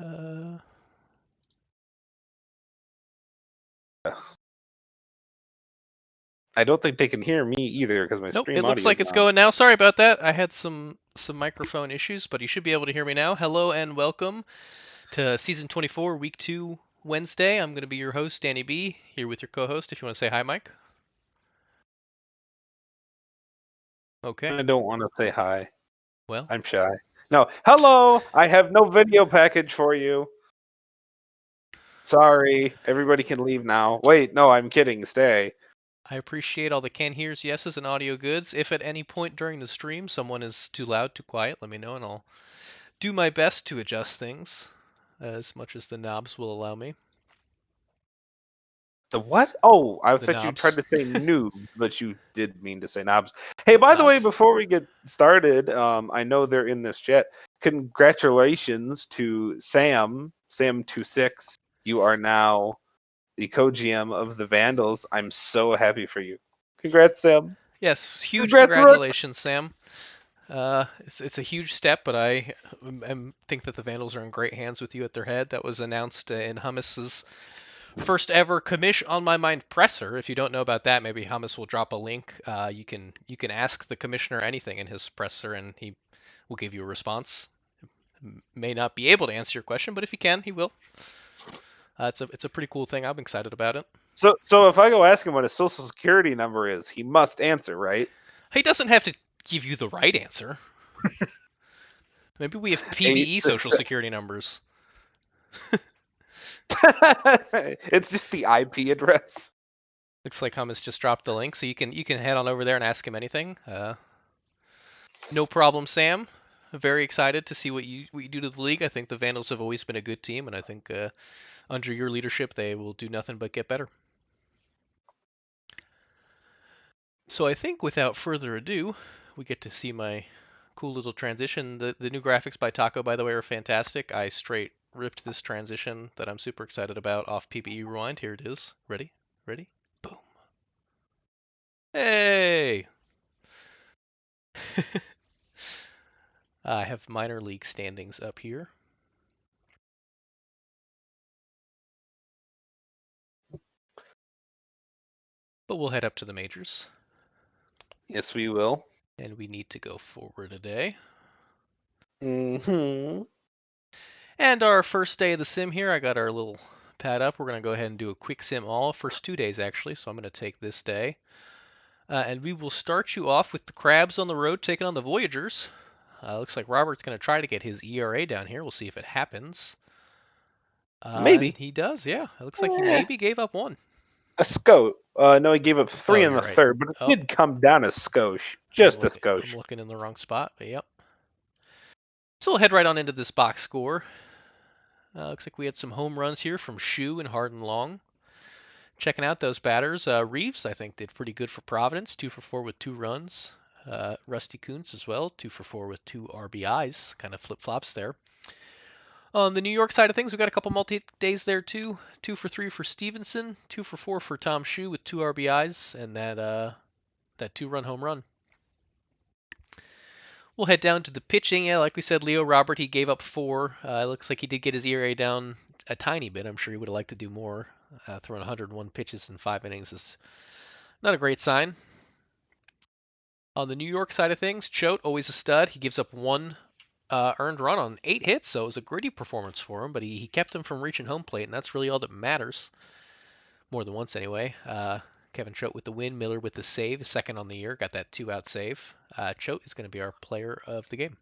Uh, I don't think they can hear me either because my nope, stream it looks audio like is it's on. going now. Sorry about that. I had some microphone issues, but you should be able to hear me now. Hello and welcome to season 24, week 2, Wednesday. I'm going to be your host, Danny B, here with your co-host. If you want to say hi, Mike. Okay. I don't want to say hi. Well, I'm shy. No, hello. I have no video package for you. Sorry, everybody can leave now. Wait, no, I'm kidding. Stay. I appreciate all the can hears, yeses, and audio goods. If at any point during the stream someone is too loud, too quiet, let me know, and I'll do my best to adjust things as much as the knobs will allow me. The what? Oh, I The thought you tried knobs. to say noobs, but you did mean to say knobs. Hey, by the way, Knobs. before we get started, I know they're in this chat. Congratulations to Sam26. You are now the co-GM of the Vandals. I'm so happy for you. Congrats, Sam. Yes, huge Congrats, Rook. congratulations, Sam. It's a huge step, but I think that the Vandals are in great hands with you at their head. That was announced in Hummus's first ever commish on my mind presser. If you don't know about that, maybe Hummus will drop a link. You can ask the commissioner anything in his presser, and he will give you a response. May not be able to answer your question, but if he can, he will. It's a pretty cool thing. I'm excited about it. So if I go ask him what his social security number is, he must answer, right? He doesn't have to give you the right answer. Maybe we have Eight. PBE social security numbers. It's just the IP address. Looks like Hummus just dropped the link, so you can head on over there and ask him anything. No problem, Sam. Very excited to see what you do to the league. I think the Vandals have always been a good team, and I think under your leadership they will do nothing but get better. So I think without further ado, we get to see my cool little transition. The new graphics by Taco, by the way, are fantastic. I straight ripped this transition that I'm super excited about off PBE Rewind. Here it is. Ready? Ready? Boom. Hey! I have minor league standings up here. But we'll head up to the majors. Yes, we will. And we need to go forward a day. Mm-hmm. And our first day of the sim here, I got our little pad up. We're going to go ahead and do a quick sim all. First 2 days, actually. So I'm going to take this day. And we will start you off with the Crabs on the road taking on the Voyagers. Looks like Robert's going to try to get his ERA down here. We'll see if it happens. And Maybe. he does, yeah. It looks like he maybe gave up one. A skosh. No, he gave up 3 Oh, in you're the right. third, but it Oh, did come down a skosh. Just a I'm skosh. looking in the wrong spot, but yep. So we'll head right on into this box score. Looks like we had some home runs here from Shu and Harden Long. Checking out those batters. Reeves, I think, did pretty good for Providence. 2 for 4 with 2 runs. Rusty Kuntz as well. 2 for 4 with 2 RBIs. Kind of flip flops there. On the New York side of things, we got a couple multi-days there too. 2 for 3 for Stevenson. 2 for 4 for Tom Shu with 2 RBIs and that 2-run home run. We'll head down to the pitching. Yeah, like we said, Leo Robert, he gave up 4. Looks like he did get his ERA down a tiny bit. I'm sure he would have liked to do more. Throwing 101 pitches in 5 innings is not a great sign. On the New York side of things, Choate, always a stud. He gives up 1 earned run on 8 hits, so it was a gritty performance for him, but he kept him from reaching home plate, and that's really all that matters. More than once, anyway. Kevin Choate with the win, Miller with the save, second on the year, got that 2-out save. Choate is going to be our player of the game.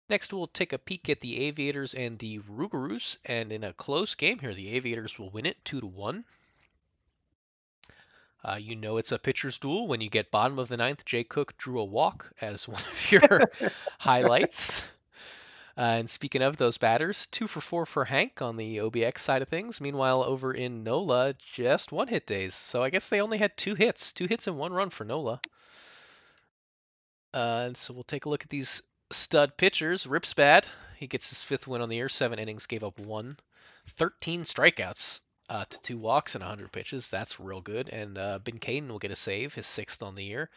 Next, we'll take a peek at the Aviators and the Rougarous, and in a close game here, the Aviators will win it 2-1. You know it's a pitcher's duel when you get bottom of the ninth. Jay Cook drew a walk as one of your highlights. And speaking of those batters, 2 for 4 for Hank on the OBX side of things. Meanwhile, over in NOLA, just 1 hit days. So I guess they only had 2 hits. 2 hits and 1 run for NOLA. And so we'll take a look at these stud pitchers. Rip's bad. He gets his 5th win on the year. 7 innings, gave up 1. 13 strikeouts to 2 walks and 100 pitches. That's real good. And Ben Caden will get a save, his 6th on the year.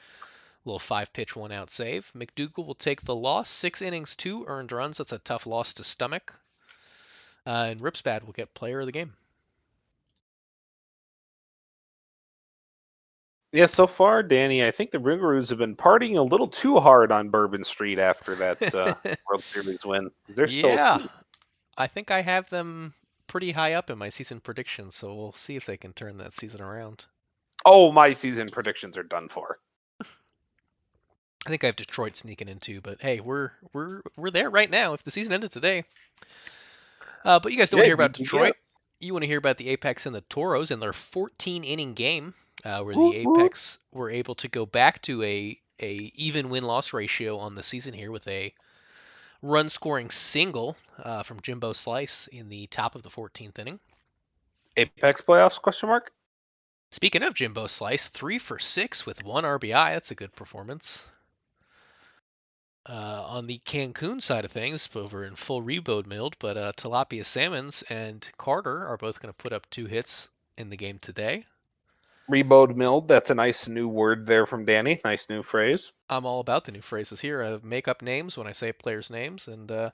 Little 5-pitch, 1-out save. McDougal will take the loss. 6 innings, 2 earned runs. That's a tough loss to stomach. And Ripsbad will get player of the game. Yeah, so far, Danny, I think the Ringaroos have been partying a little too hard on Bourbon Street after that World Series win. They're still Yeah, asleep. I think I have them pretty high up in my season predictions, so we'll see if they can turn that season around. Oh, my season predictions are done for. I think I have Detroit sneaking in too, but hey, we're there right now. If the season ended today, but you guys don't want to hear about Detroit. You want to hear about the Apex and the Toros and their 14-inning game, where the Apex were able to go back to a even win-loss ratio on the season here with a run-scoring single from Jimbo Slice in the top of the 14th inning. Apex playoffs? Question mark. Speaking of Jimbo Slice, 3 for 6 with 1 RBI. That's a good performance. On the Cancun side of things, over in full reload mode, but Tilapia Salmons and Carter are both going to put up 2 hits in the game today. Rebode milled. That's a nice new word there from Danny. Nice new phrase. I'm all about the new phrases here. I make up names when I say players' names. And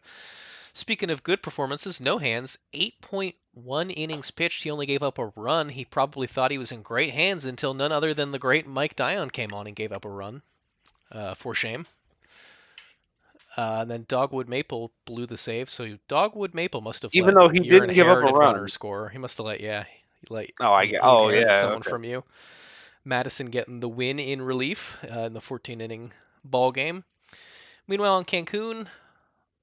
speaking of good performances, No Hands, 8.1 innings pitched. He only gave up a run. He probably thought he was in great hands until none other than the great Mike Dion came on and gave up a run. For shame. And then Dogwood Maple blew the save. So Dogwood Maple must have Even let though he your didn't give up a inherited run. runner score. He must have let He inherited someone okay. from you. Madison getting the win in relief in the 14-inning ball game. Meanwhile, in Cancun,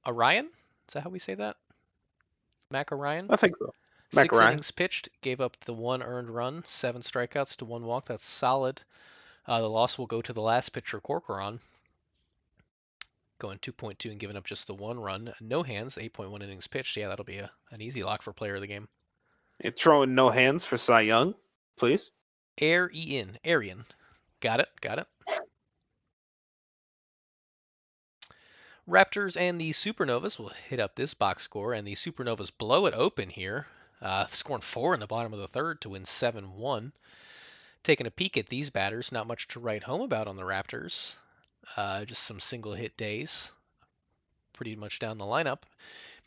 Orion, is that how we say that? Mac Orion? I think so. 6 innings pitched, gave up the 1 earned run, 7 strikeouts to 1 walk. That's solid. The loss will go to the last pitcher, Corcoran, going 2.2 and giving up just the 1 run. No Hands, 8.1 innings pitched. Yeah, that'll be an easy lock for player of the game. You're throwing No Hands for Cy Young, please. Arian. Got it. Raptors and the Supernovas will hit up this box score, and the Supernovas blow it open here, scoring 4 in the bottom of the third to win 7-1. Taking a peek at these batters, not much to write home about on the Raptors. Just some single hit days, pretty much down the lineup.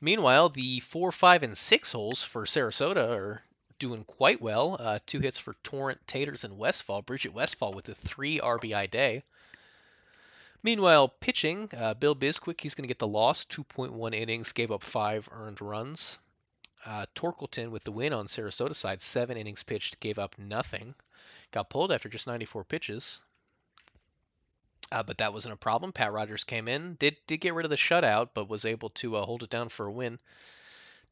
Meanwhile, the 4, 5, and 6 holes for Sarasota are doing quite well. 2 hits for Torrent, Taters, and Westfall. Bridget Westfall with a 3 RBI day. Meanwhile, pitching, Bill Bisquick, he's going to get the loss. 2.1 innings, gave up 5 earned runs. Torkelton with the win on Sarasota side. 7 innings pitched, gave up nothing. Got pulled after just 94 pitches. But that wasn't a problem. Pat Rogers came in, did get rid of the shutout, but was able to hold it down for a win.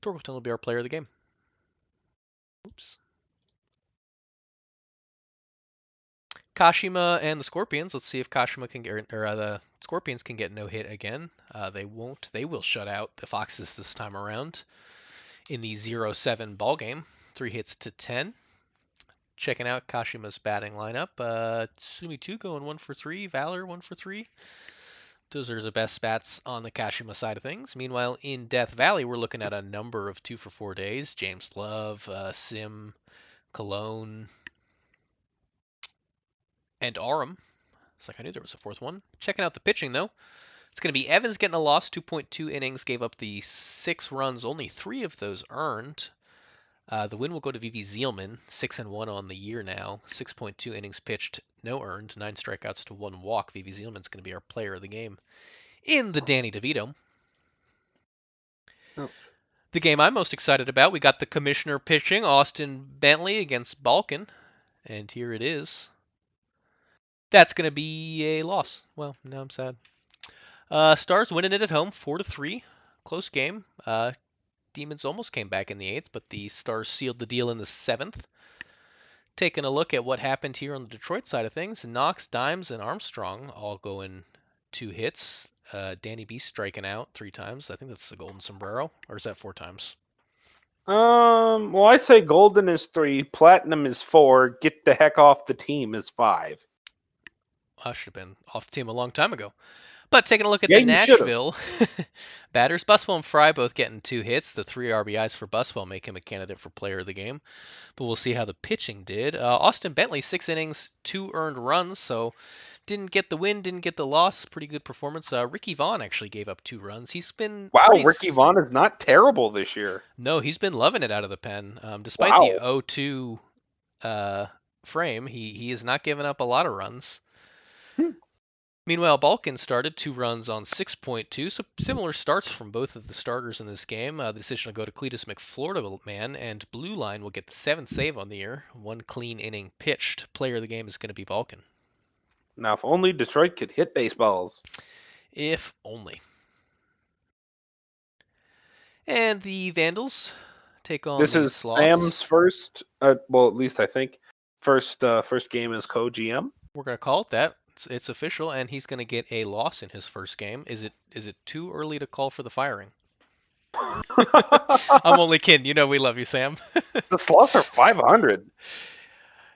Torkelton will be our player of the game. Oops. Kashima and the Scorpions. Let's see if Kashima can get, or the Scorpions can get no hit again. They won't. They will shut out the Foxes this time around in the 0-7 ball game. 3 hits to 10. Checking out Kashima's batting lineup. Sumi 2 going 1 for 3. Valor 1 for 3. Those are the best bats on the Kashima side of things. Meanwhile, in Death Valley, we're looking at a number of 2 for 4 days. James Love, Sim, Cologne, and Aram. It's like I knew there was a 4th one. Checking out the pitching, though. It's going to be Evans getting a loss. 2.2 innings, gave up the 6 runs. Only 3 of those earned. The win will go to Vivi Zielman, 6-1 on the year now. 6.2 innings pitched, no earned, 9 strikeouts to 1 walk. Vivi Zielman's going to be our player of the game in the Danny DeVito. Oh. The game I'm most excited about, we got the commissioner pitching, Austin Bentley against Balkan, and here it is. That's going to be a loss. Well, now I'm sad. Stars winning it at home, 4-3. Close game. Demons almost came back in the 8th, but the Stars sealed the deal in the 7th. Taking a look at what happened here on the Detroit side of things, Knox, Dimes, and Armstrong all going 2 hits. Danny B striking out 3 times. I think that's the golden sombrero, or is that 4 times? Well, I say golden is 3, platinum is 4, get the heck off the team is 5. I should have been off the team a long time ago. But taking a look at the Nashville batters, Buswell and Fry both getting 2 hits. The 3 RBIs for Buswell make him a candidate for player of the game. But we'll see how the pitching did. Austin Bentley, 6 innings, 2 earned runs. So Didn't get the win, didn't get the loss. Pretty good performance. Ricky Vaughn actually gave up 2 runs. He's been Wow, pretty. Ricky Vaughn is not terrible this year. No, he's been loving it out of the pen. Despite the Wow. 0-2 frame, he has not given up a lot of runs. Hmm. Meanwhile, Balkin started 2 runs on 6.2, so similar starts from both of the starters in this game. The decision will go to Cletus McFlorida man, and Blue Line will get the 7th save on the year. 1 clean inning pitched. Player of the game is going to be Balkin. Now, if only Detroit could hit baseballs. If only. And the Vandals take on This the is Sloths. Sam's first, well, at least I think, first game as co-GM. We're going to call it that. It's official, and he's going to get a loss in his first game. Is it too early to call for the firing? I'm only kidding. You know we love you, Sam. The Sloths are 500.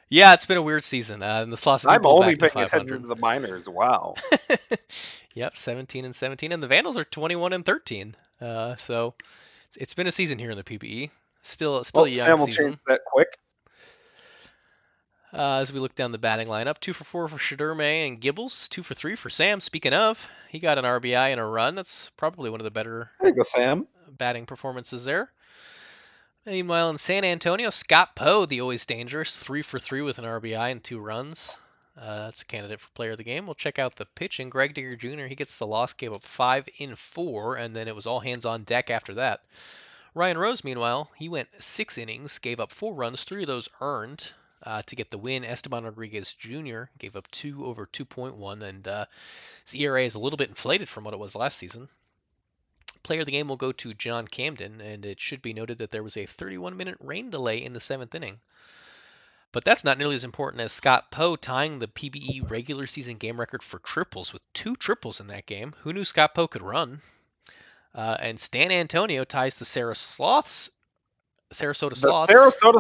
Yeah, it's been a weird season, and the Sloths did I'm pull only back to paying attention 500. to the minors. Wow. Yep, 17 and 17, and the Vandals are 21 and 13. So it's been a season here in the PBE. Still a young Sam will season. change that quick. As we look down the batting lineup, 2 for 4 for Shadurme and Gibbles, 2 for 3 for Sam. Speaking of, he got an RBI and a run. That's probably one of the better There you go, Sam. batting performances there. Meanwhile, in San Antonio, Scott Poe, the always dangerous, 3 for 3 with an RBI and 2 runs. That's a candidate for player of the game. We'll check out the pitching. Greg Digger Jr., he gets the loss, gave up 5 in 4, and then it was all hands on deck after that. Ryan Rose, meanwhile, he went 6 innings, gave up 4 runs, 3 of those earned. To get the win, Esteban Rodriguez Jr. gave up 2 over 2.1, and his ERA is a little bit inflated from what it was last season. Player of the game will go to John Camden, and it should be noted that there was a 31-minute rain delay in the 7th inning. But that's not nearly as important as Scott Poe tying the PBE regular season game record for triples with 2 triples in that game. Who knew Scott Poe could run? And San Antonio ties the Sarasota Sloths. Sarasota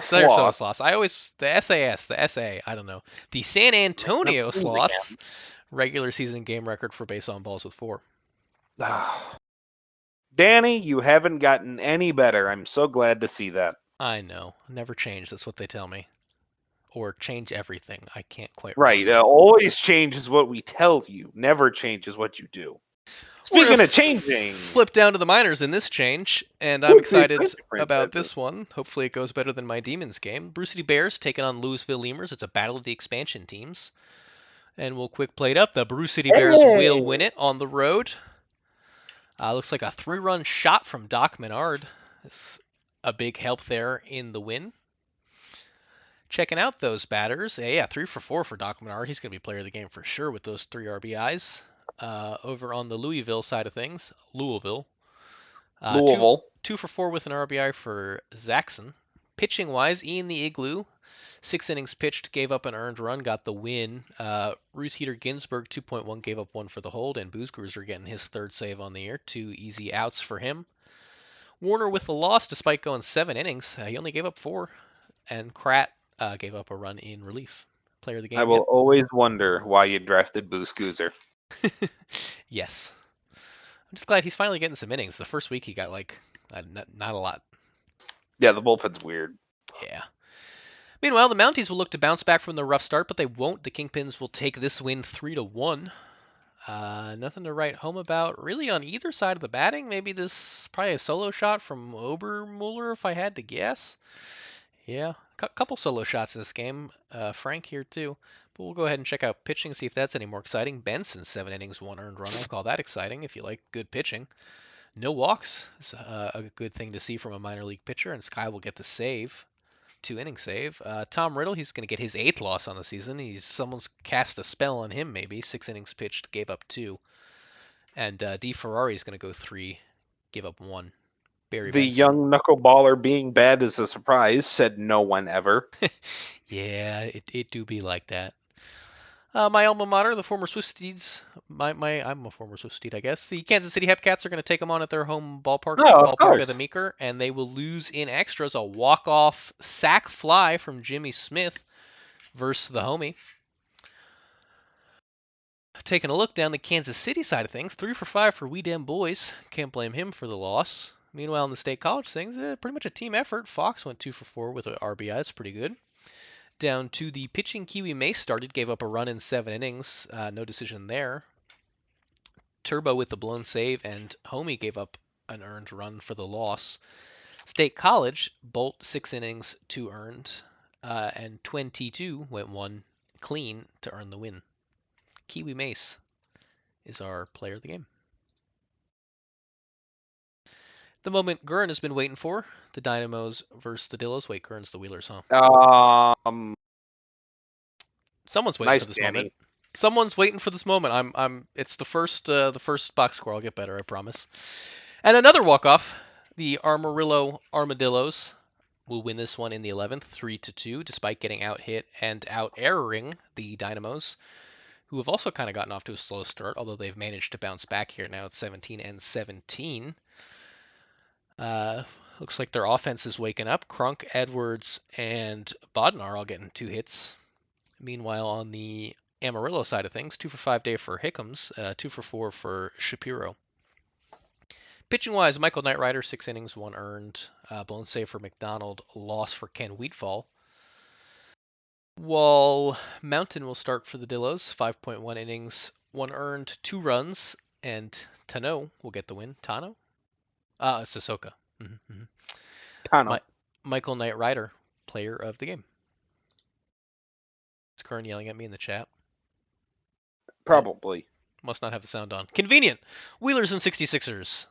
Sloths. The SA. I don't know. The San Antonio Sloths regular season game record for base on balls with 4. Danny, you haven't gotten any better. I'm so glad to see that. I know. Never change. That's what they tell me. Or change everything. I can't quite Right. Always change is what we tell you. Never change is what you do. Speaking of changing, flip down to the minors in this change, and I'm excited about this one. Hopefully it goes better than my Demons game. Brew City Bears taking on Louisville Lemurs. It's a battle of the expansion teams. And we'll quick play it up. The Brew City Bears will win it on the road. Looks like a 3-run shot from Doc Menard. It's a big help there in the win. Checking out those batters. Yeah, 3 for 4 for Doc Menard. He's going to be player of the game for sure with those 3 RBIs. Over on the Louisville side of things, Louisville. 2 for 4 with an RBI for Zaxxon. Pitching wise, Ian the Igloo, 6 innings pitched, gave up an earned run, got the win. Ruth Heater Ginsburg, 2.1, gave up 1 for the hold, and Booze Cruiser getting his 3rd save on the year. 2 easy outs for him. Warner with the loss despite going 7 innings. He only gave up 4, and Kratt gave up a run in relief. Player of the game. I will always wonder why you drafted Booze Cruiser. Yes. I'm just glad he's finally getting some innings. The first week he got not a lot. Yeah, the bullpen's weird. Yeah. Meanwhile, the Mounties will look to bounce back from the rough start, but they won't. The Kingpins will take this win 3-1. Nothing to write home about really on either side of the batting. Maybe this probably a solo shot from Obermuller if I had to guess. Yeah, a couple solo shots in this game. Frank here too. But we'll go ahead and check out pitching, see if that's any more exciting. Benson, 7 innings, 1 earned run. I'll call that exciting if you like good pitching. No walks is a good thing to see from a minor league pitcher, and Sky will get the save. 2-inning save. Tom Riddle, he's going to get his 8th loss on the season. Someone's cast a spell on him maybe. 6 innings pitched, gave up 2. And D. Ferrari is going to go 3, give up 1. Barry the Benson. Young knuckleballer being bad is a surprise, said no one ever. Yeah, it do be like that. My alma mater, the former Swift Steeds. I'm a former Swift Steed, I guess. The Kansas City Hepcats are going to take them on at their home ballpark, ballpark of the Meeker, and they will lose in extras a walk-off sac fly from Jimmy Smith versus the homie. Taking a look down the Kansas City side of things, 3 for 5 for We Dem Boys. Can't blame him for the loss. Meanwhile, in the State College things, pretty much a team effort. Fox went 2 for 4 with an RBI. That's pretty good. Down to the pitching, Kiwi Mace started, gave up a run in 7 innings. No decision there. Turbo with the blown save, and Homie gave up an earned run for the loss. State College, Bolt 6 innings, 2 earned, and 22 went 1 clean to earn the win. Kiwi Mace is our player of the game. The moment Gurn has been waiting for, the Dynamos versus the Dillos. Wait, Gurn's the Wheelers, huh? Someone's waiting for this moment. Someone's waiting for this moment. It's the first box score. I'll get better, I promise. And another walk-off. The Amarillo Armadillos will win this one in the 11th, 3-2, despite getting out-hit and out-erroring the Dynamos, who have also kind of gotten off to a slow start, although they've managed to bounce back here now at 17-17. Looks like their offense is waking up. Crunk, Edwards, and Bodnar all getting 2 hits. Meanwhile, on the Amarillo side of things, 2 for 5 day for Hickams, 2 for 4 for Shapiro. Pitching-wise, Michael Knightrider, 6 innings, 1 earned. Blown save for McDonald, loss for Ken Wheatfall. Wall Mountain will start for the Dillos, 5.1 innings, 1 earned, 2 runs, and Tano will get the win. Tano? Sissoko. Mm-hmm. Tano. Michael Knightrider, player of the game. Is Kern yelling at me in the chat? Probably. Must not have the sound on. Convenient. Wheelers and 66ers.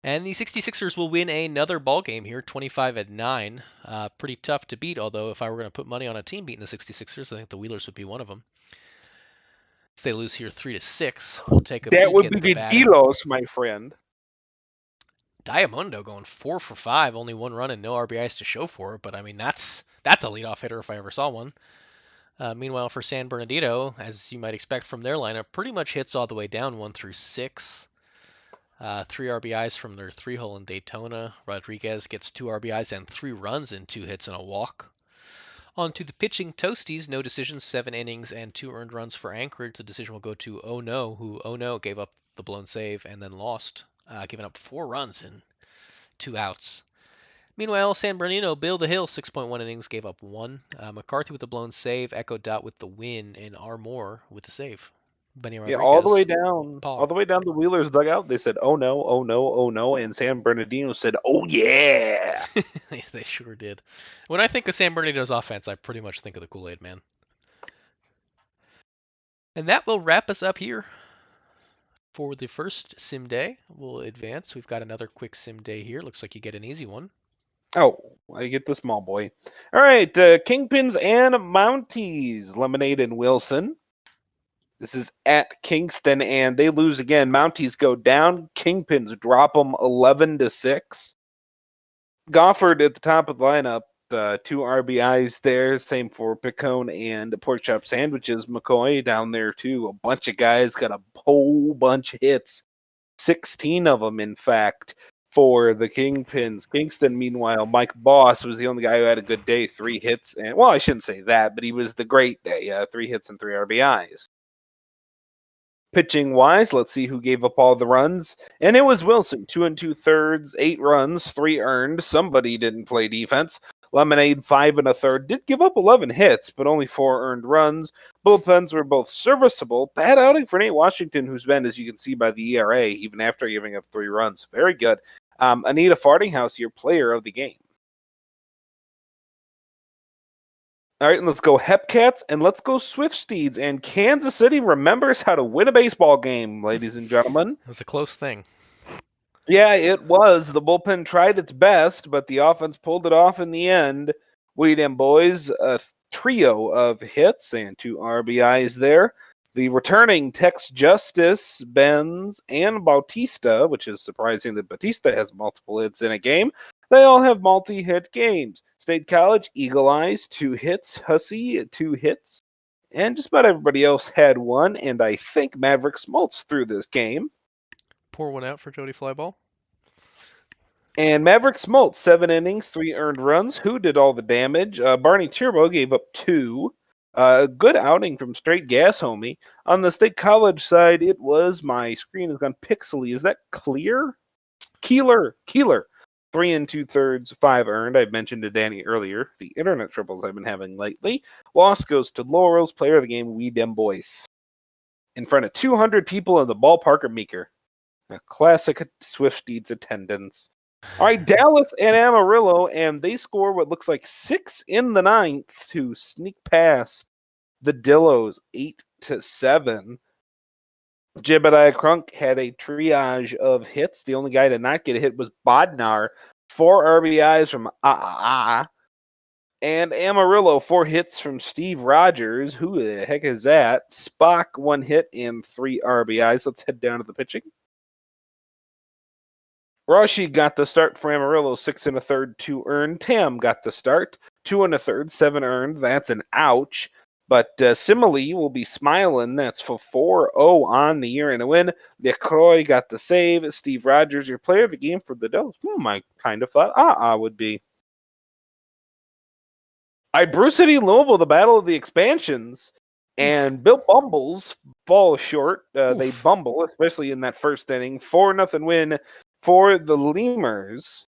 And the 66ers will win another ball game here, 25-9. Pretty tough to beat, although if I were going to put money on a team beating the 66ers, I think the Wheelers would be one of them. If they lose here 3-6, we'll take a That peek would at be the the batting. Delos, my friend. Diamundo going 4 for 5, only 1 run and no RBIs to show for it, but I mean that's a leadoff hitter if I ever saw one. Meanwhile, for San Bernardino, as you might expect from their lineup, pretty much hits all the way down 1 through 6. 3 RBIs from their 3-hole in Daytona. Rodriguez gets 2 RBIs and 3 runs and 2 hits and a walk. On to the pitching Toasties, no decisions, 7 innings and 2 earned runs for Anchorage. The decision will go to Oh No, who Oh No gave up the blown save and then lost, giving up 4 runs and 2 outs. Meanwhile, San Bernardino, Bill the Hill, 6.1 innings, gave up 1. McCarthy with the blown save, Echo Dot with the win, and R. Moore with the save. Benny Rodriguez. Yeah, all the way down the Wheelers dugout. They said, "Oh no, oh no, oh no," and San Bernardino said, "Oh yeah." They sure did. When I think of San Bernardino's offense, I pretty much think of the Kool-Aid Man. And that will wrap us up here for the first sim day. We'll advance. We've got another quick sim day here. Looks like you get an easy one. Oh, I get the small boy. All right, Kingpins and Mounties, Lemonade and Wilson. This is at Kingston, and they lose again. Mounties go down. Kingpins drop them 11-6. Gofford at the top of the lineup, 2 RBIs there. Same for Picone and Pork Chop Sandwiches. McCoy down there too. A bunch of guys got a whole bunch of hits. 16 of them, in fact, for the Kingpins. Kingston, meanwhile, Mike Boss was the only guy who had a good day. 3 hits. And, well, I shouldn't say that, but he was the great day. 3 hits and 3 RBIs. Pitching wise, let's see who gave up all the runs. And it was Wilson, 2 2/3, 8 runs, 3 earned. Somebody didn't play defense. Lemonade, 5 1/3, did give up 11 hits, but only 4 earned runs. Bullpens were both serviceable. Bad outing for Nate Washington, who's been, as you can see by the ERA, even after giving up 3 runs. Very good. Anita Fartinghouse, your player of the game. All right, and let's go Hepcats, and let's go Swiftsteeds. And Kansas City remembers how to win a baseball game, ladies and gentlemen. It was a close thing. Yeah, it was. The bullpen tried its best, but the offense pulled it off in the end. We them boys, a trio of hits and 2 RBIs there. The returning Tex Justice, Benz, and Bautista, which is surprising that Bautista has multiple hits in a game. They all have multi-hit games. State College, Eagle Eyes, 2 hits. Hussey, 2 hits. And just about everybody else had 1, and I think Maverick Smoltz threw this game. Pour one out for Jody Flyball. And Maverick Smoltz, 7 innings, 3 earned runs. Who did all the damage? Barney Turbo gave up 2. A good outing from Straight Gas Homie. On the State College side, it was, my screen has gone pixely. Is that clear? Keeler. 3 and 2/3, 5 earned. I mentioned to Danny earlier the internet troubles I've been having lately. Loss goes to Laurel's player of the game, We Dem Boys. In front of 200 people in the ballpark of Meeker. A classic Swifties attendance. All right, Dallas and Amarillo, and they score what looks like 6 in the ninth to sneak past the Dillos 8-7. Jebediah Crunk had a triage of hits. The only guy to not get a hit was Bodnar. 4 RBIs from And Amarillo, 4 hits from Steve Rogers. Who the heck is that? Spock, 1 hit and 3 RBIs. Let's head down to the pitching. Rashi got the start for Amarillo, 6 1/3, 2 earned. Tam got the start, 2 1/3, 7 earned. That's an ouch. But Simile will be smiling. That's for 4-0 on the year and a win. LeCroix got the save. Steve Rogers, your player of the game for the Does. I kind of thought would be. All right, Brew City Louisville, the battle of the expansions. And Bill Bumbles fall short. They bumble, especially in that first inning. 4-0 win for the Lemurs.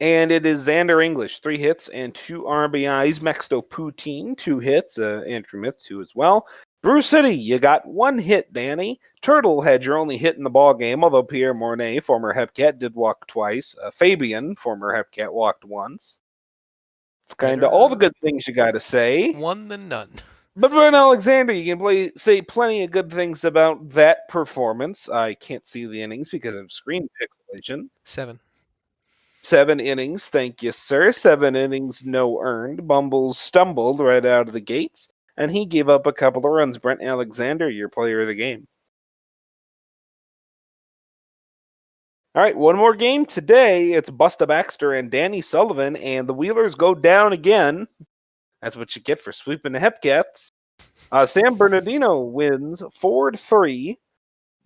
And it is Xander English, 3 hits and 2 RBIs. Mexto Poutine, 2 hits. Andrew Myth, 2 as well. Brew City, you got 1 hit, Danny. Turtle had your only hit in the ball game, although Pierre Mornay, former Hepcat, did walk twice. Fabian, former Hepcat, walked once. It's kind of all the good things you got to say. One than none. But Vern Alexander, you can say plenty of good things about that performance. I can't see the innings because of screen pixelation. 7. 7 innings, thank you, sir. 7 innings, no earned. Bumbles stumbled right out of the gates, and he gave up a couple of runs. Brent Alexander, your player of the game. All right, one more game today. It's Busta Baxter and Danny Sullivan, and the Wheelers go down again. That's what you get for sweeping the Hepcats. San Bernardino wins 4-3.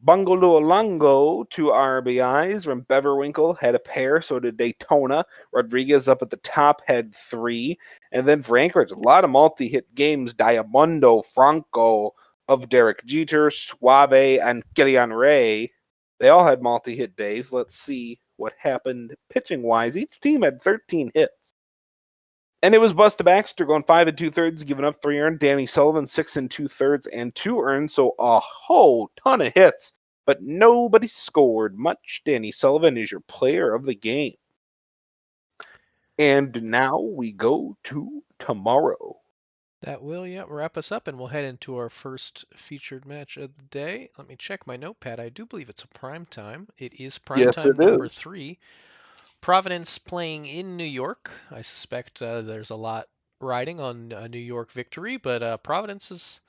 Bungalow 2 RBIs. From Beverwinkle had a pair, so did Daytona. Rodriguez up at the top had 3. And then for Anchorage, a lot of multi-hit games. Diamondo, Franco, of Derek Jeter, Suave, and Killian Ray. They all had multi-hit days. Let's see what happened pitching-wise. Each team had 13 hits. And it was Busta Baxter going 5 2/3, giving up 3 earned. Danny Sullivan 6 2/3 and 2 earned. So a whole ton of hits, but nobody scored much. Danny Sullivan is your player of the game. And now we go to tomorrow. That will, wrap us up, and we'll head into our first featured match of the day. Let me check my notepad. I do believe it's a prime time. It is prime time number 3. Providence playing in New York. I suspect there's a lot riding on a New York victory, but Providence has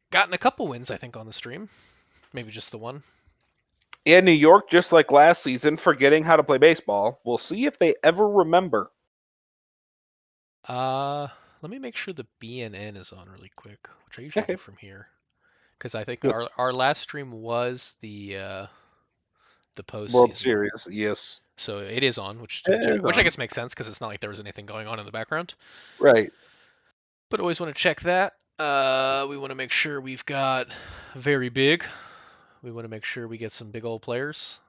gotten a couple wins, I think, on the stream. Maybe just the one. In New York, just like last season, forgetting how to play baseball. We'll see if they ever remember. Let me make sure the BNN is on really quick, which I usually do from here. Because I think our last stream was the postseason. World Series, yes. So it is on, which I guess makes sense because it's not like there was anything going on in the background. Right. But always want to check that. We want to make sure we've got very big. We want to make sure we get some big old players.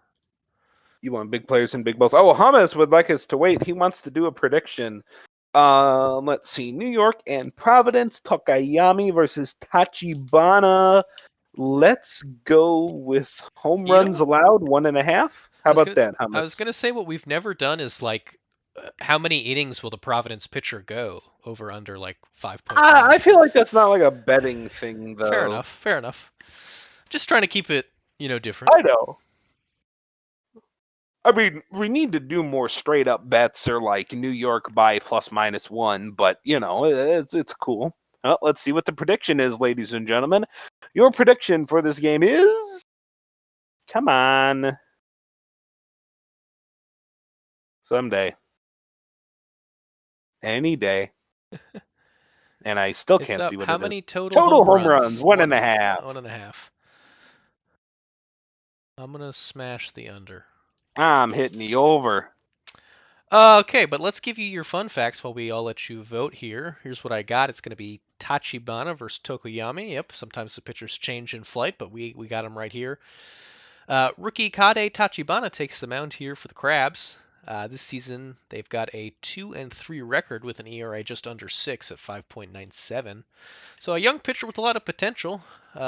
You want big players and big balls. Oh, Hummus would like us to wait. He wants to do a prediction. Let's see. New York and Providence. Tokoyami versus Tachibana. Let's go with home runs allowed, 1.5. How about that, Hummus? I was going to say what we've never done is like, how many innings will the Providence pitcher go over under like 5.5? I feel like that's not like a betting thing, though. Fair enough. Just trying to keep it, different. I know. I mean, we need to do more straight up bets or like New York by ±1, but it's cool. Well, let's see what the prediction is, ladies and gentlemen. Your prediction for this game is, come on, someday, any day, and I still can't see what how it is. How many total home runs? 1.5. 1.5. I'm gonna smash the under. I'm hitting the over. Okay, but let's give you your fun facts while we all let you vote here. Here's what I got. It's going to be Tachibana versus Tokoyami. Yep, sometimes the pitchers change in flight, but we got them right here. Rookie Kade Tachibana takes the mound here for the Crabs. This season, they've got a 2-3 record with an ERA just under 6 at 5.97. So a young pitcher with a lot of potential,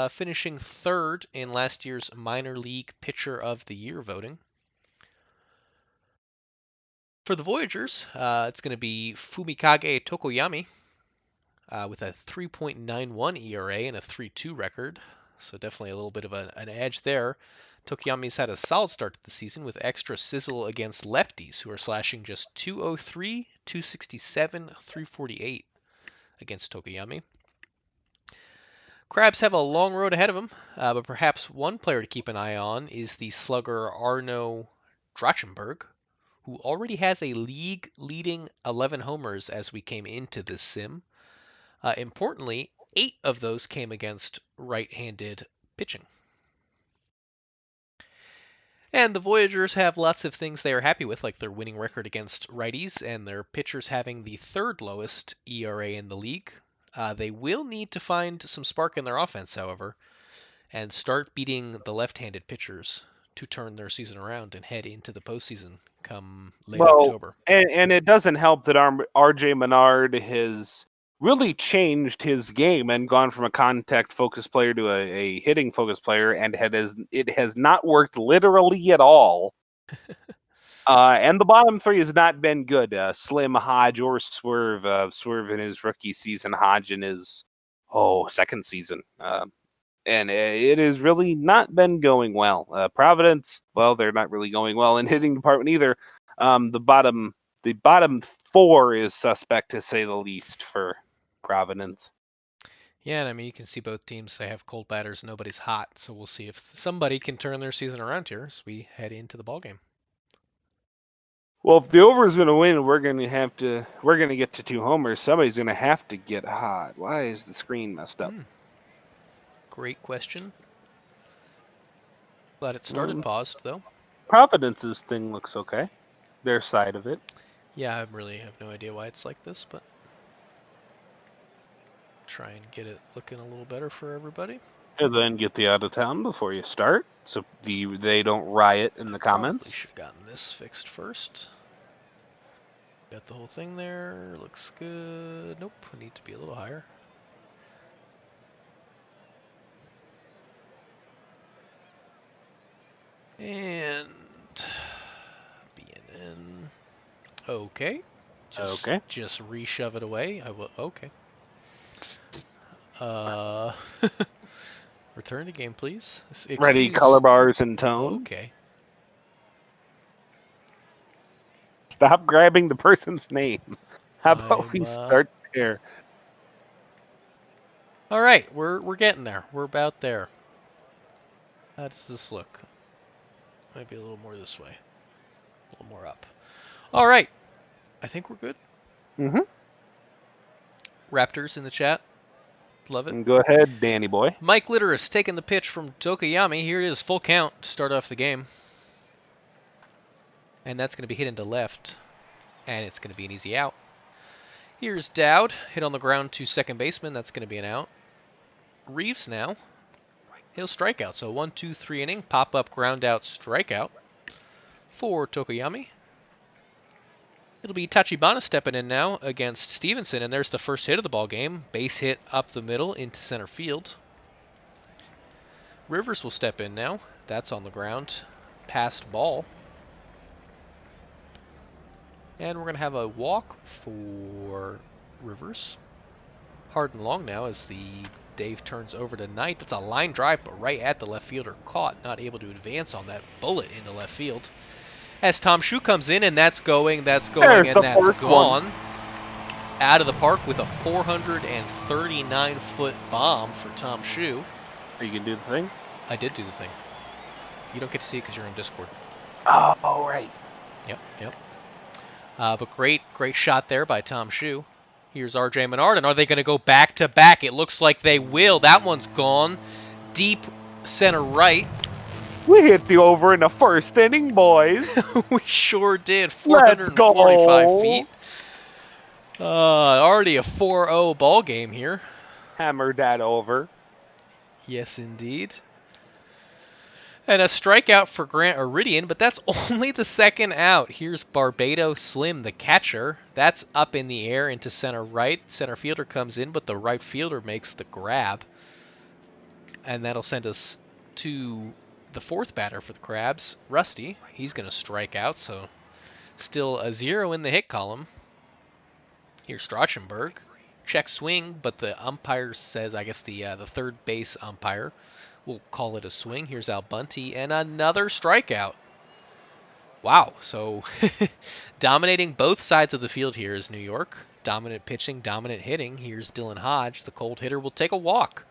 finishing third in last year's minor league pitcher of the year voting. For the Voyagers, it's going to be Fumikage Tokoyami with a 3.91 ERA and a 3.2 record. So definitely a little bit of an edge there. Tokoyami's had a solid start to the season with extra sizzle against lefties who are slashing just 203, 267, 348 against Tokoyami. Crabs have a long road ahead of them, but perhaps one player to keep an eye on is the slugger Arno Drachenberg, who already has a league-leading 11 homers as we came into this sim. Importantly, 8 of those came against right-handed pitching. And the Voyagers have lots of things they are happy with, like their winning record against righties and their pitchers having the third lowest ERA in the league. They will need to find some spark in their offense, however, and start beating the left-handed pitchers to turn their season around and head into the postseason come late October. And it doesn't help that RJ Menard has really changed his game and gone from a contact-focused player to a hitting-focused player, and it has not worked literally at all. And the bottom three has not been good. Slim, Hodge, or Swerve. Swerve in his rookie season, Hodge in his second season. And it has really not been going well. Providence, well, they're not really going well in hitting department either. The bottom four is suspect, to say the least, for Providence. Yeah, and I mean, you can see both teams, they have cold batters, nobody's hot, so we'll see if somebody can turn their season around here as we head into the ballgame. Well, if the over is going to win, we're going to get to 2 homers. Somebody's going to have to get hot. Why is the screen messed up? Great question. Glad it started paused, though. Providence's thing looks okay. Their side of it. Yeah, I really have no idea why it's like this, but try and get it looking a little better for everybody. And then get the out of town before you start, so they don't riot in the comments. Probably should have gotten this fixed first. Got the whole thing there. Looks good. Nope, I need to be a little higher. And BNN. Okay. Just re-shove it away. I will. Okay. Return to game, please. Ready, color bars and tone. Okay. Stop grabbing the person's name. How about we start there? All right, we're getting there. We're about there. How does this look? Maybe a little more this way. A little more up. All right. I think we're good. Mm-hmm. Raptors in the chat. Love it. Go ahead, Danny boy. Mike Litteris taking the pitch from Tokoyami. Here it is, full count to start off the game. And that's going to be hit into left. And it's going to be an easy out. Here's Dowd. Hit on the ground to second baseman. That's going to be an out. Reeves now. He'll strike out. So 1-2-3 inning. Pop up, ground out, strikeout for Tokoyami. It'll be Tachibana stepping in now against Stevenson, and there's the first hit of the ball game. Base hit up the middle into center field. Rivers will step in now. That's on the ground. Passed ball. And we're going to have a walk for Rivers. Hard and long now as the Dave turns over to Knight. That's a line drive, but right at the left fielder. Caught, not able to advance on that bullet into left field. As Tom Shue comes in, and that's going, and that's gone. Out of the park with a 439-foot bomb for Tom Shue. Are you going to do the thing? I did do the thing. You don't get to see it because you're in Discord. Oh, right. Yep. But great shot there by Tom Shue. Here's RJ Menard, and are they going to go back-to-back? It looks like they will. That one's gone. Deep center right. We hit the over in the first inning, boys. We sure did. 445 feet. Already a 4-0 ball game here. Hammered that over. Yes, indeed. And a strikeout for Grant Iridian, but that's only the second out. Here's Barbado Slim, the catcher. That's up in the air into center right. Center fielder comes in, but the right fielder makes the grab. And that'll send us to the fourth batter for the Crabs, Rusty. He's going to strike out, so still a 0 in the hit column. Here's Strachenberg. Check swing, but the umpire says, I guess the third base umpire will call it a swing. Here's Al Bunty, and another strikeout. Wow, so dominating both sides of the field here is New York. Dominant pitching, dominant hitting. Here's Dylan Hodge. The cold hitter will take a walk.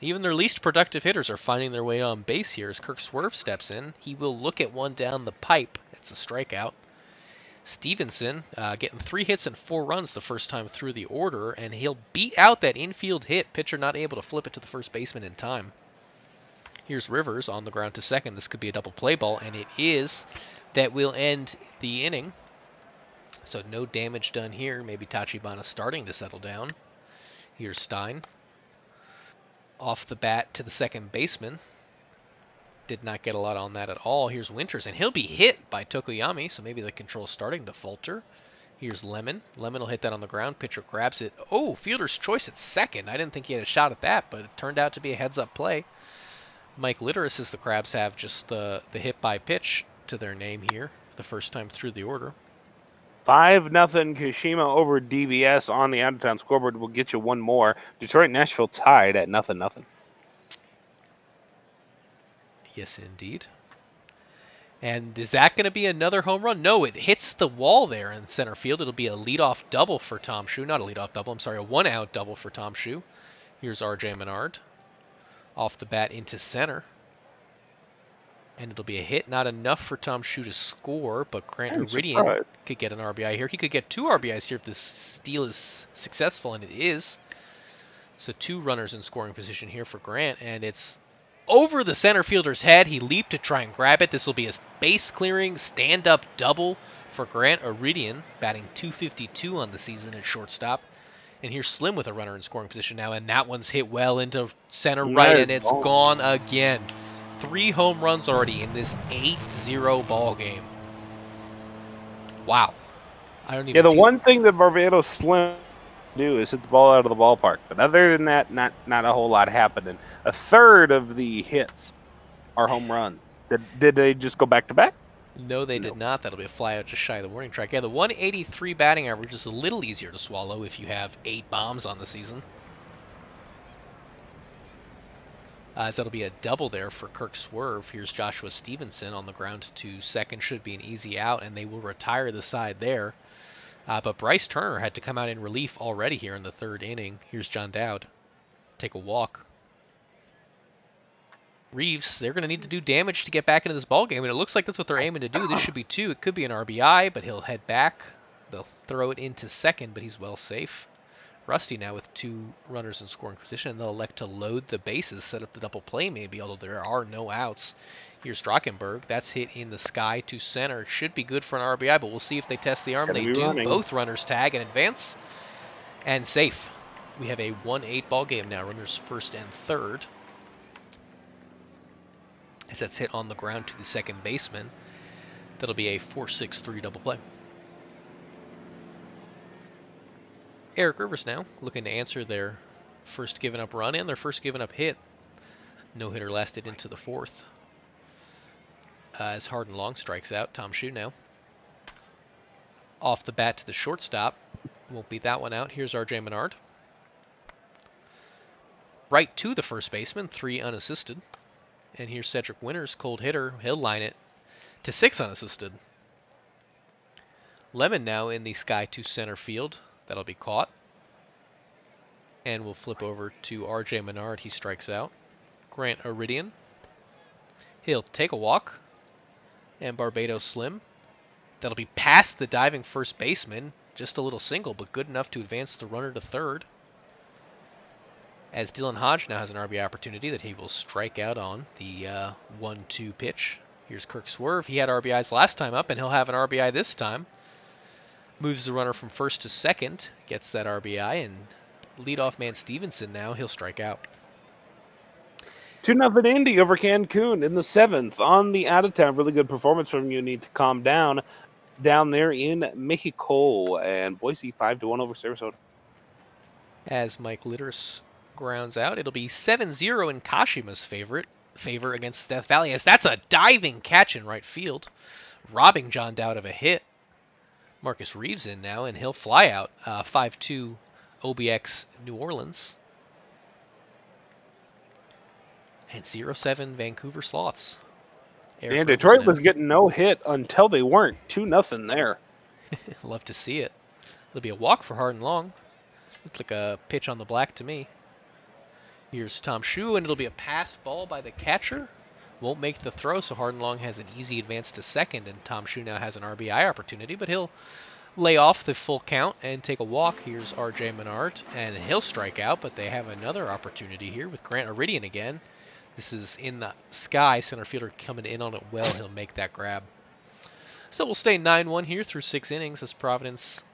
Even their least productive hitters are finding their way on base here as Kirk Swerve steps in. He will look at one down the pipe. It's a strikeout. Stevenson getting 3 hits and 4 runs the first time through the order, and he'll beat out that infield hit. Pitcher not able to flip it to the first baseman in time. Here's Rivers on the ground to second. This could be a double play ball, and it is. That will end the inning. So no damage done here. Maybe Tachibana starting to settle down. Here's Stein. Off the bat to the second baseman. Did not get a lot on that at all. Here's Winters, and he'll be hit by Tokoyami, so maybe the control's starting to falter. Here's Lemon. Lemon will hit that on the ground. Pitcher grabs it. Oh, fielder's choice at second. I didn't think he had a shot at that, but it turned out to be a heads-up play. Mike Litteris, as the Crabs have just the hit by pitch to their name here, the first time through the order. 5-0 Kashima over DBS on the out-of-town scoreboard. Will get you one more. Detroit Nashville tied at 0-0. Yes, indeed. And is that going to be another home run? No, it hits the wall there in center field. It'll be a leadoff double for Tom Shue. Not a leadoff double, I'm sorry, a one-out double for Tom Shue. Here's R.J. Menard. Off the bat into center. And it'll be a hit. Not enough for Tom Shue to score, but Grant Iridian could get an RBI here. He could get 2 RBIs here if this steal is successful, and it is. So 2 runners in scoring position here for Grant, and it's over the center fielder's head. He leaped to try and grab it. This will be a base-clearing, stand-up double for Grant Iridian, batting .252 on the season at shortstop. And here's Slim with a runner in scoring position now, and that one's hit well into center right, and it's gone again. 3 home runs already in this 8-0 ball game. Wow. I don't even the one thing that Barbados Slim do is hit the ball out of the ballpark. But other than that, not a whole lot happening. A third of the hits are home runs. Did they just go back-to-back? No, they did not. That'll be a flyout just shy of the warning track. Yeah, the 183 batting average is a little easier to swallow if you have 8 bombs on the season. So that'll be a double there for Kirk Swerve. Here's Joshua Stevenson on the ground to second. Should be an easy out, and they will retire the side there. But Bryce Turner had to come out in relief already here in the 3rd inning. Here's John Dowd. Take a walk. Reeves, they're going to need to do damage to get back into this ballgame, and it looks like that's what they're aiming to do. This should be 2. It could be an RBI, but he'll head back. They'll throw it into second, but he's well safe. Rusty now with 2 runners in scoring position, and they'll elect to load the bases, set up the double play maybe, although there are no outs. Here's Strachenberg. That's hit in the sky to center. It should be good for an RBI, but we'll see if they test the arm. They do. Running. Both runners tag and advance, and safe. We have a 1-8 ball game now. Runners first and third. As that's hit on the ground to the second baseman. That'll be a 4-6-3 double play. Eric Rivers now looking to answer their first given up run and their first given up hit. No hitter lasted into the 4th. As Harden Long strikes out, Tom Shue now. Off the bat to the shortstop. Won't beat that one out. Here's R.J. Menard. Right to the first baseman, 3 unassisted. And here's Cedric Winters, cold hitter. He'll line it to 6 unassisted. Lemon now in the sky to center field. That'll be caught. And we'll flip over to R.J. Menard. He strikes out. Grant Iridian. He'll take a walk. And Barbados Slim. That'll be past the diving first baseman. Just a little single, but good enough to advance the runner to third. As Dylan Hodge now has an RBI opportunity that he will strike out on the 1-2 pitch. Here's Kirk Swerve. He had RBIs last time up, and he'll have an RBI this time. Moves the runner from first to second. Gets that RBI, and leadoff man Stevenson now, he'll strike out. 2-0 Indy over Cancun in the 7th on the out of town. Really good performance from you. Need to calm down there in Mexico. And Boise 5-1 over Sarasota. As Mike Litteris grounds out, it'll be 7-0 in Kashima's favor against Death Valley, as that's a diving catch in right field, robbing John Dowd of a hit. Marcus Reeves in now, and he'll fly out 5-2 OBX New Orleans. And 0-7 Vancouver Sloths. And Detroit was getting no hit until they weren't. 2-0 there. Love to see it. It'll be a walk for Hard and Long. Looks like a pitch on the black to me. Here's Tom Shue, and it'll be a pass ball by the catcher. Won't make the throw, so Hard and Long has an easy advance to second, and Tom Shue now has an RBI opportunity, but he'll lay off the full count and take a walk. Here's R.J. Menard, and he'll strike out, but they have another opportunity here with Grant Iridian again. This is in the sky. Center fielder coming in on it well. He'll make that grab. So we'll stay 9-1 here through 6 innings as Providence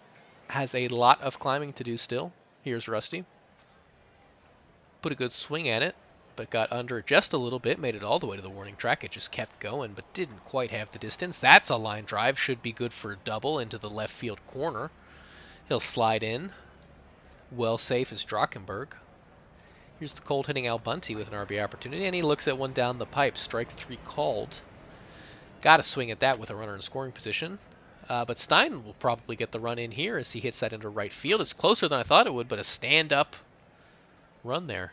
has a lot of climbing to do still. Here's Rusty. Put a good swing at it, but got under just a little bit. Made it all the way to the warning track. It just kept going, but didn't quite have the distance. That's a line drive. Should be good for a double into the left field corner. He'll slide in. Well safe is Drockenberg. Here's the cold hitting Al Bunty with an RBI opportunity, and he looks at one down the pipe. Strike 3 called. Got to swing at that with a runner in scoring position. But Stein will probably get the run in here as he hits that into right field. It's closer than I thought it would, but a stand-up run there.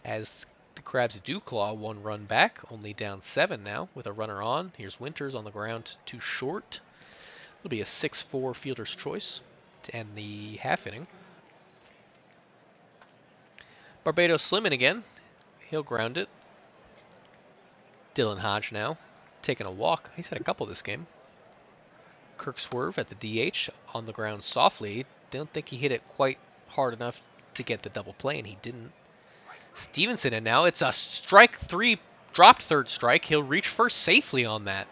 As the Crabs do claw 1 run back, only down 7 now with a runner on. Here's Winters on the ground, too short. It'll be a 6-4 fielder's choice to end the half inning. Barbados Slimming again. He'll ground it. Dylan Hodge now taking a walk. He's had a couple this game. Kirk Swerve at the DH on the ground softly. Don't think he hit it quite hard enough to get the double play, and he didn't. Stevenson, and now it's a strike 3, dropped third strike. He'll reach first safely on that.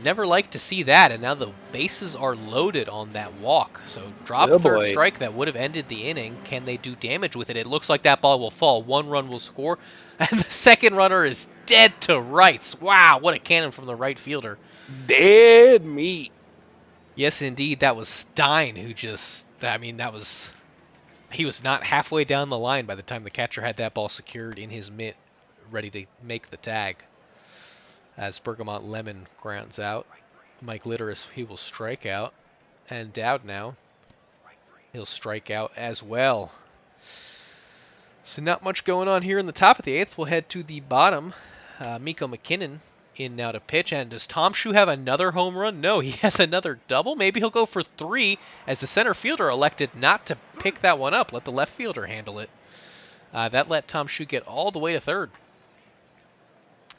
Never like to see that, and now the bases are loaded on that walk. So drop third strike that would have ended the inning. Can they do damage with it? It looks like that ball will fall. 1 run will score, and the second runner is dead to rights. Wow, what a cannon from the right fielder. Dead meat. Yes, indeed. That was Stein who just, he was not halfway down the line by the time the catcher had that ball secured in his mitt, ready to make the tag. As Bergamot Lemon grounds out, Mike Litteris, he will strike out. And Dowd now, he'll strike out as well. So not much going on here in the top of the 8th. We'll head to the bottom. Miko McKinnon in now to pitch. And does Tom Shue have another home run? No, he has another double. Maybe he'll go for 3 as the center fielder elected not to pick that one up. Let the left fielder handle it. That let Tom Shue get all the way to third.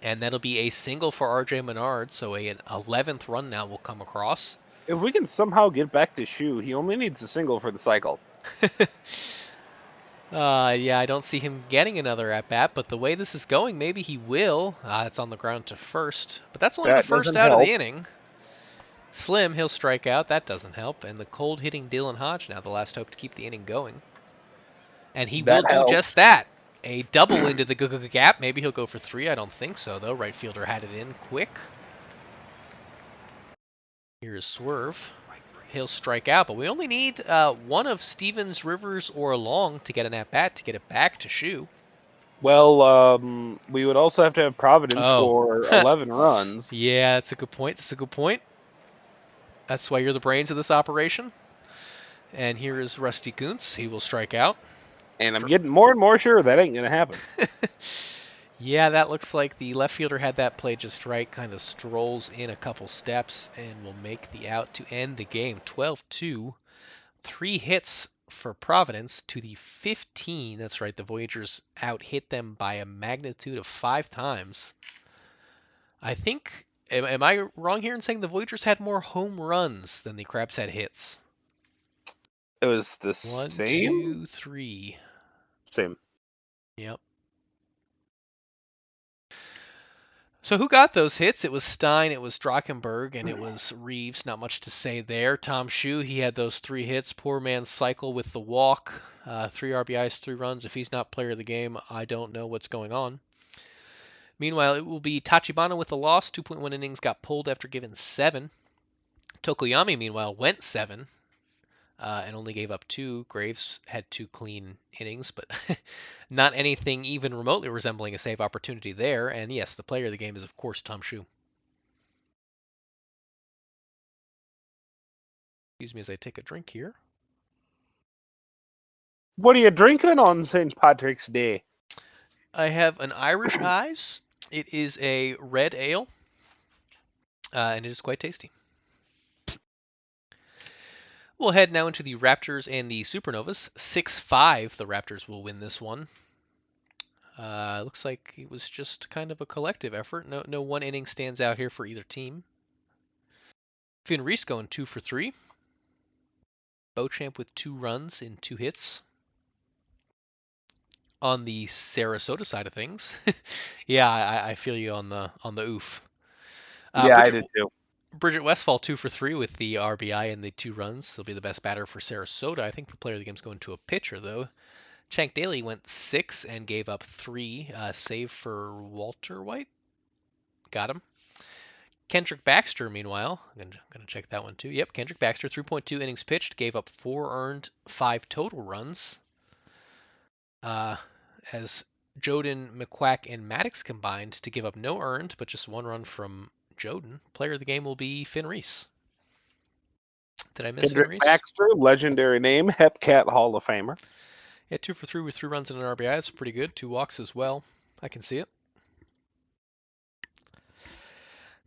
And that'll be a single for R.J. Menard, so an 11th run now will come across. If we can somehow get back to Shue, he only needs a single for the cycle. Yeah, I don't see him getting another at-bat, but the way this is going, maybe he will. It's on the ground to first, but that's only the first out of the inning. Slim, he'll strike out. That doesn't help. And the cold-hitting Dylan Hodge now the last hope to keep the inning going. And he will do just that. A double into the gap. Maybe he'll go for 3. I don't think so, though. Right fielder had it in quick. Here's Swerve. He'll strike out, but we only need one of Stevens, Rivers, or Long to get an at-bat to get it back to Shue. Well, we would also have to have Providence score 11 runs. Yeah, that's a good point. That's why you're the brains of this operation. And here is Rusty Kuntz. He will strike out. And I'm getting more and more sure that ain't going to happen. Yeah, that looks like the left fielder had that play just right. Kind of strolls in a couple steps and will make the out to end the game. 12-2. 3 hits for Providence to the 15. That's right, the Voyagers out-hit them by a magnitude of 5 times. I think, am I wrong here in saying the Voyagers had more home runs than the Crabs had hits? It was the 1, same? 2, 3. Same. Yep. So who got those hits? It was Stein, it was Drachenberg, and it was Reeves. Not much to say there. Tom Shue, he had those 3 hits. Poor man's cycle with the walk. 3 RBIs, 3 runs. If he's not player of the game, I don't know what's going on. Meanwhile, it will be Tachibana with the loss. 2.1 innings, got pulled after giving 7. Tokoyami, meanwhile, went 7 and only gave up 2. Graves had 2 clean innings, but not anything even remotely resembling a save opportunity there. And yes, the player of the game is, of course, Tom Shue. Excuse me as I take a drink here. What are you drinking on St. Patrick's Day? I have an Irish Eyes. It is a red ale, and it is quite tasty. We'll head now into the Raptors and the Supernovas. 6-5, the Raptors will win this one. Looks like it was just kind of a collective effort. No one inning stands out here for either team. Finn Reese going 2 for 3. Beauchamp with 2 runs in 2 hits. On the Sarasota side of things, yeah, I feel you on the oof. Yeah, I did too. Bridget Westfall 2 for 3 with the RBI and the 2 runs. He'll be the best batter for Sarasota. I think the player of the game is going to a pitcher though. Chank Daly went 6 and gave up 3. Save for Walter White. Got him. Kendrick Baxter, meanwhile, I'm going to check that one too. Yep, Kendrick Baxter, 3.2 innings pitched, gave up 4 earned, 5 total runs. As Joden, McQuack, and Maddox combined to give up no earned, but just 1 run from Joden. Player of the game will be Finn Reese. Did I miss Kendrick Finn Reese? Baxter, legendary name, Hepcat Hall of Famer. Yeah, 2 for 3 with 3 runs and an RBI. That's pretty good. 2 walks as well. I can see it.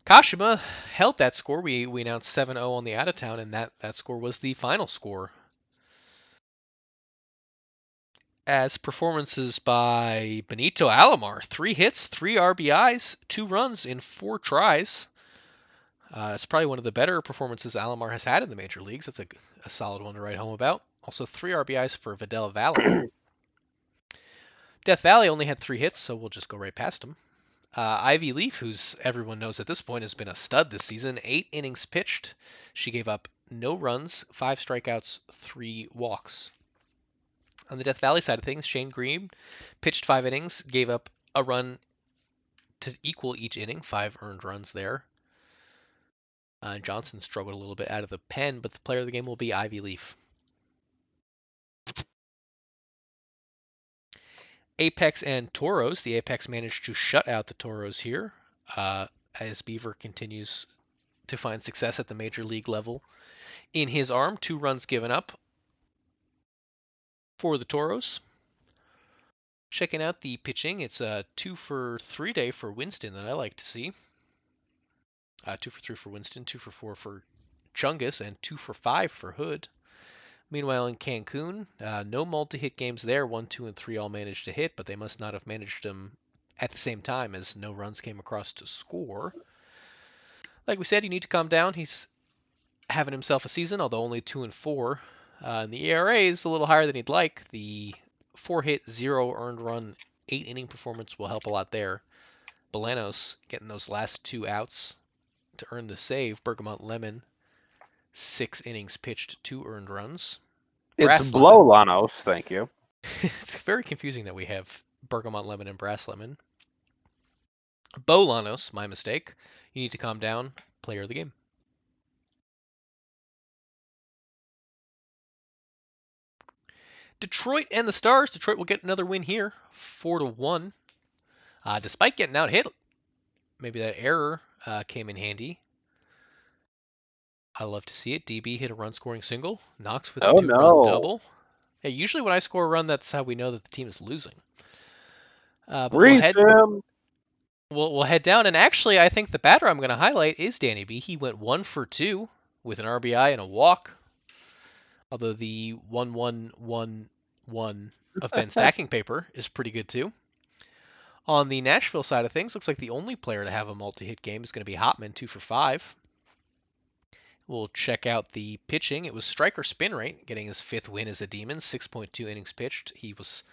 Kashima held that score. We announced 7-0 on the out of town, and that score was the final score. As performances by Benito Alomar, 3 hits, 3 RBIs, 2 runs in 4 tries. It's probably one of the better performances Alomar has had in the major leagues. That's a solid one to write home about. Also 3 RBIs for Vidal Valley. Death Valley only had 3 hits, so we'll just go right past him. Ivy Leaf, who's everyone knows at this point has been a stud this season, 8 innings pitched. She gave up no runs, 5 strikeouts, 3 walks. On the Death Valley side of things, Shane Green pitched 5 innings, gave up a run to equal each inning, 5 earned runs there. Johnson struggled a little bit out of the pen, but the player of the game will be Ivy Leaf. Apex and Toros. The Apex managed to shut out the Toros here as Beaver continues to find success at the major league level. In his arm, 2 runs given up for the Toros. Checking out the pitching, it's a 2 for 3 day for Winston that I like to see. 2 for 3 for Winston, 2 for 4 for Chungus, and 2 for 5 for Hood. Meanwhile, in Cancun, no multi-hit games there. 1, 2, and 3 all managed to hit, but they must not have managed them at the same time as no runs came across to score. Like we said, you need to calm down. He's having himself a season, although only 2 and 4. And the ERA is a little higher than he'd like. The 4-hit, 0 earned run, 8-inning performance will help a lot there. Bolanos getting those last 2 outs to earn the save. Bergamot Lemon, 6 innings pitched, 2 earned runs. It's Blolanos, thank you. It's very confusing that we have Bergamot Lemon and Brass Lemon. Bolanos, my mistake. You need to calm down. Player of the game. Detroit and the Stars. Detroit will get another win here, 4-1. Despite getting out hit, maybe that error came in handy. I love to see it. DB hit a run-scoring single. Knox with a 2-run double. Hey, usually when I score a run, that's how we know that the team is losing. But we'll head down, and actually, I think the batter I'm going to highlight is Danny B. He went 1 for 2 with an RBI and a walk. Although the 1-1-1-1 of Ben Stacking Paper is pretty good too. On the Nashville side of things, looks like the only player to have a multi-hit game is going to be Hotman, 2 for 5. We'll check out the pitching. It was striker spin rate, getting his 5th win as a Demon, 6.2 innings pitched. He was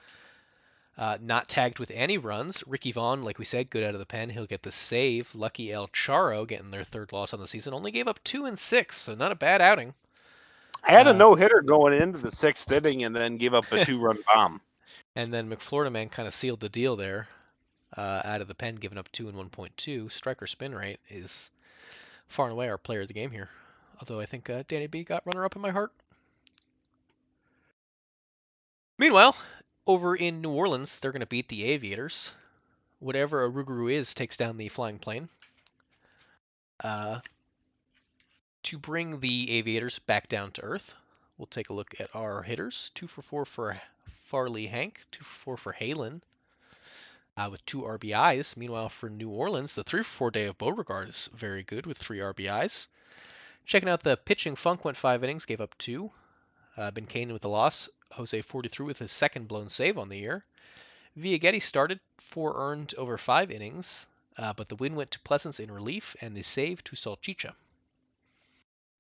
Not tagged with any runs. Ricky Vaughn, like we said, good out of the pen. He'll get the save. Lucky El Charo getting their third loss on the season. Only gave up 2 and 6, so not a bad outing. I had a no-hitter going into the 6th inning and then gave up a 2-run bomb. And then McFlorida Man kind of sealed the deal there. Out of the pen, giving up 2 and 1.2. Striker spin rate is far and away our player of the game here. Although I think Danny B got runner-up in my heart. Meanwhile, over in New Orleans, they're going to beat the Aviators. Whatever Aruguru is takes down the flying plane. To bring the Aviators back down to earth, we'll take a look at our hitters. 2 for 4 for Farley Hank, 2 for 4 for Halen, with 2 RBIs. Meanwhile, for New Orleans, the 3 for 4 day of Beauregard is very good with 3 RBIs. Checking out the pitching, Funk went 5 innings, gave up 2. Ben Kane with the loss. Jose 43 with his second blown save on the year. Villagetti started 4 earned over 5 innings, but the win went to Pleasance in relief and the save to Salchicha.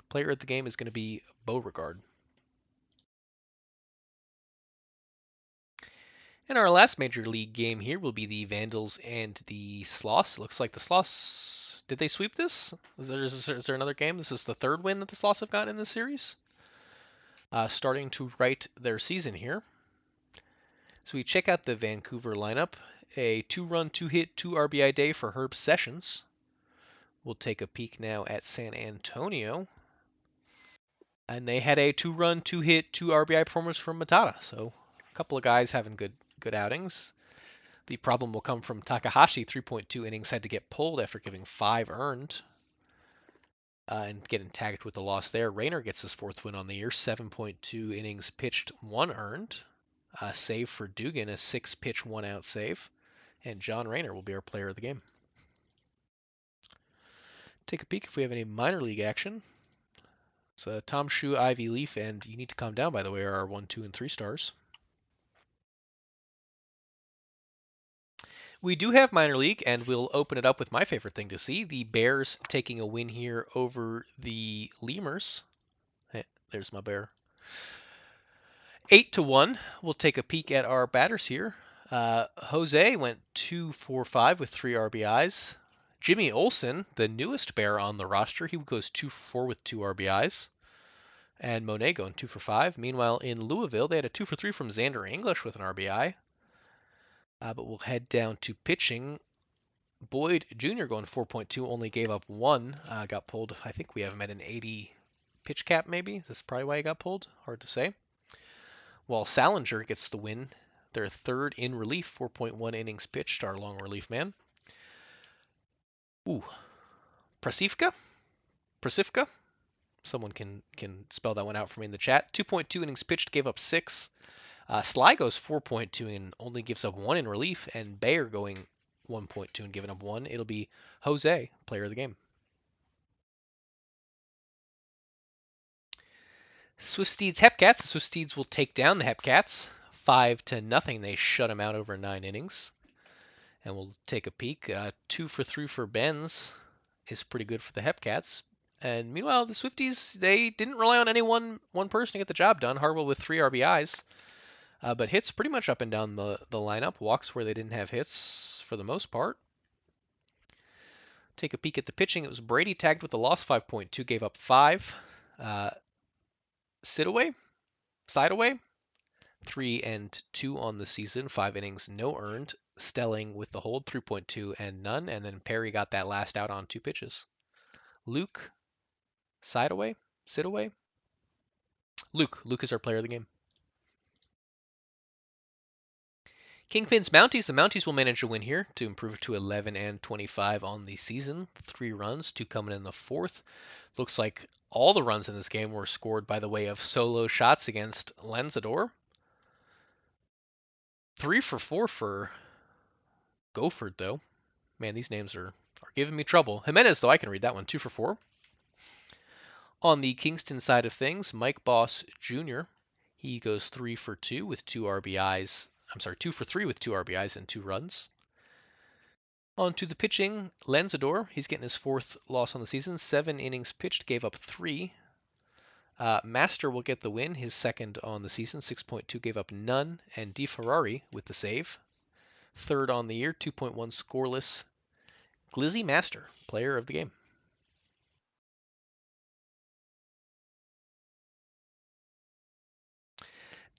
Player of the game is going to be Beauregard. And our last major league game here will be the Vandals and the Sloss. It looks like the Sloss, did they sweep this? Is there another game? This is the 3rd win that the Sloss have gotten in this series. Starting to right their season here. So we check out the Vancouver lineup. A 2-run, 2-hit, 2 RBI day for Herb Sessions. We'll take a peek now at San Antonio. And they had a 2-run, 2-hit, 2 RBI performance from Matata. So a couple of guys having good outings. The problem will come from Takahashi. 3.2 innings had to get pulled after giving 5 earned. And getting tagged with the loss there. Rayner gets his 4th win on the year. 7.2 innings pitched, 1 earned. Save for Dugan, a 6-pitch, 1-out save. And John Rayner will be our player of the game. Take a peek if we have any minor league action. It's Tom Shu, Ivy Leaf, and You Need to Calm Down, by the way, are our 1, 2, and 3 stars. We do have minor league, and we'll open it up with my favorite thing to see. The Bears taking a win here over the Lemurs. Hey, there's my bear. 8-1. We'll take a peek at our batters here. Jose went 2 for 5 with 3 RBIs. Jimmy Olsen, the newest Bear on the roster, he goes 2 for 4 with 2 RBIs. And Monet going 2 for 5. Meanwhile, in Louisville, they had a 2 for 3 from Xander English with an RBI. But we'll head down to pitching. Boyd Jr. going 4.2, only gave up 1. Got pulled. I think we have him at an 80 pitch cap, maybe. That's probably why he got pulled. Hard to say. While Salinger gets the win. Their 3rd in relief, 4.1 innings pitched, our long relief man. Ooh. Prasivka? Someone can spell that one out for me in the chat. 2.2 innings pitched, gave up 6. Sly goes 4.2 and only gives up 1 in relief, and Bayer going 1.2 and giving up 1. It'll be Jose, player of the game. Swift-Steeds Hepcats. The Swift-Steeds will take down the Hepcats 5-0. They shut them out over 9 innings. And we'll take a peek. 2 for 3 for Benz is pretty good for the Hepcats. And meanwhile, the Swifties, they didn't rely on any one person to get the job done. Harwell with 3 RBIs. But hits pretty much up and down the lineup. Walks where they didn't have hits for the most part. Take a peek at the pitching. It was Brady tagged with the loss, 5.2, gave up 5. Sideaway, 3-2 on the season, 5 innings, no earned. Stelling with the hold, 3.2 and none. And then Perry got that last out on 2 pitches. Luke, Sideaway. Luke is our player of the game. Kingpins Mounties. The Mounties will manage a win here to improve to 11-25 on the season. 3 runs, 2 coming in the 4th. Looks like all the runs in this game were scored by the way of solo shots against Lanzador. 3 for 4 for Goford, though. Man, these names are giving me trouble. Jimenez, though, I can read that one. 2 for 4. On the Kingston side of things, Mike Boss Jr., he goes 3 for 2 with 2 RBIs. 2 for 3 with 2 RBIs and 2 runs. On to the pitching, Lanzador, he's getting his 4th loss on the season. 7 innings pitched, gave up 3. Master will get the win, his 2nd on the season. 6.2, gave up none. And DeFerrari with the save. Third on the year, 2.1 scoreless, Glizzy Master, player of the game.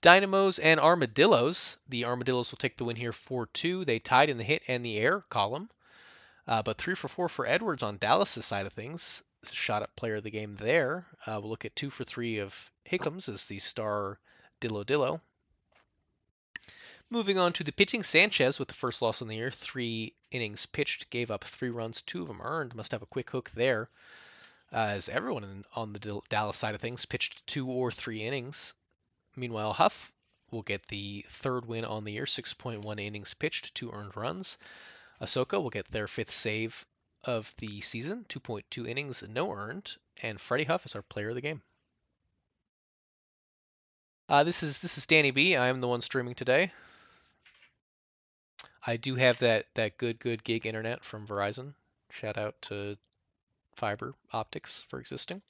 Dynamos and Armadillos. The Armadillos will take the win here 4-2. They tied in the hit and the air column. But 3 for 4 for Edwards on Dallas' side of things. Shot at player of the game there. We'll look at 2 for 3 of Hickams as the star Dillo. Moving on to the pitching, Sanchez with the first loss on the year. 3 innings pitched, gave up 3 runs, 2 of them earned. Must have a quick hook there. As everyone on the Dallas side of things pitched 2 or 3 innings. Meanwhile, Huff will get the third win on the year, 6.1 innings pitched, 2 earned runs. Ahsoka will get their 5th save of the season, 2.2 innings, no earned. And Freddie Huff is our player of the game. This is Danny B. I'm the one streaming today. I do have that good gig internet from Verizon. Shout out to fiber optics for existing.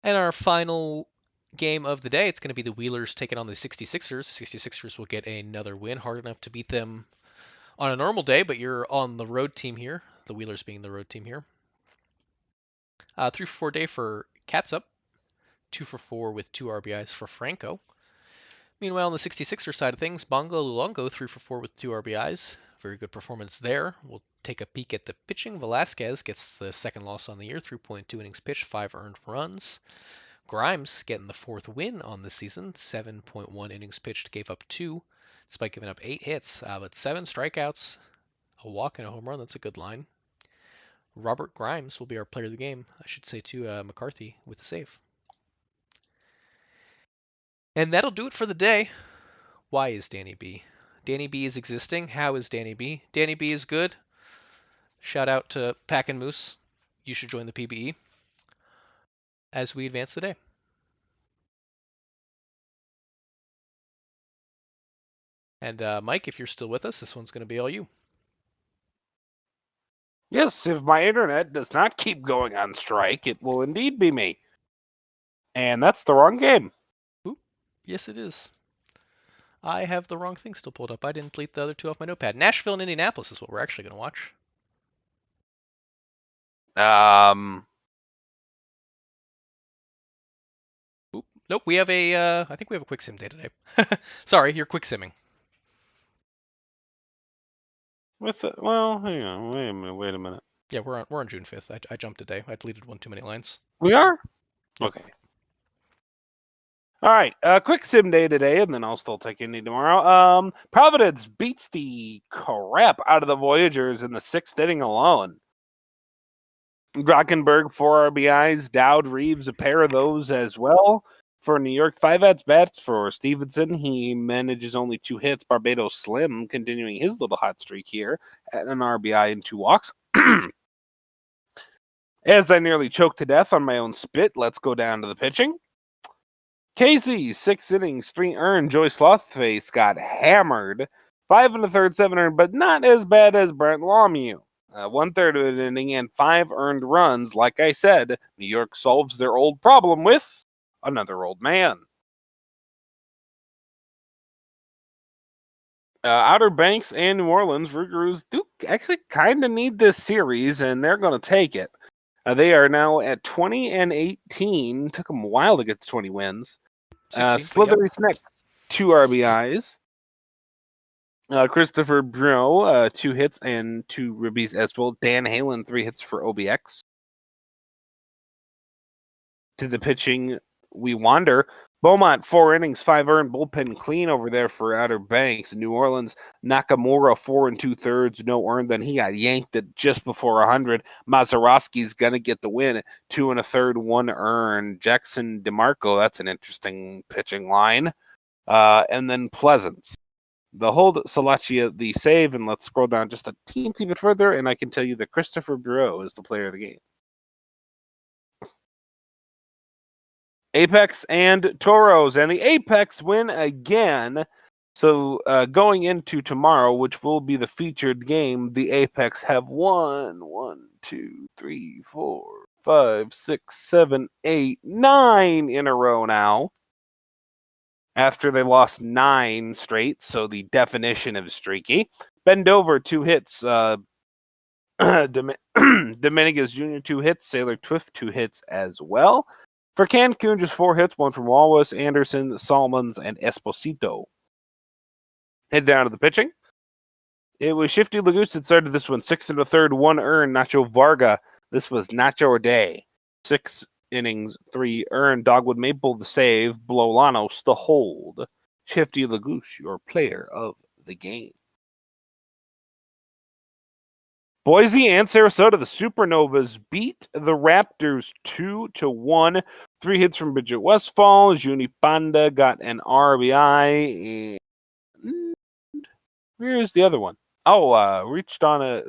And our final game of the day, it's going to be the Wheelers taking on the 66ers. The 66ers will get another win, hard enough to beat them on a normal day, but you're on the road team here, the Wheelers being the road team here. 3 for 4 day for Catsup, 2 for 4 with 2 RBIs for Franco. Meanwhile, on the 66er side of things, Bongo Luongo, 3 for 4 with 2 RBIs. Very good performance there. We'll take a peek at the pitching. Velasquez gets the second loss on the year, 3.2 innings pitched, 5 earned runs. Grimes getting the 4th win on the season, 7.1 innings pitched, gave up 2, despite giving up 8 hits, but 7 strikeouts, a walk, and a home run. That's a good line. Robert Grimes will be our player of the game. I should say, too, McCarthy with a save. And that'll do it for the day. Why is Danny B? Danny B is existing. How is Danny B? Danny B is good. Shout out to Pack and Moose. You should join the PBE as we advance the day. And Mike, if you're still with us, this one's going to be all you. Yes, if my internet does not keep going on strike, it will indeed be me. And that's the wrong game. Ooh, yes, it is. I have the wrong thing still pulled up. I didn't delete the other 2 off my notepad. Nashville and Indianapolis is what we're actually going to watch. Oop, nope, we have a, I think we have a quick sim day today. Sorry, you're quick simming. Well, hang on, wait a minute. Yeah, we're on June 5th. I jumped a day. I deleted one too many lines. We are? Okay. All right, quick sim day today, and then I'll still take Indy tomorrow. Providence beats the crap out of the Voyagers in the 6th inning alone. Grockenberg, 4 RBIs. Dowd, Reeves, a pair of those as well. For New York, 5 at-bats for Stevenson. He manages only 2 hits. Barbados Slim continuing his little hot streak here at an RBI and 2 walks. As I nearly choked to death on my own spit, let's go down to the pitching. Casey, 6 innings, 3 earned. Joey Slothface got hammered. 5 1/3, 7 earned, but not as bad as Brent Lemieux. 1/3 of an inning and 5 earned runs. Like I said, New York solves their old problem with another old man. Outer Banks and New Orleans, Rougarous do actually kind of need this series, and they're going to take it. They are now at 20-18. Took them a while to get to 20 wins. 16, Slithery Snack, 2 RBIs. Christopher Bruno, 2 hits and 2 ribbies as well. Dan Halen, 3 hits for OBX. To the pitching, we wander. Beaumont, 4 innings, 5 earned, bullpen clean over there for Outer Banks. New Orleans, Nakamura, 4 2/3, no earned. Then he got yanked at just before 100. Mazeroski's going to get the win, 2 1/3, 1 earned. Jackson DeMarco, that's an interesting pitching line. And then Pleasance. The hold, Salachia, the save, and let's scroll down just a teensy bit further, and I can tell you that Christopher Bureau is the player of the game. Apex and Toros, and the Apex win again. So going into tomorrow, which will be the featured game, the Apex have won 1, 2, 3, 4, 5, 6, 7, 8, 9 in a row now. after they lost 9 straight, so the definition of streaky. Bendover, 2 hits. Dominguez Jr., 2 hits. Sailor Twift, 2 hits as well. For Cancun, just 4 hits, 1 from Walrus, Anderson, Salmons, and Esposito. Head down to the pitching. It was Shifty Lagoose that started this one. 6 1/3, 1 earned. Nacho Varga. This was Nacho Day. 6 innings, 3 earned. Dogwood Maple the save. Blolanos the hold. Shifty Lagoose, your player of the game. Boise and Sarasota, the Supernovas beat the Raptors 2-1. 3 hits from Bridget Westfall. Juni Panda got an RBI. And where's the other one?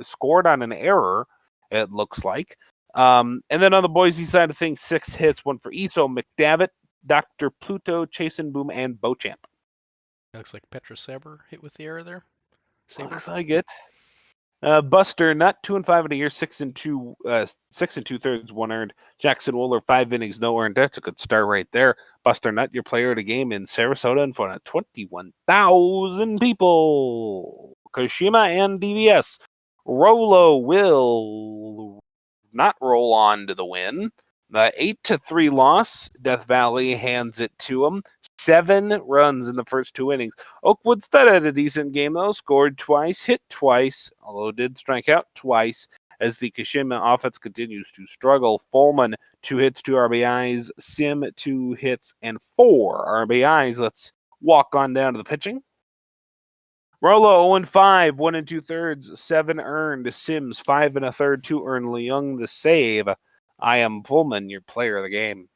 Scored on an error, it looks like. And then on the Boise side of things, 6 hits, 1 for Iso, McDavitt, Dr. Pluto, Chasen Boom, and Beauchamp. Looks like Petra Saber hit with the error there. Saber. Looks like it. Buster Nutt, 2 and 5 in a year, 6 and 2/3, 1 earned. Jackson Wooler, 5 innings, no earned. That's a good start right there. Buster Nutt, your player of the game in Sarasota in front of 21,000 people. Kashima and DVS. Rolo will not roll on to the win. The 8-3 loss. Death Valley hands it to him. 7 runs in the first 2 innings. Oakwood Stud had a decent game, though. Scored twice, hit twice, although did strike out twice as the Kashima offense continues to struggle. Fulman, 2 hits, 2 RBIs. Sim, 2 hits, and 4 RBIs. Let's walk on down to the pitching. Rolo, 0-5, 1 2/3, 7 earned. Sims, 5 1/3, 2 earned. Leung the save. I am Fulman, your player of the game.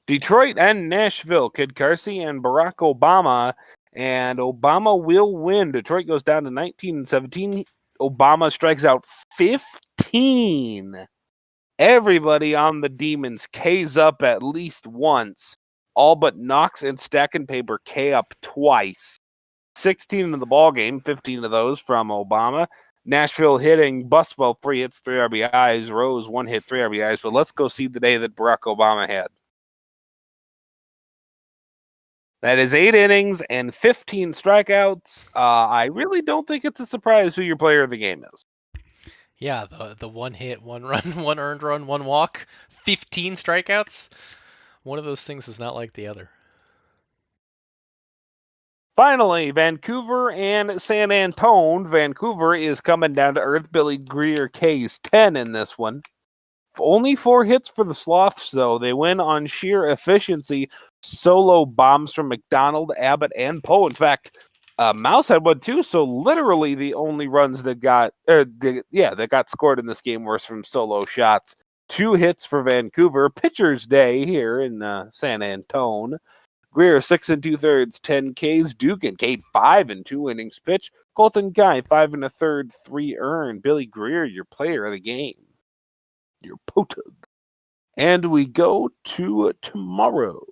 Detroit and Nashville, Kid Carsey and Barack Obama, and Obama will win. Detroit goes down to 19-17. Obama strikes out 15. Everybody on the Demons K's up at least once. All but Knox and Stack and Paper K up twice. 16 in the ball game, 15 of those from Obama. Nashville hitting Buswell, 3 hits, 3 RBIs. Rose, 1 hit, 3 RBIs. But let's go see the day that Barack Obama had. That is 8 innings and 15 strikeouts. I really don't think it's a surprise who your player of the game is. Yeah, the 1 hit, 1 run, 1 earned run, 1 walk, 15 strikeouts. One of those things is not like the other. Finally, Vancouver and San Antone. Vancouver is coming down to earth. Billy Greer K's 10 in this one. Only 4 hits for the Sloths, though. They win on sheer efficiency. Solo bombs from McDonald, Abbott, and Poe. In fact, Mouse had one too. So literally, the only runs that got scored in this game were from solo shots. 2 hits for Vancouver. Pitcher's day here in San Antone. Greer, 6 2/3, 10 Ks. Duke and Kate, 5 and 2 innings pitch. Colton Guy, 5 1/3, 3 earned. Billy Greer, your player of the game. Your potug. And we go to tomorrow.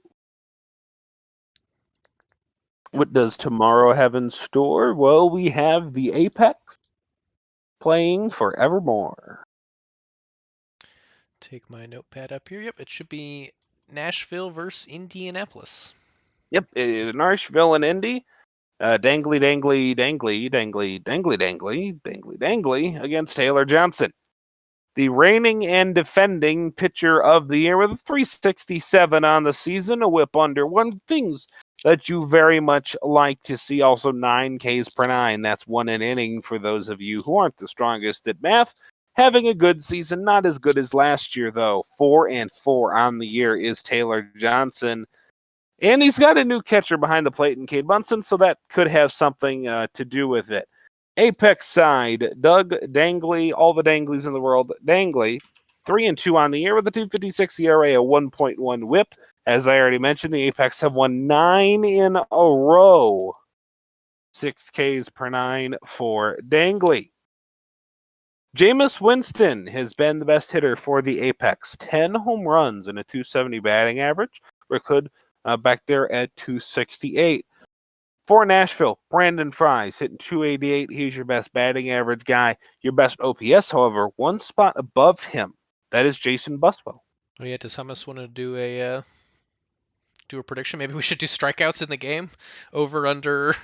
What does tomorrow have in store? Well, we have the Apex playing forevermore. Take my notepad up here. Yep, it should be Nashville versus Indianapolis. Yep, Nashville and Indy. Dangly against Taylor Johnson. The reigning and defending pitcher of the year with a 367 on the season, a whip under 1. Things that you very much like to see. Also 9 Ks per 9. That's 1 an inning for those of you who aren't the strongest at math. Having a good season, not as good as last year, though. 4 and 4 on the year is Taylor Johnson. And he's got a new catcher behind the plate in Cade Bunsen, so that could have something to do with it. Apex side, Doug Dangley, all the Danglies in the world. Dangley, 3 and 2 on the year with a 2.56 ERA, a 1.1 whip. As I already mentioned, the Apex have won 9 in a row. 6 Ks per 9 for Dangley. Jameis Winston has been the best hitter for the Apex. 10 home runs and a 270 batting average. Rickhood back there at 268. For Nashville, Brandon Fries hitting 288. He's your best batting average guy. Your best OPS, however, 1 spot above him. That is Jason Buswell. Oh yeah, does Hummus want to do a do a prediction. Maybe we should do strikeouts in the game. Over, under,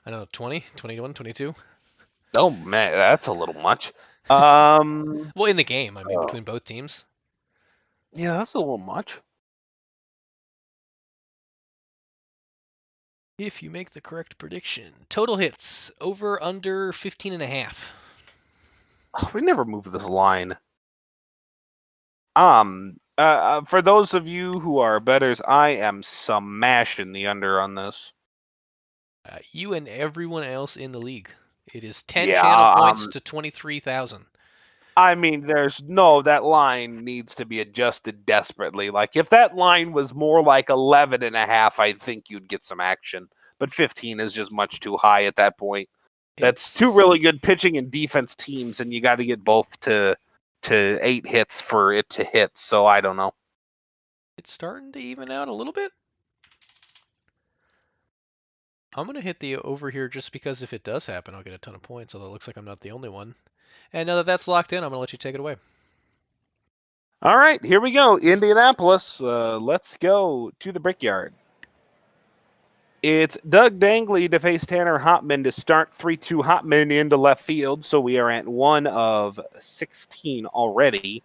I don't know, 20, 21, 22? Oh, man, that's a little much. Well, in the game, I mean, between both teams. Yeah, that's a little much. If you make the correct prediction. Total hits, over, under 15.5. We never moved this line. For those of you who are bettors, I am smashing the under on this. You and everyone else in the league. It is 10 Yeah, channel points to 23,000. I mean, that line needs to be adjusted desperately. Like, if that line was more like 11.5, I think you'd get some action. But 15 is just much too high at that point. That's two really good pitching and defense teams, and you got to get both to 8 hits for it to hit. So I don't know. It's starting to even out a little bit. I'm going to hit the over here just because if it does happen, I'll get a ton of points, although it looks like I'm not the only one. And now that that's locked in, I'm going to let you take it away. All right, here we go. Indianapolis. Let's go to the Brickyard. It's Doug Dangley to face Tanner Hopman to start. 3-2 Hopman into left field, so we are at 1 of 16 already.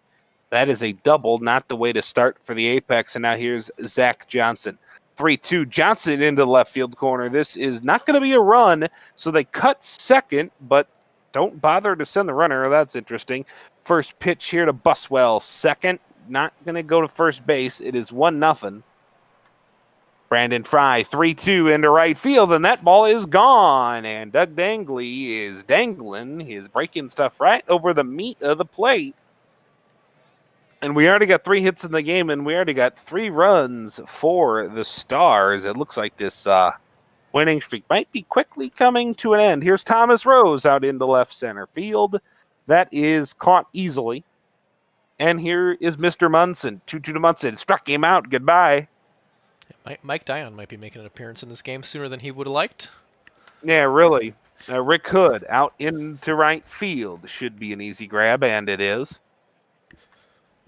That is a double, not the way to start for the Apex. And now here's Zach Johnson. 3-2 Johnson into left field corner. This is not going to be a run, so they cut second, but don't bother to send the runner. That's interesting. First pitch here to Buswell. Second, not going to go to first base. It is 1-0. Brandon Fry, 3-2 into right field, and that ball is gone. And Doug Dangley is dangling his breaking stuff right over the meat of the plate. And we already got 3 hits in the game, and we already got 3 runs for the Stars. It looks like this winning streak might be quickly coming to an end. Here's Thomas Rose out into left center field. That is caught easily. And here is Mr. Munson. 2-2 to Munson. Struck him out. Goodbye. Mike Dion might be making an appearance in this game sooner than he would have liked. Yeah, really. Rick Hood out into right field. Should be an easy grab, and it is.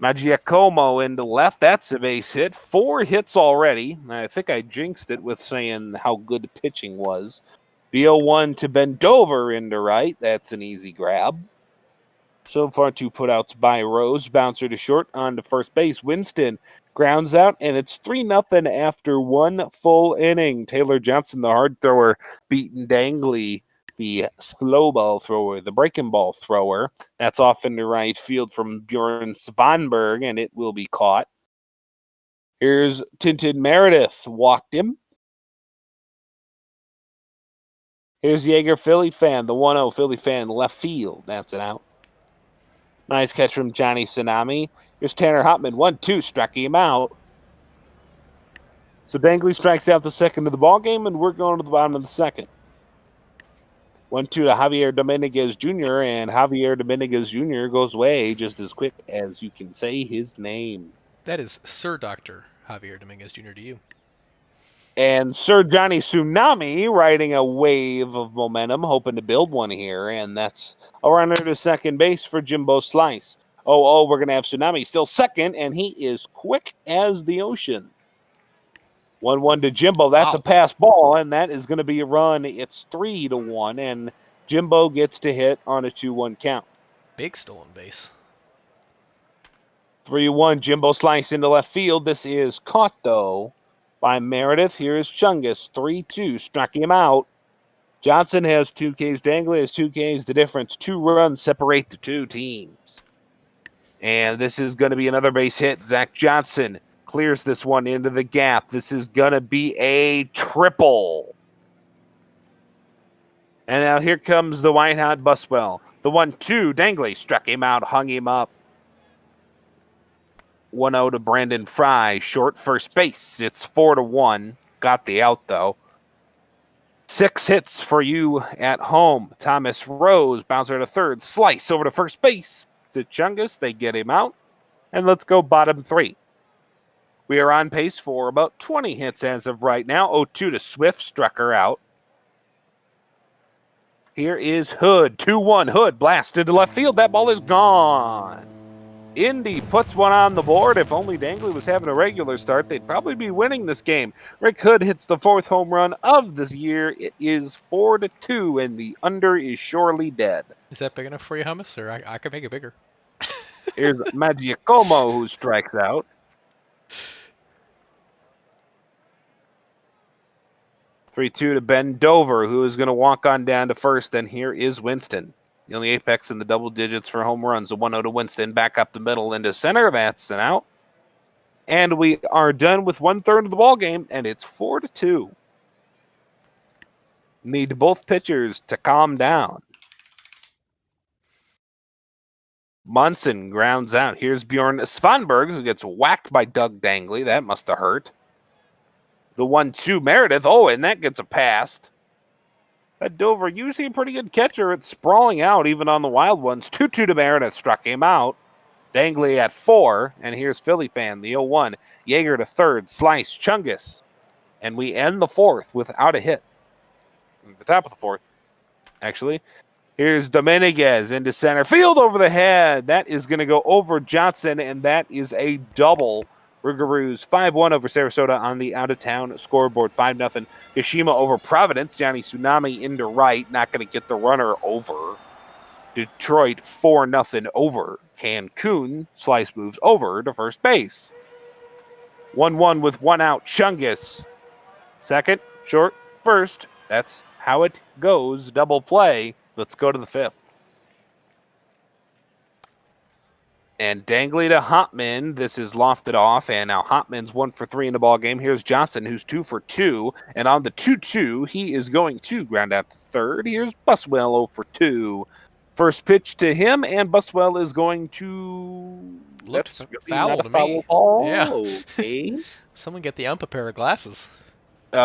Giacomo into left. That's a base hit. 4 hits already. I think I jinxed it with saying how good pitching was. The 0-1 to Bendover into right. That's an easy grab. So far, 2 putouts by Rose. Bouncer to short on to first base. Winston grounds out, and it's 3-0 after 1 full inning. Taylor Johnson, the hard thrower, beating Dangley, the slow ball thrower, the breaking ball thrower. That's off into right field from Bjorn Svanberg, and it will be caught. Here's Tintin Meredith. Walked him. Here's Jaeger Philly fan, the 1-0 Philly fan, left field. That's an out. Nice catch from Johnny Tsunami. Here's Tanner Hopman. 1-2, struck him out. So Dangley strikes out the second of the ball game, and we're going to the bottom of the second. 1-2 to Javier Dominguez Jr., and Javier Dominguez Jr. goes away just as quick as you can say his name. That is Sir Dr. Javier Dominguez Jr. to you. And Sir Johnny Tsunami riding a wave of momentum, hoping to build one here, and that's a runner to second base for Jimbo Slice. We're going to have Tsunami still second, and he is quick as the ocean. 1-1 to Jimbo. That's a pass ball, and that is going to be a run. It's 3-1, and Jimbo gets to hit on a 2-1 count. Big stolen base. 3-1, Jimbo Slice into left field. This is caught, though, by Meredith. Here is Chungus. 3-2, struck him out. Johnson has 2 Ks. Dangley has 2 Ks. The difference, 2 runs separate the 2 teams. And this is going to be another base hit. Zach Johnson clears this one into the gap. This is going to be a triple. And now here comes the white hot Buswell. The 1-2, Dangley struck him out, hung him up. 1-0 to Brandon Fry, short first base. It's 4-1. Got the out, though. 6 hits for you at home. Thomas Rose, bouncer to third, slice over to first base. To Chungus, they get him out. And let's go bottom 3. We are on pace for about 20 hits as of right now. 0-2 to Swift, struck her out. Here is Hood, 2-1. Hood blasted to left field. That ball is gone. Indy puts one on the board. If only Dangley was having a regular start, they'd probably be winning this game. Rick Hood hits the 4th home run of this year. It is 4-2, and the under is surely dead. Is that big enough for you, Hummus? Or I could make it bigger. Here's Magiacomo who strikes out. 3-2 to Ben Dover, who is going to walk on down to first. And here is Winston. The only apex in the double digits for home runs. A 1-0 to Winston. Back up the middle into center. That's an out. And we are done with 1/3 of the ball game, and it's 4-2. Need both pitchers to calm down. Munson grounds out. Here's Bjorn Svanberg, who gets whacked by Doug Dangley. That must have hurt. The 1-2 Meredith. Oh, and that gets a pass. That Dover, usually a pretty good catcher, it's sprawling out even on the wild ones. 2-2 to Meredith, struck him out. Dangley at 4, and here's Philly fan, the 0-1. Yeager to third, Slice, Chungus. And we end the 4th without a hit. At the top of the 4th, actually. Here's Dominguez into center field over the head. That is going to go over Johnson, and that is a double. Rougarous 5-1 over Sarasota on the out-of-town scoreboard, 5-0. Kashima over Providence. Johnny Tsunami into right, not going to get the runner over. Detroit 4-0 over Cancun. Slice moves over to first base. 1-1 with 1 out. Chungus. Second, short, first. That's how it goes. Double play. Let's go to the 5th. And Dangley to Hopman. This is lofted off, and now Hopman's 1 for 3 in the ball game. Here's Johnson, who's 2 for 2, and on the 2-2, he is going to ground out to third. Here's Buswell 0 for 2. First pitch to him, and Buswell is going to. Looked That's really foul not a to foul me. ball. Yeah. Okay. Someone get the ump a pair of glasses.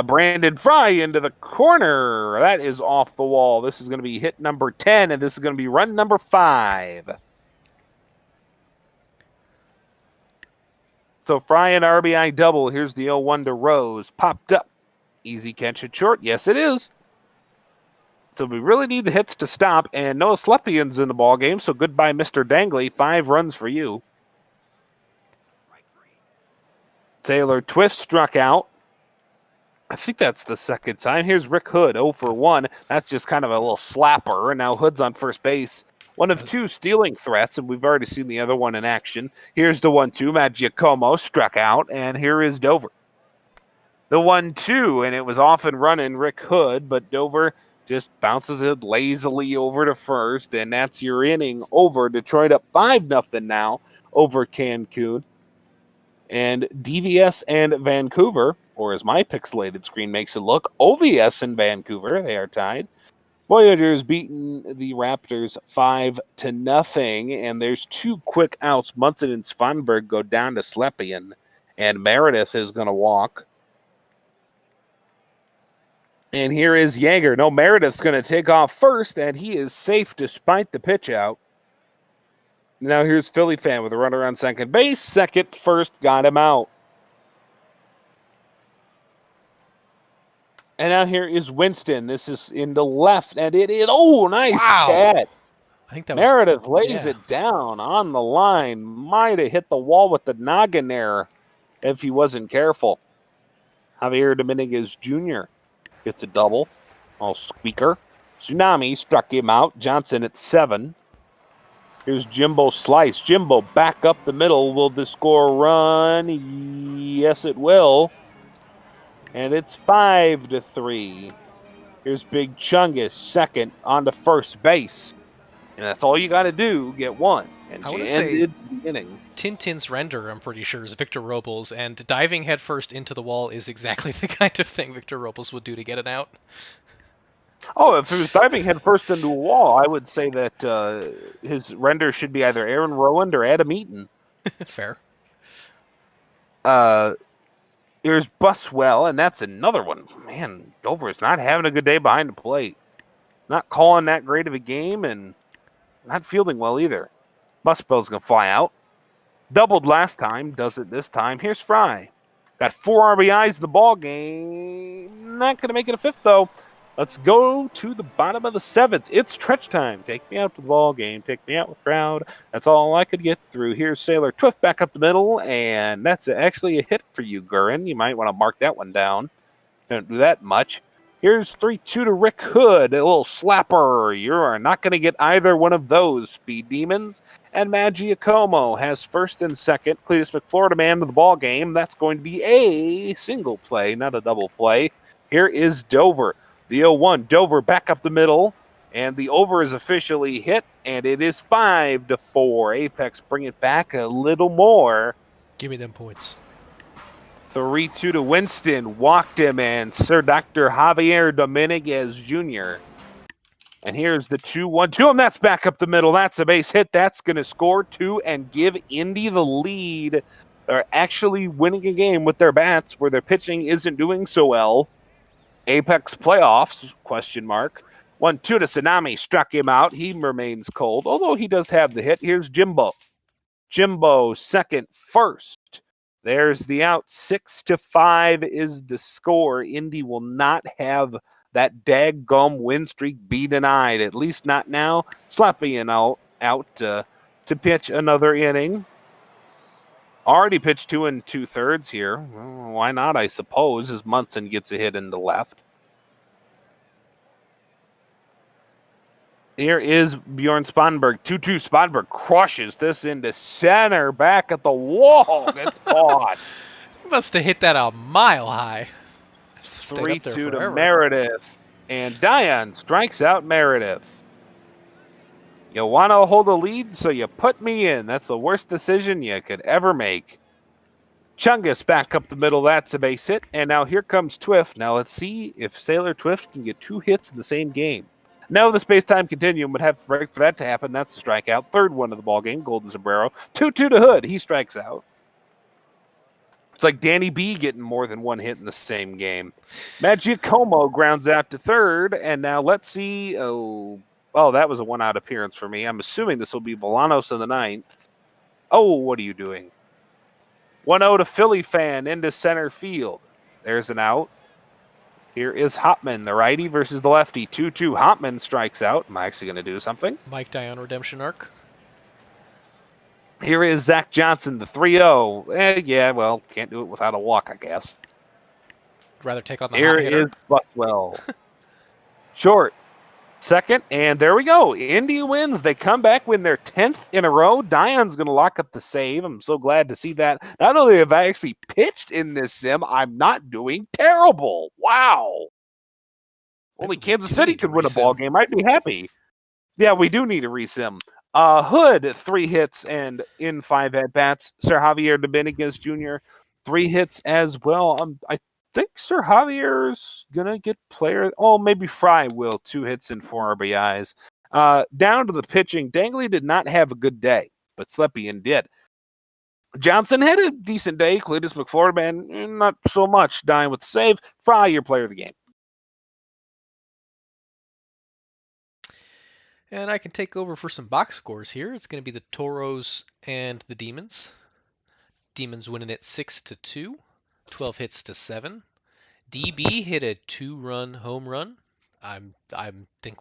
Brandon Fry into the corner. That is off the wall. This is going to be hit number 10, and this is going to be run number 5. So Fry an RBI double. Here's the 0-1 to Rose. Popped up. Easy catch at short. Yes, it is. So we really need the hits to stop, and Noah Slepian's in the ball game. So goodbye, Mr. Dangley. 5 runs for you. Taylor Twift struck out. I think that's the second time. Here's Rick Hood, 0 for 1. That's just kind of a little slapper, and now Hood's on first base. One of 2 stealing threats, and we've already seen the other one in action. Here's the 1-2. Matt Giacomo struck out, and here is Dover. The 1-2, and it was off and running Rick Hood, but Dover just bounces it lazily over to first, and that's your inning over. Detroit up 5-0 now over Cancun. And DVS and Vancouver, or as my pixelated screen makes it look, OVS and Vancouver, they are tied. Voyagers beating the Raptors 5-0, and there's 2 quick outs. Munson and Svanberg go down to Slepian, and Meredith is going to walk. And here is Yeager. No, Meredith's going to take off first, and he is safe despite the pitch out. Now here's Philly fan with a runner on second base. Second, first, got him out. And now here is Winston. This is in the left, and it is, oh, nice catch. I think that Meredith lays it down on the line. Might have hit the wall with the noggin there if he wasn't careful. Javier Dominguez Jr. gets a double. Oh, squeaker. Tsunami struck him out. Johnson at 7. Here's Jimbo Slice. Jimbo back up the middle. Will the score run? Yes, it will. And it's 5-3. Here's Big Chungus, second, on to first base. And that's all you got to do, get 1. And I you want to say ended the inning. Tintin's render, I'm pretty sure, is Victor Robles, and diving headfirst into the wall is exactly the kind of thing Victor Robles would do to get it out. Oh, if he was diving headfirst into a wall, I would say that his render should be either Aaron Rowand or Adam Eaton. Fair. Here's Buswell, and that's another one. Man, Dover is not having a good day behind the plate. Not calling that great of a game, and not fielding well either. Buswell's going to fly out. Doubled last time, does it this time. Here's Fry. Got 4 RBIs in the ball game. Not going to make it a 5th, though. Let's go to the bottom of the 7th. It's stretch time. Take me out to the ball game. Take me out with crowd. That's all I could get through. Here's Sailor Twift back up the middle, and that's actually a hit for you, Gurin. You might want to mark that one down. Don't do that much. Here's 3-2 to Rick Hood, a little slapper. You are not going to get either one of those, Speed Demons. And Magiacomo has first and second. Cletus McFlorida man to the ball game. That's going to be a single play, not a double play. Here is Dover. The 0-1. Dover back up the middle. And the over is officially hit, and it is 5-4. Apex bring it back a little more. Give me them points. 3-2 to Winston. Walked him, and Sir Dr. Javier Dominguez Jr. And here's the 2-1 to him. That's back up the middle. That's a base hit. That's going to score 2 and give Indy the lead. They're actually winning a game with their bats where their pitching isn't doing so well. Apex playoffs, question mark. 1-2 to Tsunami. Struck him out. He remains cold, although he does have the hit. Here's Jimbo. Jimbo second, first. There's the out. 6-5 is the score. Indy will not have that daggum win streak be denied, at least not now. Slepian out to pitch another inning. Already pitched 2 2/3 here. Well, why not, I suppose, as Munson gets a hit in the left. Here is Bjorn Spanberg. 2-2. Spanberg crushes this into center, back at the wall. It's gone. He must have hit that a mile high. 3-2 to Meredith. And Dion strikes out Meredith. You want to hold a lead, so you put me in. That's the worst decision you could ever make. Chungus back up the middle. That's a base hit. And now here comes Twift. Now let's see if Sailor Twift can get 2 hits in the same game. No, the space-time continuum would have to break for that to happen. That's a strikeout. Third one of the ball game, Golden Sombrero. 2-2 to Hood. He strikes out. It's like Danny B getting more than 1 hit in the same game. Magiacomo grounds out to third. And now let's see. Oh, that was a 1-out appearance for me. I'm assuming this will be Bolanos in the 9th. Oh, what are you doing? 1-0 to Philly fan into center field. There's an out. Here is Hopman, the righty versus the lefty. 2-2. Hopman strikes out. Am I actually going to do something? Mike Dion redemption arc. Here is Zach Johnson, the 3-0. Yeah, well, can't do it without a walk, I guess. Rather take on the Here hot hitter. is Buswell. Short. Second, and there we go. Indy wins. They come back, win their 10th in a row. Dion's going to lock up the save. I'm so glad to see that. Not only have I actually pitched in this sim, I'm not doing terrible. Wow. Only Kansas City could win a ball game. I'd be happy. Yeah, we do need a resim. Hood, 3 hits and in 5 at-bats. Sir Javier Dominguez Jr., 3 hits as well. I think Sir Javier's gonna get player. Oh, maybe Fry will. 2 hits and 4 RBIs. Down to the pitching. Dangley did not have a good day, but Slepian did. Johnson had a decent day. Cletus McFlorida, man, not so much. Dying with the save. Fry, your player of the game. And I can take over for some box scores here. It's going to be the Toros and the Demons. Demons winning it 6-2. 12 hits to 7. DB hit a 2-run home run. I think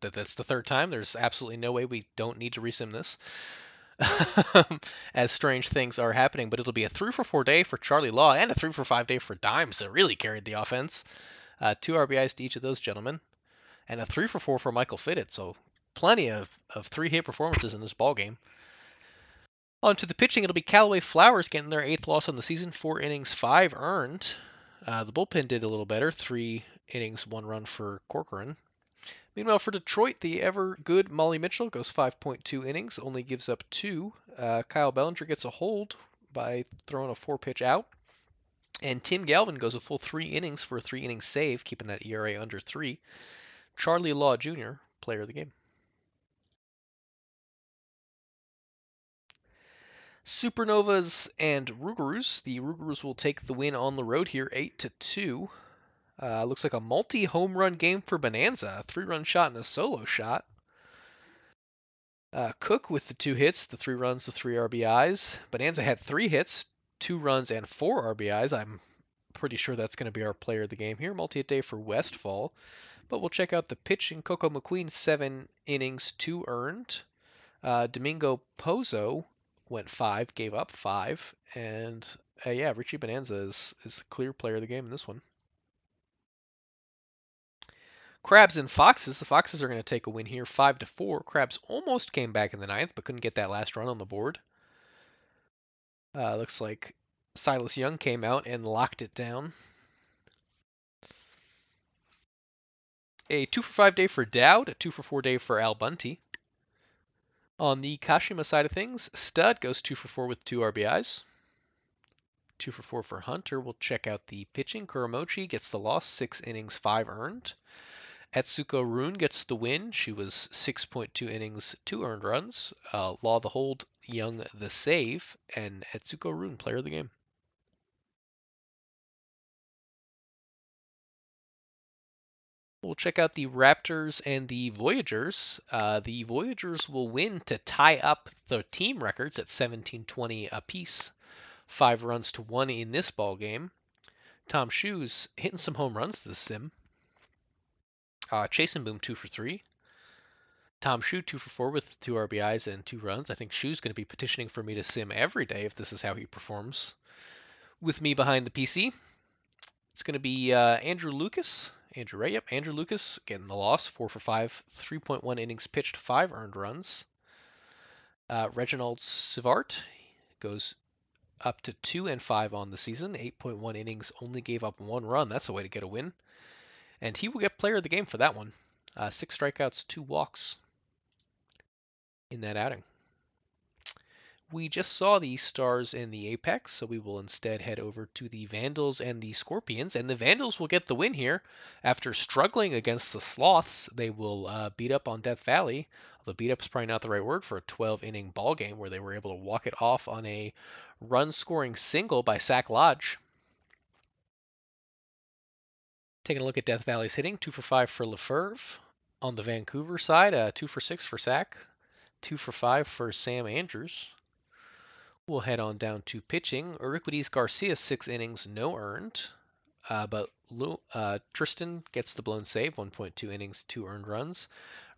that's the 3rd time. There's absolutely no way we don't need to resim this. As strange things are happening, but it'll be a 3-for-4 day for Charlie Law and a 3-for-5 day for Dimes that really carried the offense. 2 RBIs to each of those gentlemen, and a 3-for-4 for Michael Fitted. So plenty of 3-hit performances in this ball game. On to the pitching, it'll be Callaway Flowers getting their 8th loss on the season, 4 innings, 5 earned. The bullpen did a little better, 3 innings, 1 run for Corcoran. Meanwhile, for Detroit, the ever good Molly Mitchell goes 5.2 innings, only gives up 2. Kyle Bellinger gets a hold by throwing a 4-pitch out. And Tim Galvin goes a full 3 innings for a 3-inning save, keeping that ERA under 3. Charlie Law Jr., player of the game. Supernovas and Rougarous. The Rougarous will take the win on the road here, 8-2. Looks like a multi-home run game for Bonanza. A 3-run shot and a solo shot. Cook with the 2 hits, the 3 runs, the 3 RBIs. Bonanza had 3 hits, 2 runs, and 4 RBIs. I'm pretty sure that's going to be our player of the game here. Multi-hit day for Westfall. But we'll check out the pitching. Coco McQueen, 7 innings, 2 earned. Domingo Pozo went 5, gave up 5. And yeah, Richie Bonanza is the clear player of the game in this one. Crabs and Foxes. The Foxes are going to take a win here, 5-4. Crabs almost came back in the ninth, but couldn't get that last run on the board. Looks like Silas Young came out and locked it down. A 2-for-5 day for Dowd, a 2-for-4 day for Al Bunty. On the Kashima side of things, Stud goes 2-for-4 with 2 RBIs. 2-for-4 for Hunter. We'll check out the pitching. Kuramochi gets the loss, 6 innings, 5 earned. Etsuko Rune gets the win. She was 6.2 innings, 2 earned runs. Law the hold, Young the save, and Etsuko Rune, player of the game. We'll check out the Raptors and the Voyagers. The Voyagers will win to tie up the team records at 17-20 apiece. 5 runs to 1 in this ball game. Tom Shoes hitting some home runs this sim. Chasing Boom 2-for-3. Tom Shoe 2-for-4 with 2 RBIs and 2 runs. I think Shoe's going to be petitioning for me to sim every day if this is how he performs. With me behind the PC, it's going to be Andrew Lucas. Andrew Lucas getting the loss, 4-for-5, 3.1 innings pitched, 5 earned runs. Reginald Sivart goes up to 2-5 on the season, 8.1 innings, only gave up 1 run. That's a way to get a win. And he will get player of the game for that one. 6 strikeouts, 2 walks in that outing. We just saw the Stars in the Apex, so we will instead head over to the Vandals and the Scorpions. And the Vandals will get the win here. After struggling against the Sloths, they will beat up on Death Valley. Although beat up is probably not the right word for a 12-inning ball game where they were able to walk it off on a run-scoring single by Sack Lodge. Taking a look at Death Valley's hitting, 2-for-5 for Lefebvre. On the Vancouver side, 2-for-6 for Sack, 2-for-5 for Sam Andrews. We'll head on down to pitching. Euriquides Garcia, 6 innings, no earned. But Tristan gets the blown save, 1.2 innings, 2 earned runs.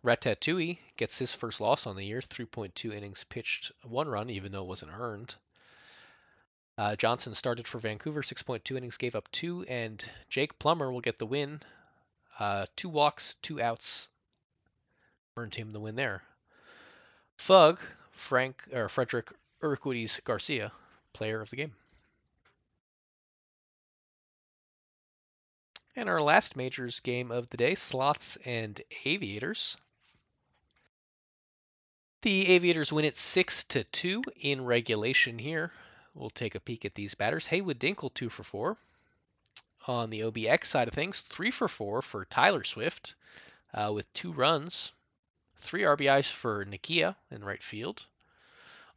Ratatouille gets his first loss on the year, 3.2 innings pitched, 1 run, even though it wasn't earned. Johnson started for Vancouver, 6.2 innings, gave up 2. And Jake Plummer will get the win. 2 walks, 2 outs. Earned him the win there. Frederick Euriquides Garcia, player of the game. And our last Majors game of the day, Sloths and Aviators. The Aviators win it 6-2 in regulation here. We'll take a peek at these batters. Haywood Dinkle, 2-for-4. On the OBX side of things, 3-for-4 for Tyler Swift with 2 runs. 3 RBIs for Nakia in right field.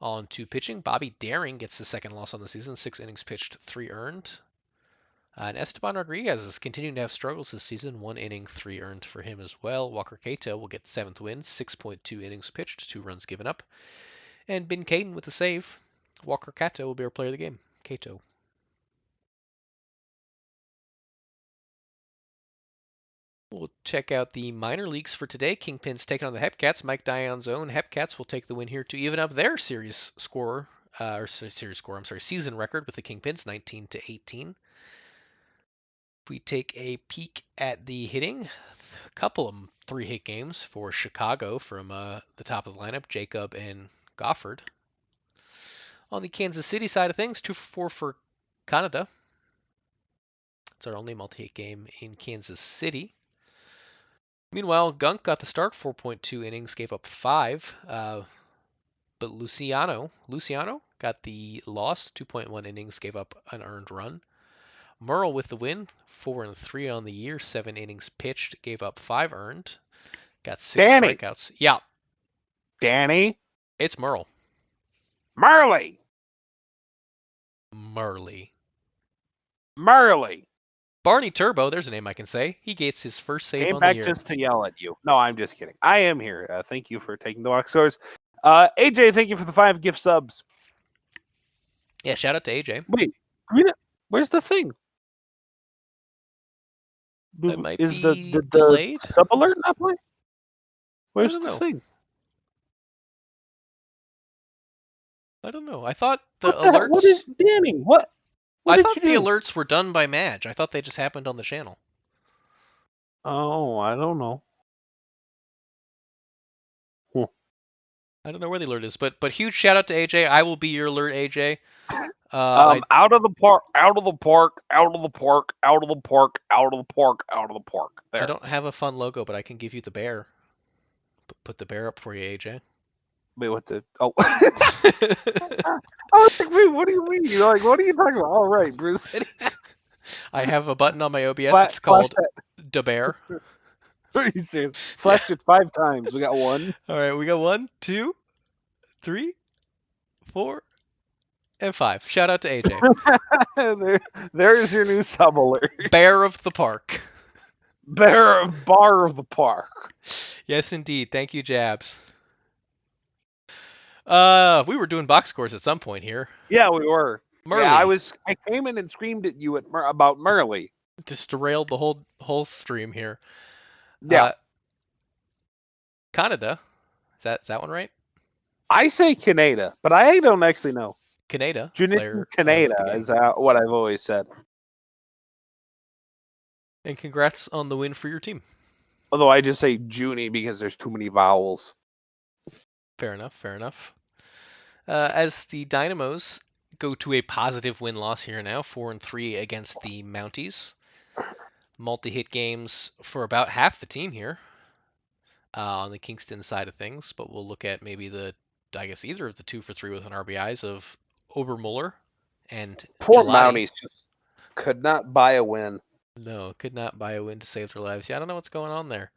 On to pitching, Bobby Daring gets the second loss on the season, 6 innings pitched, 3 earned. And Esteban Rodriguez is continuing to have struggles this season, 1 inning, 3 earned for him as well. Walker Cato will get the 7th win, 6.2 innings pitched, 2 runs given up. And Ben Caden with the save. Walker Cato will be our player of the game. Cato. We'll check out the minor leagues for today. Kingpins taking on the Hepcats. Mike Dion's own Hepcats will take the win here to even up their season record with the Kingpins, 19-18. If we take a peek at the hitting, a couple of 3-hit games for Chicago from the top of the lineup, Jacob and Gofford. On the Kansas City side of things, 2-for-4 for Canada. It's our only multi-hit game in Kansas City. Meanwhile, Gunk got the start, 4.2 innings, gave up 5. But Luciano got the loss, 2.1 innings, gave up an earned run. Merle with the win, 4-3 on the year, 7 innings pitched, gave up 5 earned, got 6 strikeouts. Yeah. Danny. It's Merle. Marley. Barney Turbo, there's a name I can say. He gets his first save Came on back the year. Just to yell at you. No, I'm just kidding. I am here. Thank you for taking the walk scores. AJ, thank you for the 5 gift subs. Yeah, shout out to AJ. Wait, where's the thing? That might Is the be the delayed. sub alert not playing? I Where's don't the know. thing? I don't know. I thought the What the hell? What is alerts. Danny? What I did you thought the do? alerts were done by Madge. I thought they just happened on the channel. Oh, I don't know. I don't know where the alert is, but huge shout out to AJ. I will be your alert, AJ. I Out of the park, out of the park, out of the park, out of the park, out of the park, out of the park. I There. don't have a fun logo, but I can give you the bear. Put the bear up for you, AJ. Wait, what the? Oh. I was like, wait, what do you mean? You're like, what are you talking about? All right, Bruce. I have a button on my OBS. It's Flash called the bear. that. Are you serious? Flashed it 5 times. We got one. All right, we got 1, 2, 3, 4, and 5. Shout out to AJ. There's your new sub alert. Bear of the park. Bar of the park. Yes, indeed. Thank you, Jabs. We were doing box scores at some point here. Yeah, we were. Murley. Yeah, I came in and screamed at you about Murley. Just derailed the whole stream here. Yeah. Canada. Is that one right? I say Canada, but I don't actually know. Canada. Junichi Canada is what I've always said. And congrats on the win for your team. Although I just say Junie because there's too many vowels. Fair enough. As the Dynamos go to a positive win-loss here now, 4-3 against the Mounties. Multi-hit games for about half the team here on the Kingston side of things, but we'll look at maybe either of the 2 for 3 with an RBIs of Obermuller and Poor Jelani. Mounties just could not buy a win. No, could not buy a win to save their lives. Yeah, I don't know what's going on there.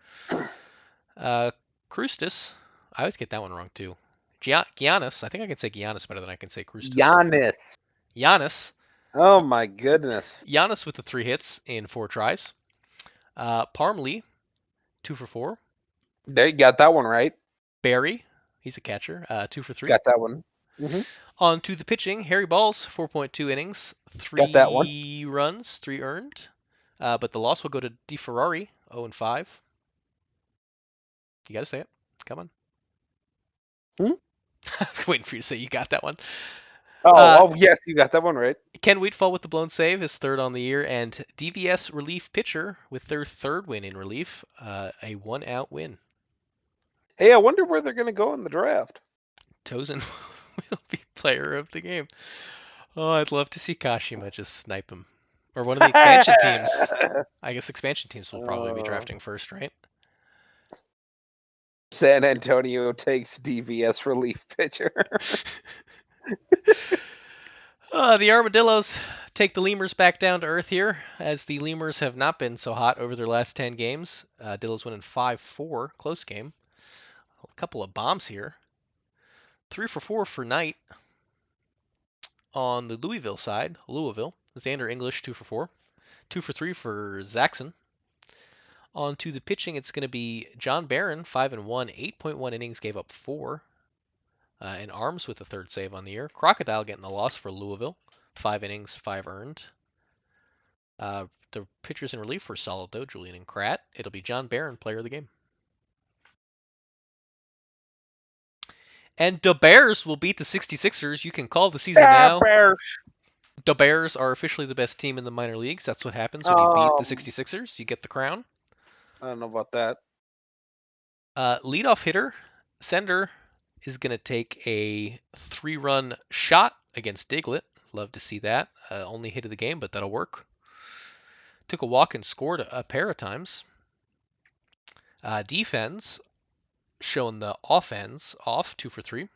Krustis, I always get that one wrong too. Giannis, I think I can say Giannis better than I can say Krustis. Giannis. Oh my goodness. Giannis with the 3 hits in 4 tries. Parmley, 2 for 4. There, you got that one right. Barry, he's a catcher, 2 for 3. Got that one. Mm-hmm. On to the pitching, Harry Balls, 4.2 innings, 3 runs, 3 earned. But the loss will go to DeFerrari, 0-5. You got to say it. Come on. I was waiting for you to say you got that one. Oh, yes, you got that one right. Ken Wheatfall with the blown save, his 3rd on the year, and DVS relief pitcher with their 3rd win in relief, a 1-out win. Hey, I wonder where they're going to go in the draft. Tozen will be player of the game. Oh, I'd love to see Kashima just snipe him. Or one of the expansion teams. I guess expansion teams will probably be drafting first, right? San Antonio takes DVS relief pitcher. The Armadillos take the Lemurs back down to earth here, as the Lemurs have not been so hot over their last 10 games. Dillos winning 5-4, close game. A couple of bombs here. 3 for 4 for Knight. On the Louisville side, Xander English 2 for 4. 2 for 3 for Zaxxon. On to the pitching, it's going to be John Barron, 5-1, 8.1 innings, gave up 4. And Arms with the 3rd save on the year. Crocodile getting the loss for Louisville, 5 innings, 5 earned. The pitchers in relief for solid though, Julian and Krat. It'll be John Barron, player of the game. And the Bears will beat the 66ers. You can call the season now. Bears. The Bears are officially the best team in the minor leagues. That's what happens when you beat the 66ers. You get the crown. I don't know about that. Leadoff hitter, Sender, is going to take a 3-run shot against Diglett. Love to see that. Only hit of the game, but that'll work. Took a walk and scored a pair of times. Defense, showing the offense off, 2 for 3.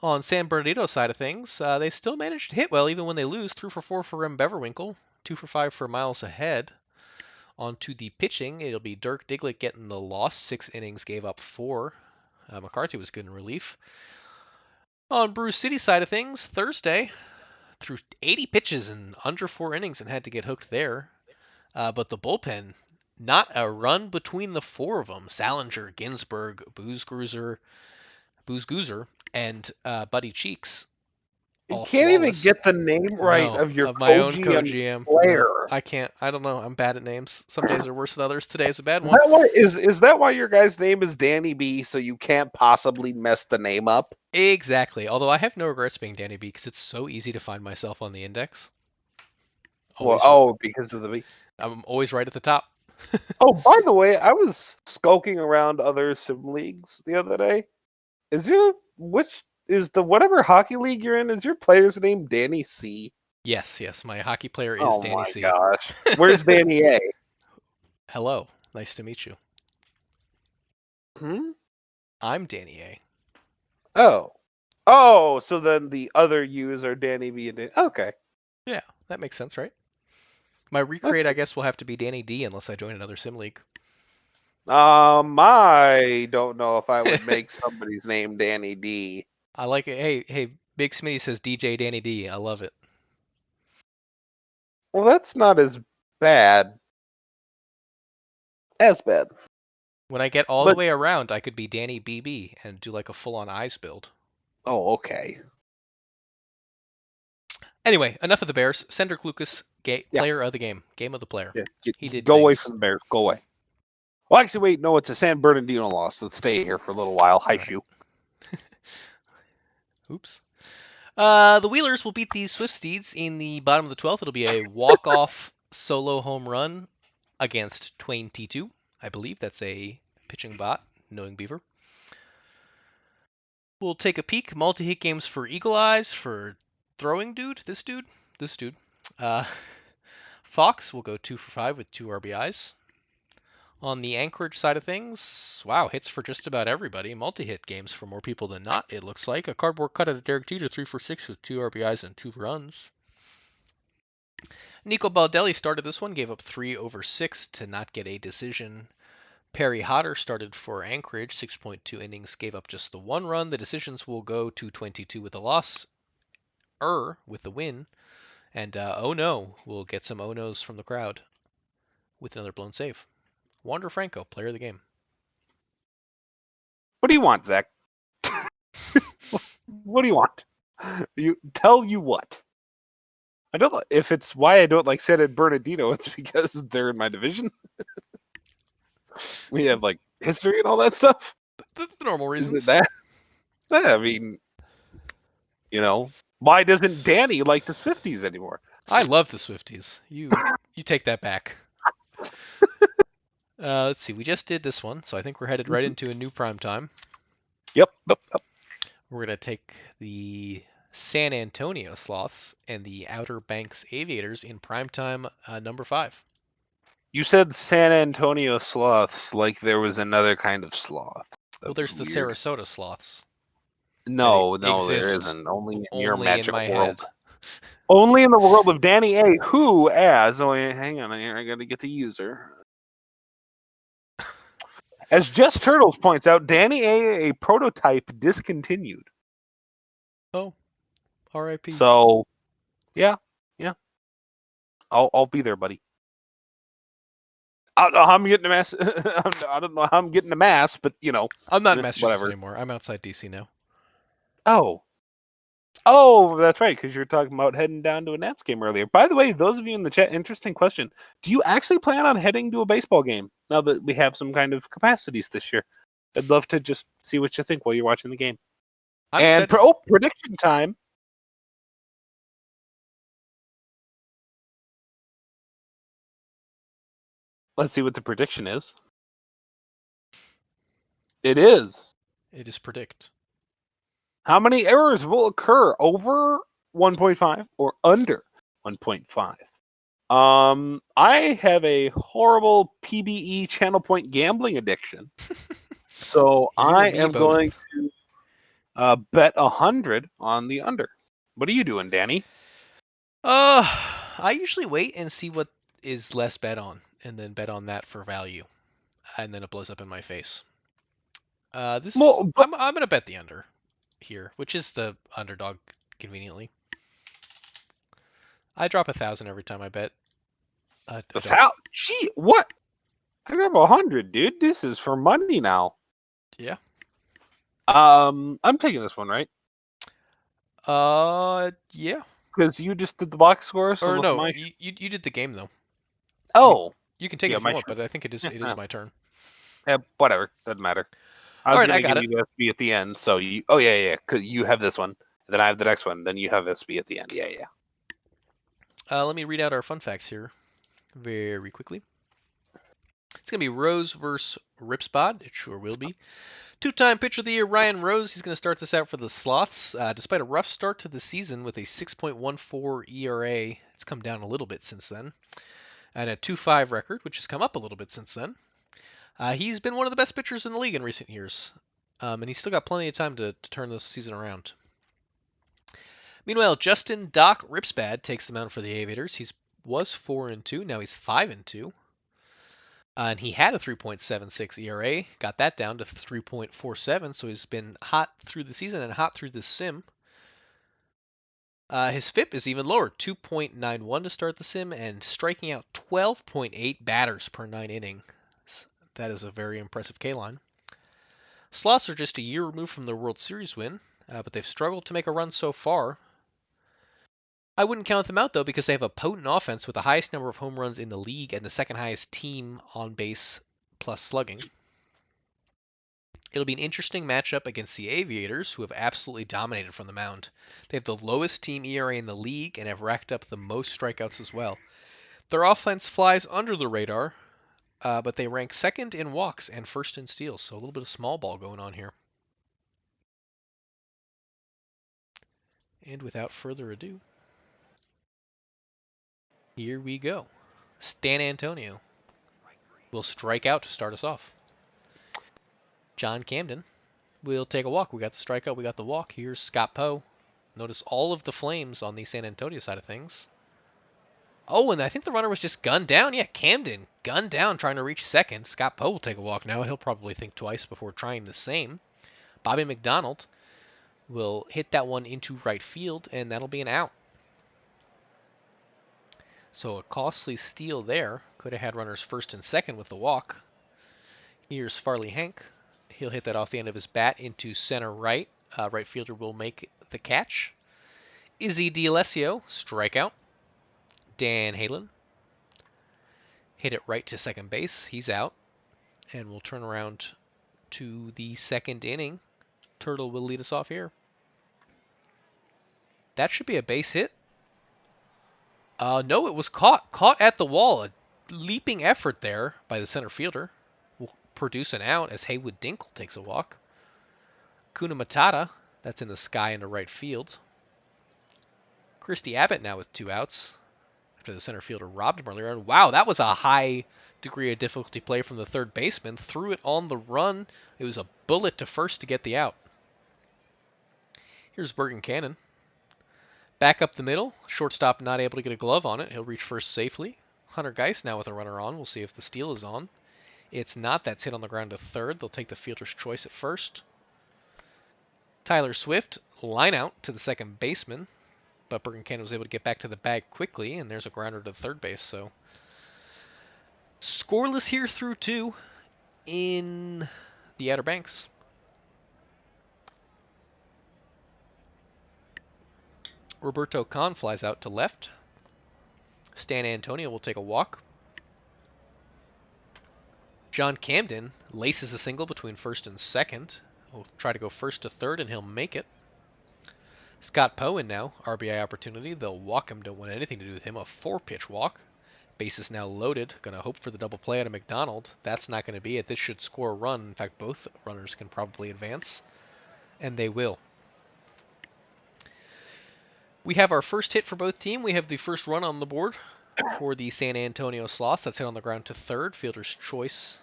On San Bernardino's side of things, they still managed to hit well even when they lose. 3 for 4 for Rem Beverwinkle, 2 for 5 for Miles Ahead. On to the pitching, it'll be Dirk Diglett getting the loss. 6 innings, gave up 4. McCarthy was good in relief. On Bruce City side of things, Thursday, threw 80 pitches in under 4 innings and had to get hooked there. But the bullpen, not a run between the 4 of them. Salinger, Ginsberg, Booze Goozer, and Buddy Cheeks. You all can't even flawless. get the name right No, of your of my own co-GM co-GM. player. No, I can't. I don't know. I'm bad at names. Some days are worse than others. Today's a bad Is one. that why is that why your guy's name is Danny B? So you can't possibly mess the name up? Exactly. Although I have no regrets being Danny B because it's so easy to find myself on the index. Well, Always, oh, because of the B. I'm always right at the top. Oh, by the way, I was skulking around other sim leagues the other day. Which is the whatever hockey league you're in? Is your player's name Danny C? Yes. My hockey player is Oh Danny my C. gosh, where's Danny A? Hello. Nice to meet you. Hmm? I'm Danny A. Oh, so then the other U's are Danny B and Danny. Okay, Yeah, that makes sense, right? My recreate, I guess, will have to be Danny D unless I join another sim league. I don't know if I would make somebody's name Danny D. I like it. Hey, Big Smitty says DJ Danny D. I love it. Well, that's not as bad. As bad. When I get all the But way around, I could be Danny BB and do like a full-on eyes build. oh, okay. Anyway, enough of the Bears. Cendric Lucas, Yeah. player of the game, game of the player. Yeah. He did go away things. from the Bears. Go away. Well, actually, wait. No, it's a San Bernardino loss. Let's stay here for a little while. Hi, All right. shoe. Oops. The Wheelers will beat the Swift Steeds in the bottom of the 12th. It'll be a walk-off solo home run against Twain T2. I believe that's a pitching bot, knowing Beaver. We'll take a peek. Multi-hit games for Eagle Eyes, for throwing dude. This dude. Fox will go 2 for 5 with 2 RBIs. On the Anchorage side of things, wow, hits for just about everybody. Multi-hit games for more people than not, it looks like. A cardboard cut out of Derek Jeter, 3 for 6 with 2 RBIs and 2 runs. Nico Baldelli started this one, gave up 3 over 6 to not get a decision. Perry Hodder started for Anchorage, 6.2 innings, gave up just the 1 run. The decisions will go to 22 with a loss, with the win, and oh no, we'll get some oh no's from the crowd with another blown save. Wander Franco, player of the game. What do you want, Zach? What do you want? You what? I don't. If it's why I don't like San Bernardino, it's because they're in my division. We have like history and all that stuff. That's the normal reasons. Is it that? Yeah, I mean, why doesn't Danny like the Swifties anymore? I love the Swifties. You take that back. Let's see. We just did this one, so I think we're headed right into a new prime time. Yep. We're gonna take the San Antonio Sloths and the Outer Banks Aviators in primetime number 5. You said San Antonio Sloths like there was another kind of sloth. Well, there's the Sarasota Sloths. No, there exist isn't. Only in your only magic in my world. head. Only in the world of Danny A, who as... Oh, hang on here. I got to get the user. As Just Turtles points out, Danny A prototype discontinued. Oh, R.I.P. So, yeah. I'll be there, buddy. I don't know how I'm getting a mass. I don't know how I'm getting a mass, but I'm not in Massachusetts whatever. anymore. I'm outside DC now. Oh, that's right, because you were talking about heading down to a Nats game earlier. By the way, those of you in the chat, interesting question. Do you actually plan on heading to a baseball game now that we have some kind of capacities this year? I'd love to just see what you think while you're watching the game. I'm excited. Prediction time. Let's see what the prediction is. It is. It is predict. How many errors will occur over 1.5 or under 1.5? I have a horrible PBE channel point gambling addiction. So I am going to bet 100 on the under. What are you doing, Danny? I usually wait and see what is less bet on, and then bet on that for value, and then it blows up in my face. I'm gonna bet the under here, which is the underdog conveniently. I drop 1,000 every time I bet. Gee, what? I grab 100, dude. This is for money now. Yeah. I'm taking this one, right? Yeah. Because you just did the box score, so Or with no, my you did the game though. oh You can take it yeah, if you my want, but I think it is my turn. yeah, whatever, doesn't matter. I All was right, I gonna got give it. you the SB at the end, so you yeah, because you have this one, then I have the next one, then you have SB at the end. Yeah. Let me read out our fun facts here very quickly. It's gonna be Rose versus Ripspot. It sure will be. Two-time Pitcher of the Year Ryan Rose. He's going to start this out for the Sloths. Despite a rough start to the season with a 6.14 ERA, it's come down a little bit since then, and a 2.5 record, which has come up a little bit since then. He's been one of the best pitchers in the league in recent years, and he's still got plenty of time to turn this season around. Meanwhile, Justin Doc Ripspad takes the mound for the Aviators. He was 4-2, now he's 5-2. And he had a 3.76 ERA, got that down to 3.47, so he's been hot through the season and hot through the sim. His FIP is even lower, 2.91 to start the sim, and striking out 12.8 batters per 9 innings. That is a very impressive K-line. Sloths are just a year removed from their World Series win, but they've struggled to make a run so far. I wouldn't count them out, though, because they have a potent offense with the highest number of home runs in the league and the second highest team on base plus slugging. It'll be an interesting matchup against the Aviators, who have absolutely dominated from the mound. They have the lowest team ERA in the league and have racked up the most strikeouts as well. Their offense flies under the radar, but they rank second in walks and first in steals, so a little bit of small ball going on here. And without further ado, here we go. Stan Antonio will strike out to start us off. John Camden will take a walk. We got the strikeout, we got the walk. Here's Scott Poe. Notice all of the flames on the San Antonio side of things. Oh, and I think the runner was just gunned down. Yeah, Camden gunned down trying to reach second. Scott Poe will take a walk now. He'll probably think twice before trying the same. Bobby McDonald will hit that one into right field, and that'll be an out. So a costly steal there. Could have had runners first and second with the walk. Here's Farley Hank. He'll hit that off the end of his bat into center right. Right fielder will make the catch. Izzy D'Alessio, strikeout. Dan Halen hit it right to second base. He's out. And we'll turn around to the second inning. Turtle will lead us off here. That should be a base hit. No, it was caught. Caught at the wall. A leaping effort there by the center fielder will produce an out as Haywood Dinkle takes a walk. Kuna Matata, that's in the sky into right field. Christy Abbott now with 2 outs after the center fielder robbed him earlier. Wow, that was a high degree of difficulty play from the third baseman. Threw it on the run. It was a bullet to first to get the out. Here's Bergen Cannon. Back up the middle. Shortstop not able to get a glove on it. He'll reach first safely. Hunter Geist now with a runner on. We'll see if the steal is on. It's not. That's hit on the ground to third. They'll take the fielder's choice at first. Tyler Swift, line out to the second baseman. But Bergen Cannon was able to get back to the bag quickly, and there's a grounder to third base. So scoreless here through 2 in the Outer Banks. Roberto Kahn flies out to left. Stan Antonio will take a walk. John Camden laces a single between first and second. He'll try to go first to third, and he'll make it. Scott Poe now, RBI opportunity. They'll walk him, don't want anything to do with him. A 4-pitch walk. Base is now loaded. Going to hope for the double play out of McDonald. That's not going to be it. This should score a run. In fact, both runners can probably advance. And they will. We have our first hit for both teams. We have the first run on the board for the San Antonio Sloths. That's hit on the ground to third. Fielder's choice.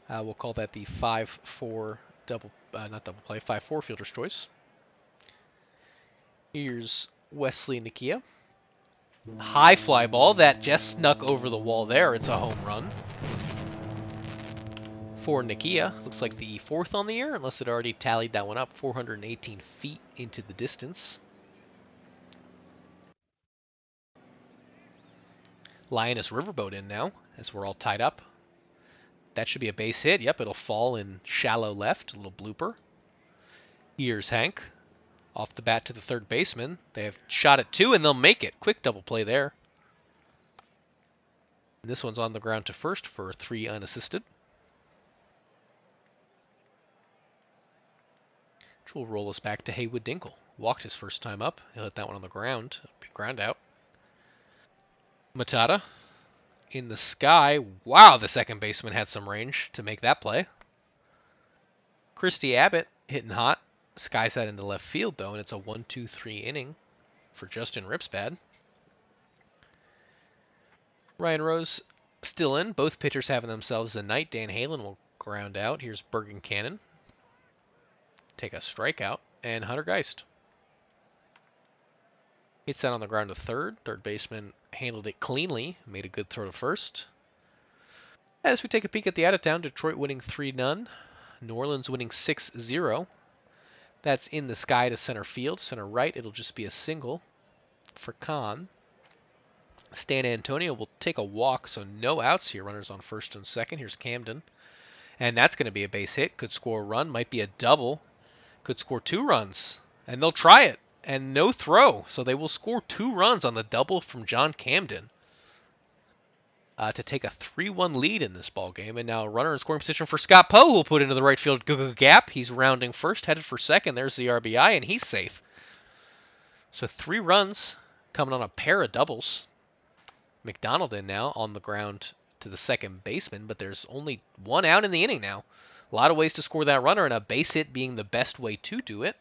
We'll call that the 5-4 double, not double play, 5-4 fielder's choice. Here's Wesley Nikia. High fly ball that just snuck over the wall there. It's a home run for Nikia. Looks like the 4th on the year, unless it already tallied that one up. 418 feet into the distance. Lioness Riverboat in now, as we're all tied up. That should be a base hit. Yep, it'll fall in shallow left. A little blooper. Here's Hank. Off the bat to the third baseman. They have shot at 2, and they'll make it. Quick double play there. And this one's on the ground to first for 3 unassisted. Which will roll us back to Haywood Dinkle. Walked his first time up. He'll hit that one on the ground. Ground out. Matata in the sky. Wow, the second baseman had some range to make that play. Christy Abbott hitting hot. Skies that into left field, though, and it's a 1-2-3 inning for Justin Ripsbad. Ryan Rose still in. Both pitchers having themselves a night. Dan Halen will ground out. Here's Bergen Cannon. Take a strikeout. And Hunter Geist. Hits that on the ground to third. Third baseman handled it cleanly. Made a good throw to first. As we take a peek at the out-of-town, Detroit winning 3-0. New Orleans winning 6-0. That's in the sky to center field. Center right, it'll just be a single for Kahn. Stan Antonio will take a walk, so no outs here. Runners on first and second. Here's Camden. And that's going to be a base hit. Could score a run. Might be a double. Could score 2 runs. And they'll try it. And no throw. So they will score 2 runs on the double from John Camden. To take a 3-1 lead in this ball game. And now a runner in scoring position for Scott Poe, who will put into the right field gap. He's rounding first, headed for second. There's the RBI, and he's safe. So 3 runs coming on a pair of doubles. McDonald in now on the ground to the second baseman, but there's only 1 out in the inning now. A lot of ways to score that runner, and a base hit being the best way to do it.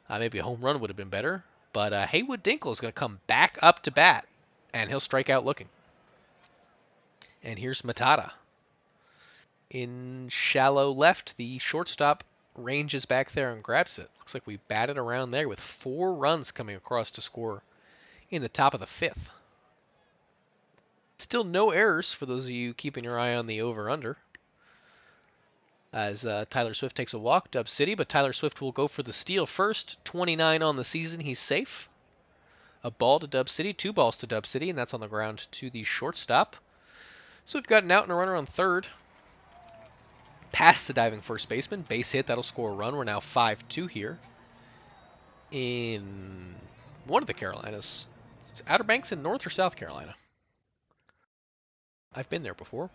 Maybe a home run would have been better, but Haywood Dinkle is going to come back up to bat, and he'll strike out looking. And here's Matata. In shallow left, the shortstop ranges back there and grabs it. Looks like we batted around there with 4 runs coming across to score in the top of the 5th. Still no errors for those of you keeping your eye on the over-under. As Tyler Swift takes a walk, Dub City, but Tyler Swift will go for the steal first. 29 on the season, he's safe. A ball to Dub City, 2 balls to Dub City, and that's on the ground to the shortstop. So we've got an out and a runner on third. Past the diving first baseman, base hit, that'll score a run. We're now 5-2 here in one of the Carolinas. It's Outer Banks in North or South Carolina? I've been there before.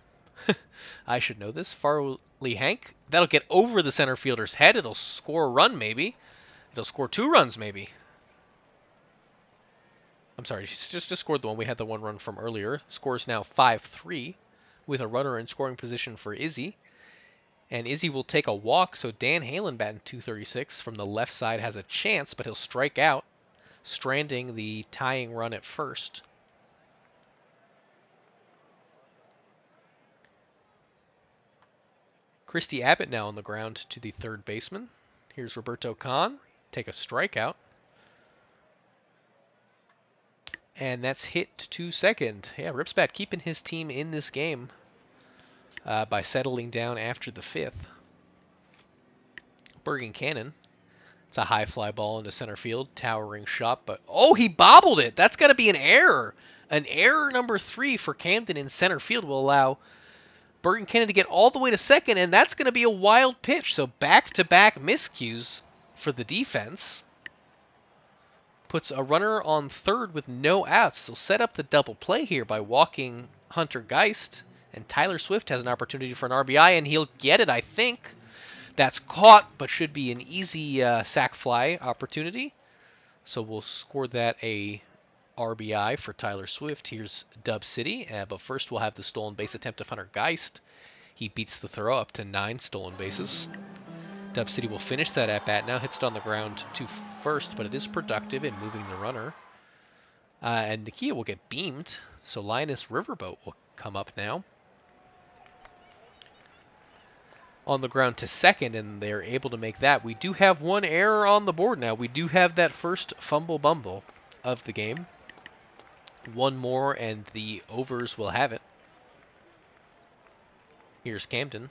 I should know this. Farley Hank. That'll get over the center fielder's head. It'll score a run, maybe. It'll score 2 runs, maybe. I'm sorry, just scored the one. We had the 1 run from earlier. Scores now 5-3 with a runner in scoring position for Izzy. And Izzy will take a walk, so Dan Halen batting .236 from the left side has a chance, but he'll strike out, stranding the tying run at first. Christy Abbott now on the ground to the third baseman. Here's Roberto Kahn. Take a strikeout. And that's hit to second. Yeah, Ripsbat keeping his team in this game by settling down after the 5th. Bergen Cannon. It's a high fly ball into center field. Towering shot, but oh, he bobbled it. That's got to be an error. An error number 3 for Camden in center field will allow Bergen Cannon to get all the way to second, and that's going to be a wild pitch. So back-to-back miscues for the defense. Puts a runner on third with no outs. They'll set up the double play here by walking Hunter Geist, and Tyler Swift has an opportunity for an RBI, and he'll get it, I think. That's caught, but should be an easy sac fly opportunity. So we'll score that a RBI for Tyler Swift. Here's Dub City, but first we'll have the stolen base attempt of Hunter Geist. He beats the throw up to 9 stolen bases. Dub City will finish that at bat now. Hits it on the ground to first, but it is productive in moving the runner. And Nakia will get beamed, so Linus Riverboat will come up now. On the ground to second, and they're able to make that. We do have 1 error on the board now. We do have that first fumble bumble of the game. 1 more, and the overs will have it. Here's Camden.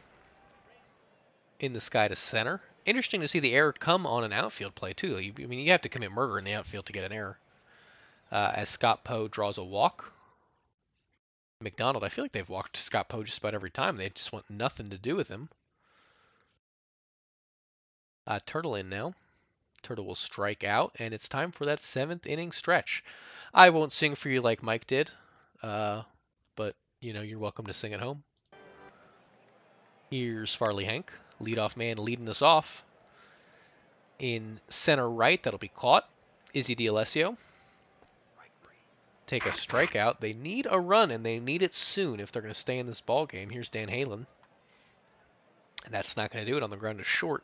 In the sky to center. Interesting to see the error come on an outfield play, too. I mean, you have to commit murder in the outfield to get an error. As Scott Poe draws a walk. McDonald, I feel like they've walked Scott Poe just about every time. They just want nothing to do with him. Turtle in now. Turtle will strike out, and it's time for that 7th inning stretch. I won't sing for you like Mike did, but you're welcome to sing at home. Here's Farley Hank, leadoff man leading us off. In center right, that'll be caught. Izzy D'Alessio. Take a strikeout. They need a run, and they need it soon if they're going to stay in this ball game. Here's Dan Halen. And that's not going to do it on the ground to short.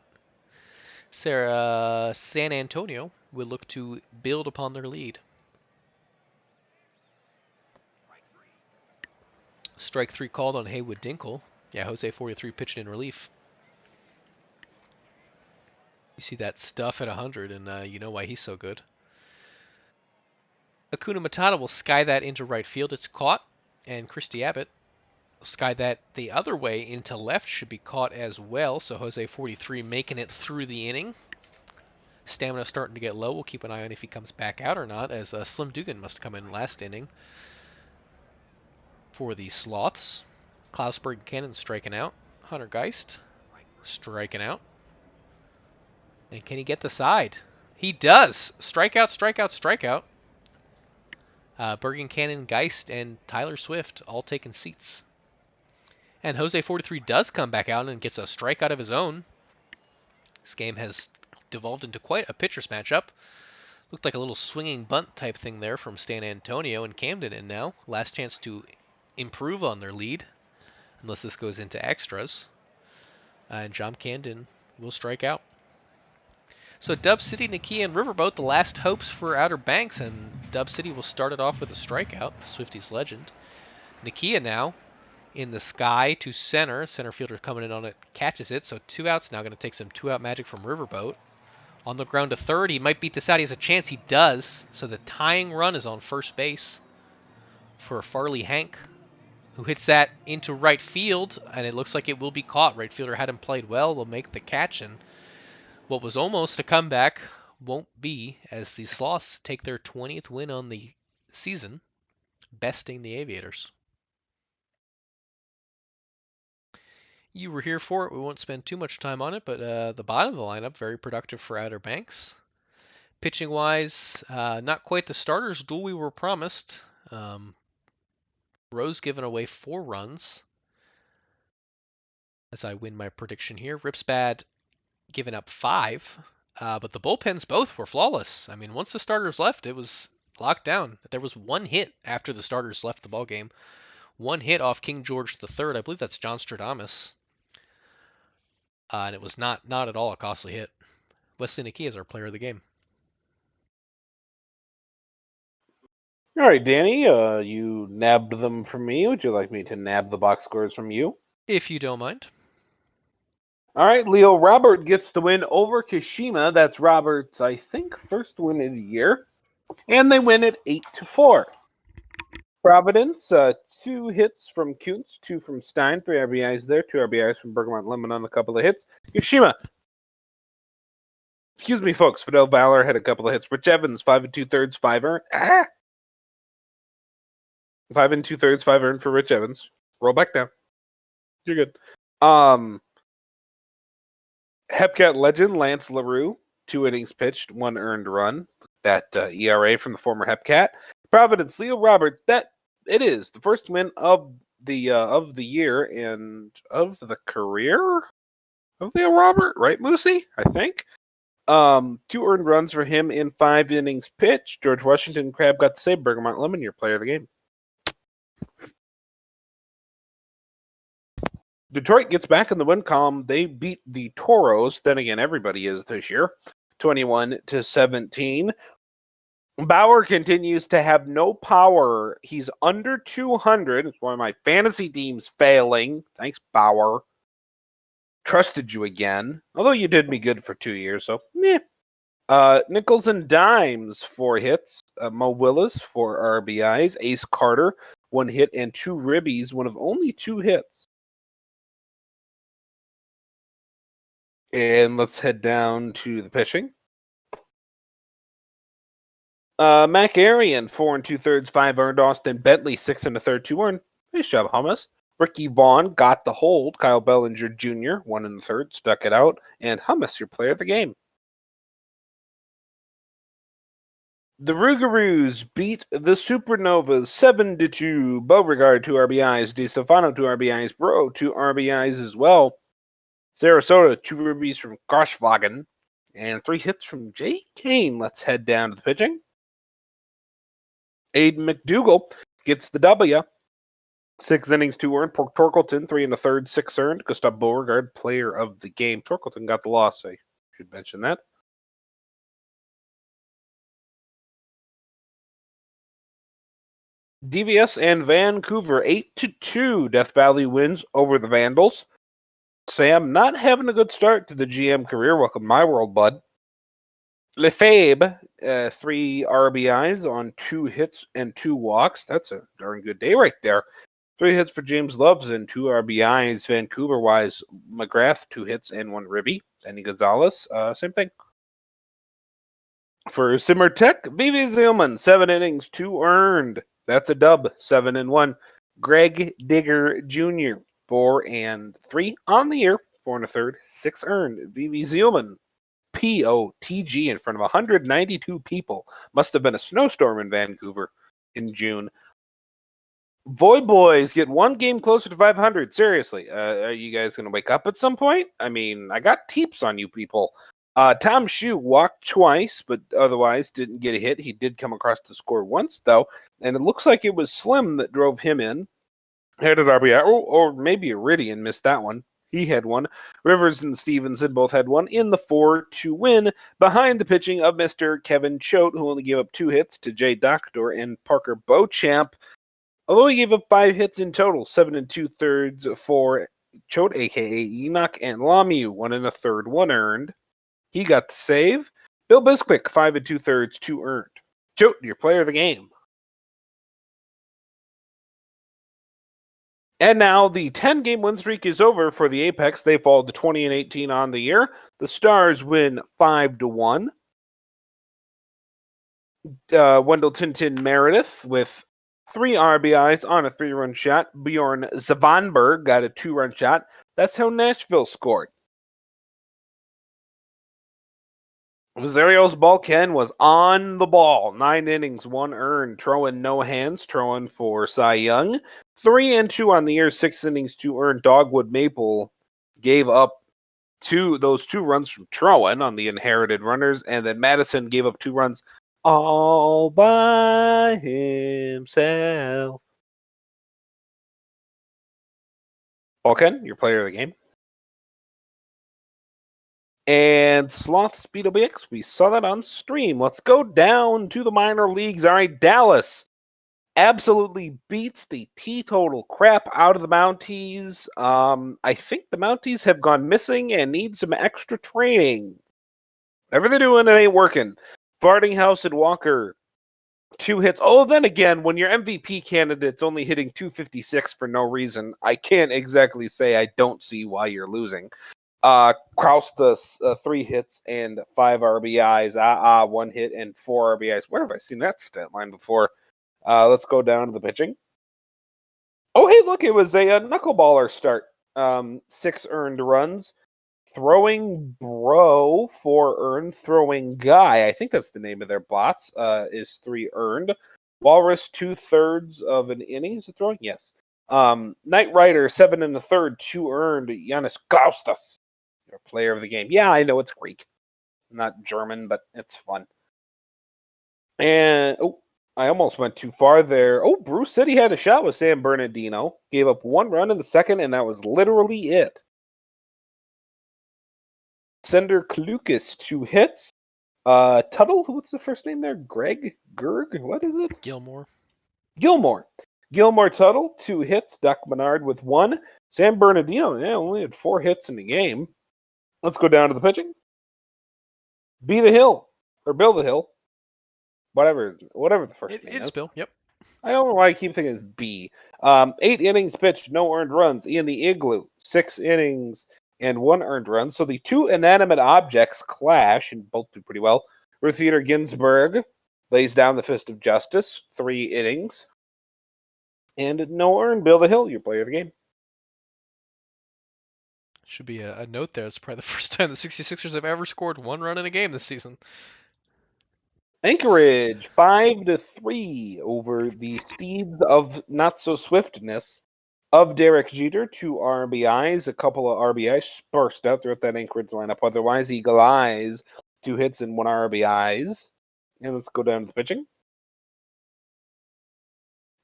San Antonio will look to build upon their lead. Strike 3 called on Haywood Dinkle. Yeah, Jose 43 pitching in relief. You see that stuff at 100, and you know why he's so good. Acuna Matata will sky that into right field. It's caught, and Christy Abbott will sky that the other way into left. Should be caught as well, so Jose 43 making it through the inning. Stamina starting to get low. We'll keep an eye on if he comes back out or not, as Slim Dugan must come in last inning for the Sloths. Klausberg Cannon striking out. Hunter Geist striking out. And can he get the side? He does! Strikeout, strikeout, strikeout. Bergen Cannon, Geist, and Tyler Swift all taking seats. And Jose 43 does come back out and gets a strikeout of his own. This game has devolved into quite a pitcher's matchup. Looked like a little swinging bunt type thing there from San Antonio, and Camden in now. Last chance to improve on their lead, unless this goes into extras. And John Camden will strike out. So Dub City, Nakia, and Riverboat, the last hopes for Outer Banks, and Dub City will start it off with a strikeout, the Swifties legend. Nakia now in the sky to center. Center fielder coming in on it, catches it, so 2 outs. Now going to take some 2-out magic from Riverboat. On the ground to third, he might beat this out. He has a chance. He does. So the tying run is on first base for Farley Hank, who hits that into right field, and it looks like it will be caught. Right fielder had him played well. They'll make the catch, and what was almost a comeback won't be, as the Sloths take their 20th win on the season, besting the Aviators. You were here for it. We won't spend too much time on it, but the bottom of the lineup, very productive for Outer Banks. Pitching-wise, not quite the starters duel we were promised. Rose giving away 4 runs as I win my prediction here. Ripsbad giving up 5, but the bullpens both were flawless. I mean, once the starters left, it was locked down. There was 1 hit after the starters left the ballgame. 1 hit off King George III. I believe that's John Stradamus. And it was not at all a costly hit. Wesley Nakia is our player of the game. All right, Danny, you nabbed them from me. Would you like me to nab the box scores from you? If you don't mind. All right, Leo Robert gets the win over Kashima. That's Robert's, I think, first win of the year. And they win it 8-4. Providence, 2 hits from Kuntz, 2 from Stein, 3 RBIs there, 2 RBIs from Bergamot Lemon on a couple of hits. Kashima. Excuse me, folks. Fidel Valor had a couple of hits. Rich Evans, 5 2/3, 5 earned. 5 2/3, 5 earned for Rich Evans. Roll back down. You're good. Hepcat legend Lance LaRue, 2 innings pitched, 1 earned run. That ERA from the former Hepcat. Providence, Leo Robert. That it is the first win of the year and of the career of Leo Robert, right, Moosey? I think. 2 earned runs for him in 5 innings pitched. George Washington Crab got the save. Bergamot Lemon, your player of the game. Detroit gets back in the win column. They beat the Toros. Then again, everybody is this year. 21-17. Bauer continues to have no power. He's under 200. It's one of my fantasy teams failing. Thanks, Bauer. Trusted you again. Although you did me good for 2 years, so meh. Nickels and dimes, 4 hits. Mo Willis, 4 RBIs. Ace Carter, 1 hit and 2 ribbies, one of only 2 hits. And let's head down to the pitching. Mac Arian, 4 2/3, 5 earned. Austin Bentley, 6 1/3, 2 earned. Nice job, Hummus. Ricky Vaughn got the hold. Kyle Bellinger Jr., 1 1/3, stuck it out. And Hummus, your player of the game. The Rougarous beat the Supernovas 7-2. Beauregard 2 RBIs, Di Stefano 2 RBIs, Bro 2 RBIs as well. Sarasota 2 ribbies from Koshvagen, and 3 hits from Jay Kane. Let's head down to the pitching. Aiden McDougall gets the W. 6 innings, 2 earned. Port Torkelton, 3 1/3, 6 earned. Gustav Beauregard, player of the game. Torkelton got the loss, I should mention that. DVS and Vancouver, 8-2. Death Valley wins over the Vandals. Sam not having a good start to the GM career. Welcome my world, bud. Lefebvre, 3 RBIs on 2 hits and 2 walks. That's a darn good day right there. 3 hits for James Loves and 2 RBIs. Vancouver-wise, McGrath, 2 hits and 1 ribby. Danny Gonzalez, same thing. For Simmer Tech, Vivi Zielman, 7 innings, 2 earned. That's a dub, 7-1. Greg Digger Jr., 4 and 3 on the year, 4 1/3, 6 earned. Vivi Zielman, POTG in front of 192 people. Must have been a snowstorm in Vancouver in June. Voy Boys get 1 game closer to 500. Seriously, are you guys going to wake up at some point? I mean, I got teeps on you people. Tom Shue walked twice, but otherwise didn't get a hit. He did come across the score once, though, and it looks like it was Slim that drove him in. Had an RBI, or maybe Iridian missed that one. He had 1. Rivers and Stevenson both had 1 in the 4-2 win, behind the pitching of Mr. Kevin Choate, who only gave up 2 hits to Jay Doctor and Parker Beauchamp. Although he gave up 5 hits in total, 7 2/3 for Choate, a.k.a. Enoch, and Lemieux, 1 1/3, 1 earned. He got the save. Bill Bisquick, 5 2/3, 2 earned. Choate, your player of the game. And now the 10-game win streak is over for the Apex. They fall to 20-18 on the year. The Stars win 5-1. Wendell Tintin Meredith with 3 RBIs on a 3-run shot. Bjorn Zavanberg got a 2-run shot. That's how Nashville scored. Rosario's Balken was on the ball. 9 innings, 1 earned. Trowan no hands. Trowan for Cy Young. 3 and 2 on the year. 6 innings, 2 earned. Dogwood Maple gave up those 2 runs from Trowan on the inherited runners, and then Madison gave up 2 runs all by himself. Balken, your player of the game. And Sloth Speed OBX, we saw that on stream. Let's go down to the minor leagues. All right, Dallas absolutely beats the teetotal crap out of the Mounties. I think the Mounties have gone missing and need some extra training. Whatever they're doing, it ain't working. Farting House and Walker, 2 hits. Oh, then again, when your MVP candidate's only hitting 256 for no reason, I can't exactly say I don't see why you're losing. Kraus does 3 hits and 5 RBIs. 1 hit and 4 RBIs. Where have I seen that stat line before? Let's go down to the pitching. Oh, hey, look, it was a knuckleballer start. 6 earned runs. Throwing Bro, 4 earned. Throwing Guy, I think that's the name of their bots, is 3 earned. Walrus, 2/3 of an inning. Is it throwing? Yes. Knight Rider, 7 1/3, 2 earned. Janis Klaustas, your player of the game. Yeah, I know it's Greek, not German, but it's fun. And I almost went too far there. Oh, Bruce said he had a shot with Sam Bernardino. Gave up 1 run in the second, and that was literally it. Sender Klukas, 2 hits. Tuttle, what's the first name there? Greg? Gerg? What is it? Gilmore. Gilmore Tuttle, 2 hits. Duck Menard with 1. Sam Bernardino, only had 4 hits in the game. Let's go down to the pitching. Bill the Hill. Whatever the first name is. It's Bill, yep. I don't know why I keep thinking it's B. 8 innings pitched, no earned runs. Ian the Igloo, 6 innings and 1 earned run. So the 2 inanimate objects clash and both do pretty well. Ruth Theater Ginsburg lays down the fist of justice, 3 innings and no earned. Bill the Hill, your player of the game. Should be a note there. It's probably the first time the 66ers have ever scored 1 run in a game this season. Anchorage 5-3 over the Steeds of not so swiftness of Derek Jeter. 2 RBIs, a couple of RBIs sparsed out throughout that Anchorage lineup. Otherwise, Eagle Eyes, 2 hits and 1 RBIs. And let's go down to the pitching.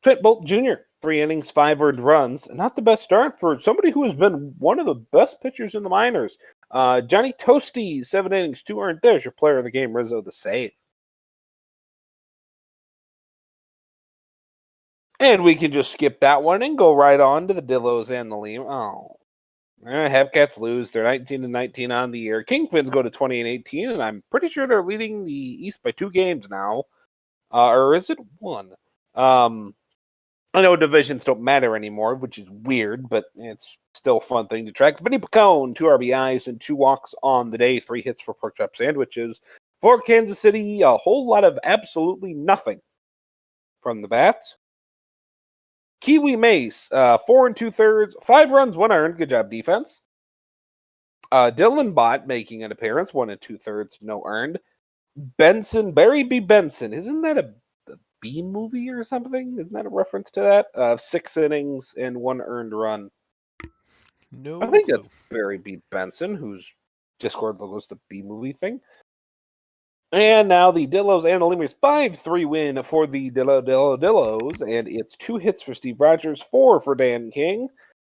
Trent Bolt Jr., 3 innings, 5 earned runs. Not the best start for somebody who has been one of the best pitchers in the minors. Johnny Toasty, 7 innings, 2 earned. There's your player of the game, Rizzo, the save. And we can just skip that one and go right on to the Dillos and the Lemur. Oh, Hepcats lose. They're 19-19 on the year. Kingpins go to 20-18, and I'm pretty sure they're leading the East by 2 games now. Or is it 1? I know divisions don't matter anymore, which is weird, but it's still a fun thing to track. Vinny Pacone, 2 RBIs and 2 walks on the day, 3 hits for pork chop sandwiches. For Kansas City, a whole lot of absolutely nothing from the bats. Kiwi Mace, 4 2/3, 5 runs, 1 earned. Good job, defense. Dylan Bott making an appearance, 1 2/3, no earned. Benson, Barry B. Benson, isn't that a B movie or something? Isn't that a reference to that? 6 innings and 1 earned run. No, I think that's Barry B. Benson, whose Discord logo is the B movie thing. And now the Dillos and the Lemurs 5-3 win for the Dillos, and it's 2 hits for Steve Rogers, 4 for Dan King.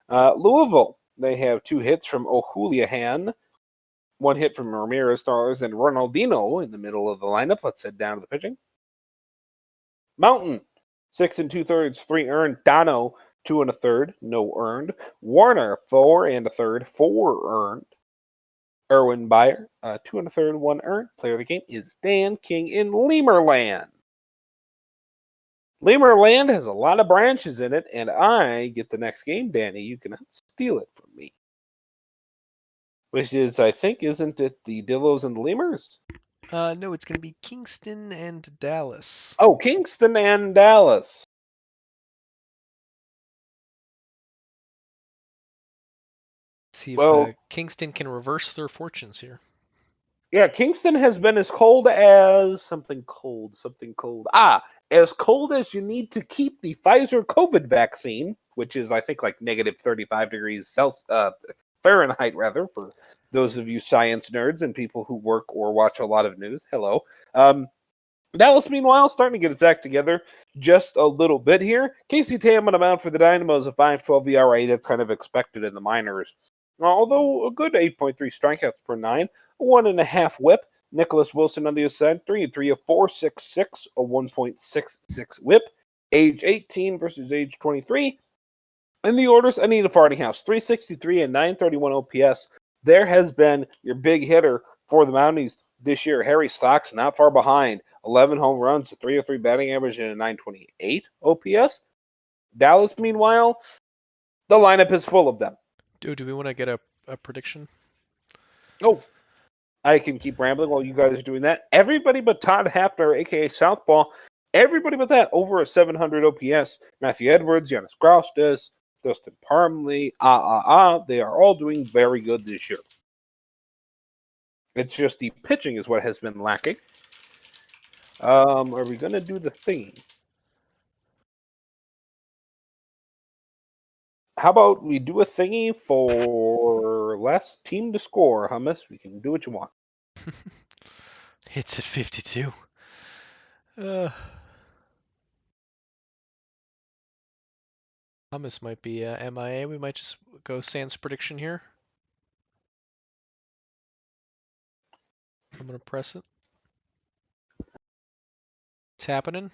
Louisville, they have 2 hits from O'Houlihan, 1 hit from Ramirez Stars and Ronaldinho in the middle of the lineup. Let's head down to the pitching. Mountain, 6 2/3, 3 earned. Dono, 2 1/3, no earned. Warner, 4 1/3, 4 earned. Erwin Beyer, 2 1/3, 1 earned. Player of the game is Dan King in Lemurland. Lemurland has a lot of branches in it, and I get the next game, Danny. You can steal it from me. Which is, I think, isn't it the Dillos and the Lemurs? No, it's going to be Kingston and Dallas. Oh, Kingston and Dallas. See if Kingston can reverse their fortunes here. Yeah, Kingston has been as cold as something cold. As cold as you need to keep the Pfizer COVID vaccine, which is, I think, like negative 35 degrees Celsius, Fahrenheit, rather, for those of you science nerds and people who work or watch a lot of news. Hello. Dallas, meanwhile, starting to get its act together just a little bit here. Casey Tam on the mound for the Dynamos, a 5.12 ERA. That's kind of expected in the minors. Although a good 8.3 strikeouts per 9, a 1.5 whip. Nicholas Wilson on the other side, 3-3, a 4.66, a 1.66 whip. Age 18 versus age 23. In the orders, Anita Fartinghouse, 363 and 931 OPS. There has been your big hitter for the Mounties this year. Harry Stocks, not far behind. 11 home runs, a 303 batting average, and a 928 OPS. Dallas, meanwhile, the lineup is full of them. Do we want to get a prediction? Oh, I can keep rambling while you guys are doing that. Everybody but Todd Hafner, a.k.a. Southpaw, everybody but that over a 700 OPS. Matthew Edwards, Giannis Graustas, Dustin Parmley, they are all doing very good this year. It's just the pitching is what has been lacking. Are we going to do the thingy? How about we do a thingy for last team to score, Hummus? We can do what you want. It's at 52. Hummus might be MIA. We might just go sans prediction here. I'm going to press it. It's happening.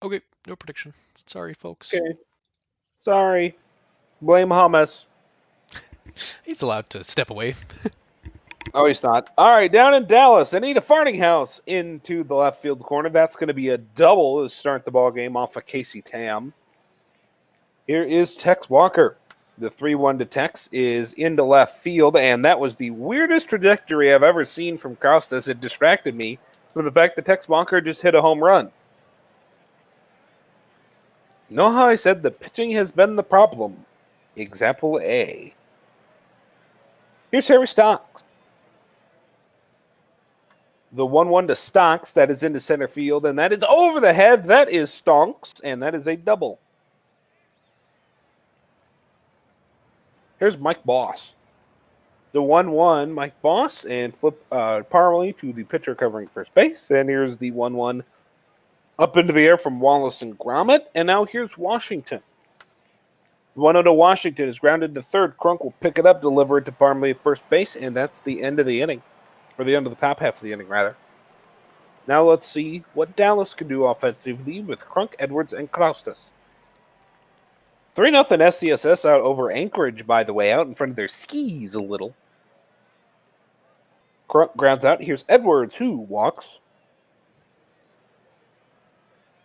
Okay, no prediction. Sorry, folks. Okay. Sorry. Blame Hummus. He's allowed to step away. Oh, he's not. All right, down in Dallas, Anita Fartinghouse into the left field corner. That's going to be a double to start the ball game off of Casey Tam. Here is Tex Walker. The 3-1 to Tex is into left field, and that was the weirdest trajectory I've ever seen from Costas. It distracted me from the fact that Tex Walker just hit a home run. You know how I said the pitching has been the problem? Example A. Here's Harry Stocks. The 1-1 to Stocks, that is into center field, and that is over the head. That is Stonks, and that is a double. Here's Mike Boss. The 1-1, Mike Boss, and flip Parmalee to the pitcher covering first base. And here's the 1-1 up into the air from Wallace and Gromit. And now here's Washington. The 1-0 to Washington is grounded to third. Crunk will pick it up, deliver it to Parmalee at first base, and that's the end of the inning. Or the end of the top half of the inning, rather. Now let's see what Dallas can do offensively with Crunk, Edwards, and Kraustas. 3-0 SCSS out over Anchorage, by the way, out in front of their skis a little. Crunk grounds out. Here's Edwards, who walks.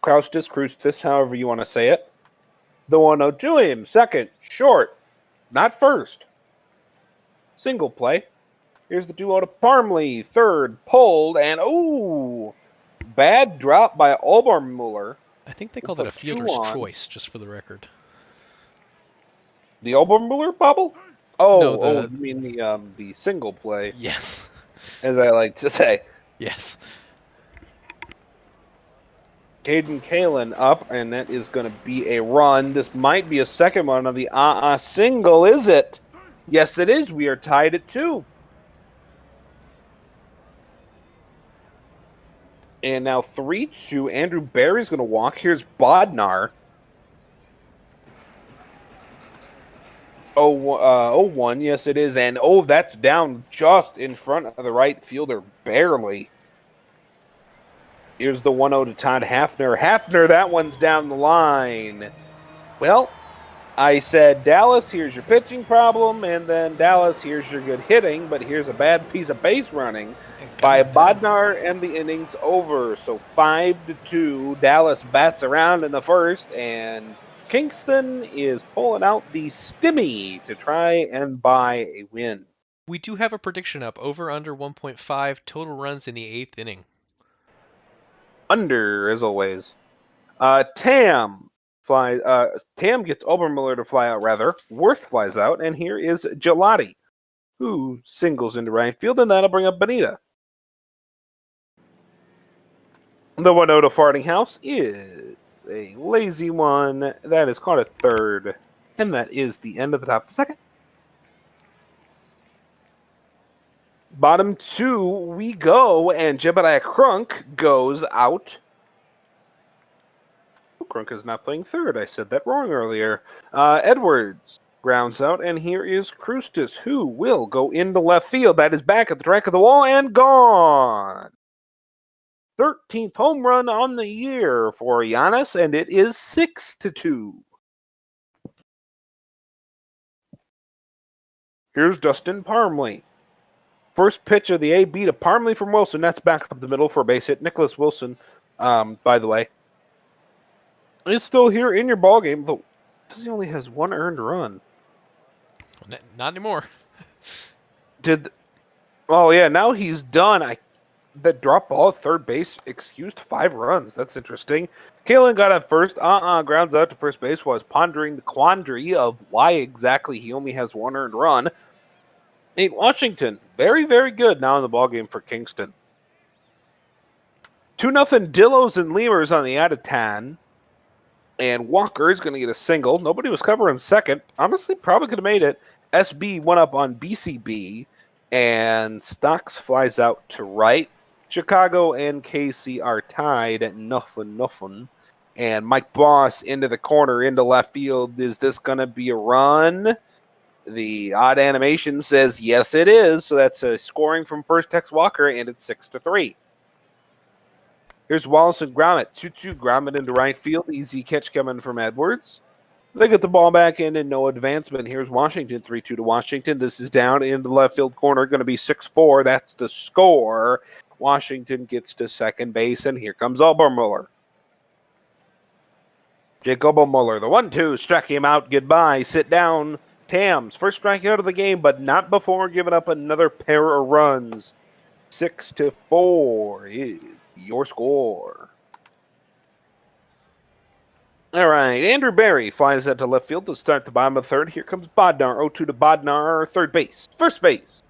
Kraustas, however you want to say it. The 1-0 to him. Second, short, not first. Single play. Here's the 2-0 to Parmalee. Third, pulled, and bad drop by Obermuller. I think they call that a fielder's choice, just for the record. The Obermuller bubble? You mean the single play? Yes. As I like to say. Yes. Caden Kalen up, and that is going to be a run. This might be a second one on the single, is it? Yes, it is. We are tied at 2. And now 3-2. Andrew Barry's going to walk. Here's Bodnar. 0-1, yes it is. And that's down just in front of the right fielder, barely. Here's the 1-0 to Todd Hafner. Hafner, that one's down the line. Well, I said, Dallas, here's your pitching problem, and then Dallas, here's your good hitting, but here's a bad piece of base running by Bodnar, and the inning's over. So 5-2, Dallas bats around in the first, and Kingston is pulling out the stimmy to try and buy a win. We do have a prediction up, over under 1.5 total runs in the 8th inning. Under, as always. Tam gets Obermuller to fly out, rather. Worth flies out, and here is Gelati, who singles into right field, and that'll bring up Bonita. The 1-0 to Farting House is a lazy one. That is caught at third, and that is the end of the top of the second. Bottom 2 we go, and Jebediah Crunk goes out. Crunk is not playing third. I said that wrong earlier. Edwards grounds out, and here is Krustis, who will go into left field. That is back at the track of the wall and gone. 13th home run on the year for Giannis, and it is 6-2. Here's Dustin Parmalee. First pitch of the AB to Parmalee from Wilson. That's back up the middle for a base hit. Nicholas Wilson, by the way, is still here in your ballgame, but he only has 1 earned run. Not anymore. Now he's done. That drop ball at third base excused 5 runs. That's interesting. Kalen got at first. Grounds out to first base, was pondering the quandary of why exactly he only has 1 earned run. Nate Washington, very, very good now in the ballgame for Kingston. 2-0 Dillos and Lemurs on the Atatan. And Walker is going to get a single. Nobody was covering second. Honestly, probably could have made it. SB went up on BCB. And Stocks flies out to right. Chicago and KC are tied at nothing. And Mike Boss into the corner, into left field. Is this going to be a run? The odd animation says yes, it is. So that's a scoring from first Tex Walker, and it's 6-3. Here's Wallace and Gromit. 2-2 Gromit into right field. Easy catch coming from Edwards. They get the ball back in and no advancement. Here's Washington, 3-2 to Washington. This is down in the left field corner. Going to be 6-4. That's the score. Washington gets to second base, and here comes Obermuller. Jake Obermuller, the 1-2, struck him out. Goodbye. Sit down. Tams, first strikeout of the game, but not before giving up another pair of runs. 6-4 is your score. All right, Andrew Barry flies out to left field to start the bottom of the third. Here comes Bodnar, 0-2 to Bodnar, third base. First base,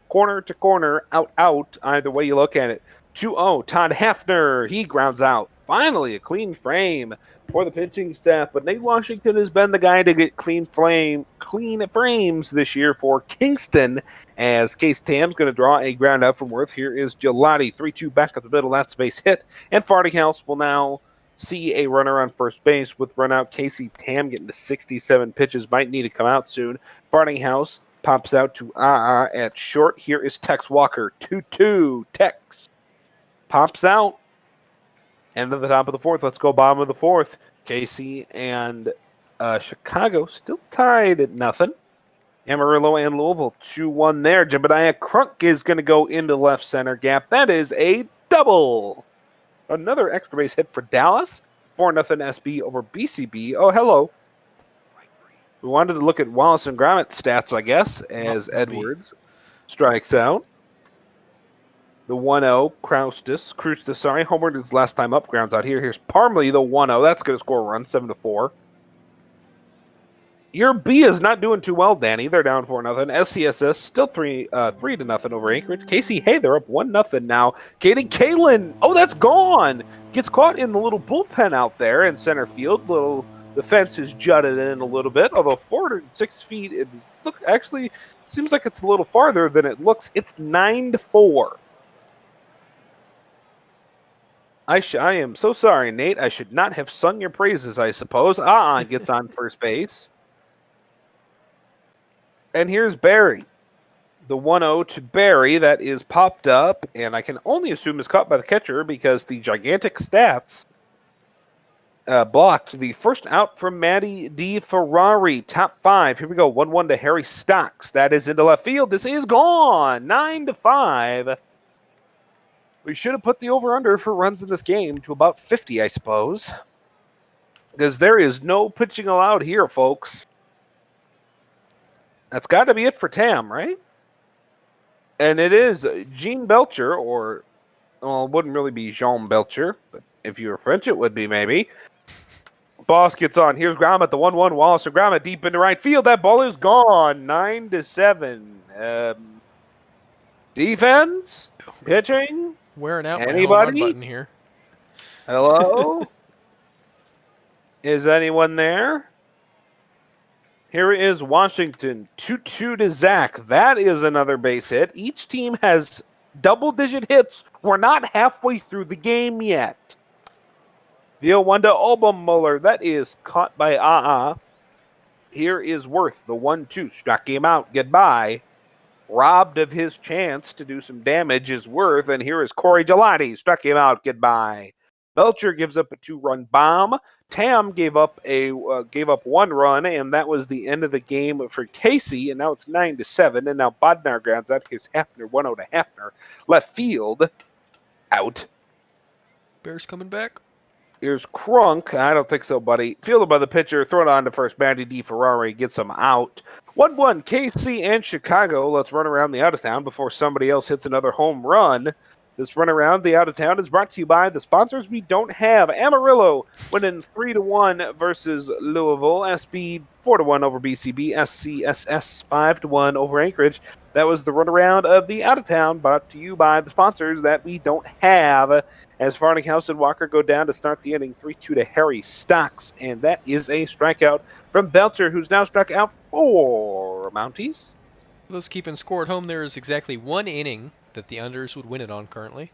corner to corner, out, either way you look at it. 2-0, Todd Hefner, he grounds out. Finally, a clean frame for the pitching staff, but Nate Washington has been the guy to get clean frames this year for Kingston, as Case Tam's going to draw a ground out from Worth. Here is Gelati, 3-2 back at the middle, that's a base hit, and Fartinghouse will now see a runner on first base with run out. Casey Tam getting to 67 pitches, might need to come out soon. Fartinghouse pops out to at short. Here is Tex Walker, 2-2. Tex pops out. End of the top of the fourth. Let's go bottom of the fourth. Casey and Chicago still tied at nothing. Amarillo and Louisville 2-1 there. Jebediah Crunk is going to go into left center gap. That is a double. Another extra base hit for Dallas. 4-0 SB over BCB. Oh, hello. We wanted to look at Wallace and Gromit's stats, I guess, as Edwards strikes out. The 1-0, Krustis, homered his last time up, grounds out here. Here's Parmley, the 1-0. That's going to score a run, 7-4. Your B is not doing too well, Danny. They're down 4-0. SCSS still 3-0 over Anchorage. Casey, hey, they're up 1-0 now. Kaden Kalen, oh, that's gone. Gets caught in the little bullpen out there in center field. The fence is jutted in a little bit, although 406 feet, actually seems like it's a little farther than it looks. It's 9-4. I am so sorry, Nate. I should not have sung your praises, I suppose. Gets on first base. And here's Barry. The 1-0 to Barry that is popped up, and I can only assume is caught by the catcher because the gigantic stats blocked the first out from Matty D. Ferrari. Top five. Here we go. 1-1 to Harry Stocks. That is into left field. This is gone. 9-5. We should have put the over-under for runs in this game to about 50, I suppose. Because there is no pitching allowed here, folks. That's got to be it for Tam, right? And it is Jean Belcher, or, well, it wouldn't really be Jean Belcher, but if you were French, it would be maybe. Boss gets on. Here's Gromit, the 1-1. Wallace and Gromit deep into right field. That ball is gone. 9-7. Defense? Pitching? Wearing out Anybody? my home run button here. Hello? Is anyone there? Here is Washington, 2-2 to Zach. That is another base hit. Each team has double-digit hits. We're not halfway through the game yet. The 0-1 to Obermuller. That is caught by Here is Worth, the 1-2. Struck him out. Goodbye. Robbed of his chance to do some damage is Worth, and here is Corey Gelati. Struck him out. Goodbye. Belcher gives up a 2-run bomb. Tam gave up 1 run, and that was the end of the game for Casey. And now it's 9-7. And now Bodnar grounds out. Here's Hefner, 1-0 to Hefner. Left field, out. Bears coming back. Here's Crunk. I don't think so, buddy. Fielded by the pitcher. Throw it on to first. Matty D. Ferrari gets him out. 1-1, KC and Chicago. Let's run around the out-of-town before somebody else hits another home run. This run around the out-of-town is brought to you by the sponsors we don't have. Amarillo winning 3-1 versus Louisville. SB 4-1 over BCB. SCSS 5-1 over Anchorage. That was the run around of the out-of-town, brought to you by the sponsors that we don't have. As Fartinghouse and Walker go down to start the inning, 3-2 to Harry Stocks, and that is a strikeout from Belcher, who's now struck out 4 Mounties. For those keeping score at home, there is exactly 1 inning that the unders would win it on currently.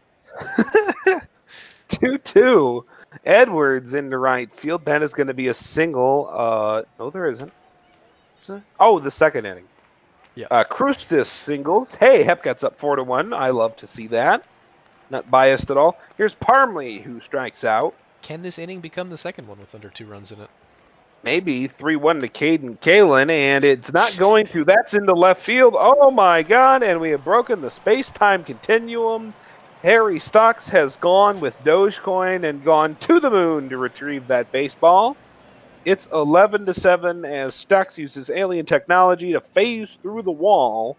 2-2. Edwards into right field. That is going to be a single. No, there isn't. Oh, the second inning. Yeah. Krustis singles. Hey, Hepcat's up 4-1. I love to see that. Not biased at all. Here's Parmley, who strikes out. Can this inning become the second one with under 2 runs in it? Maybe 3-1 to Caden Kalen, and it's not going to. That's into left field. Oh, my God, and we have broken the space-time continuum. Harry Stocks has gone with Dogecoin and gone to the moon to retrieve that baseball. It's 11-7 as Stocks uses alien technology to phase through the wall.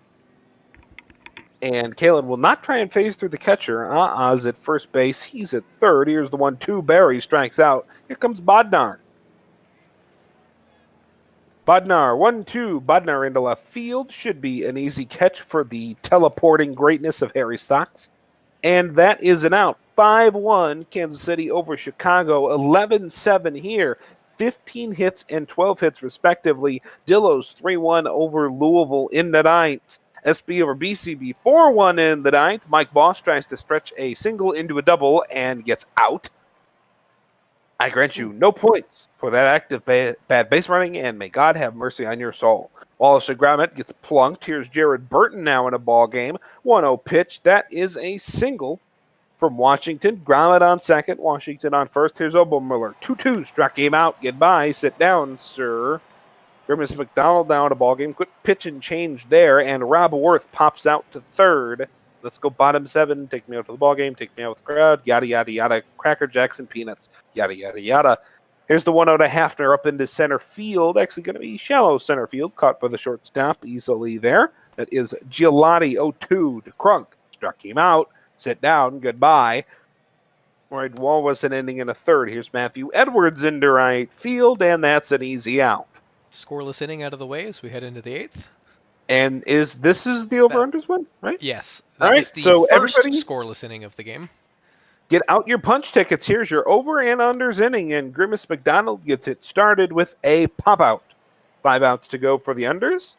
And Kalen will not try and phase through the catcher. Is at first base. He's at third. Here's the 1-2. Barry strikes out. Here comes Bodnar. Bodnar, 1-2. Bodnar into left field. Should be an easy catch for the teleporting greatness of Harry Stocks. And that is an out. 5-1, Kansas City over Chicago. 11-7 here. 15 hits and 12 hits, respectively. Dillos 3-1 over Louisville in the ninth. SB over BCB 4-1 in the ninth. Mike Boss tries to stretch a single into a double and gets out. I grant you no points for that act of bad base running, and may God have mercy on your soul. Wallace Grommet gets plunked. Here's Jared Burton now in a ball game. 1-0 pitch. That is a single from Washington. Grommet on second. Washington on first. Here's Obermiller. 2-2. Struck him out. Goodbye. Sit down, sir. Grimace McDonald now in a ball game. Quick pitch and change there, and Rob Worth pops out to third. Let's go bottom seven. Take me out to the ball game. Take me out with the crowd. Yada, yada, yada. Cracker Jacks and peanuts. Yada, yada, yada. Here's the 1-0 to Hafner up into center field. Actually going to be shallow center field. Caught by the shortstop easily there. That is Giolotti 0-2 to Crunk. Struck him out. Sit down. Goodbye. Right, Walrus an ending in a third. Here's Matthew Edwards into right field, and that's an easy out. Scoreless inning out of the way as we head into the eighth. And this is the over-unders one, right? Yes. All right, Was the so first everybody scoreless inning of the game. get out your punch tickets. Here's your over and unders inning, and Grimace McDonald gets it started with a pop-out. 5 outs to go for the unders.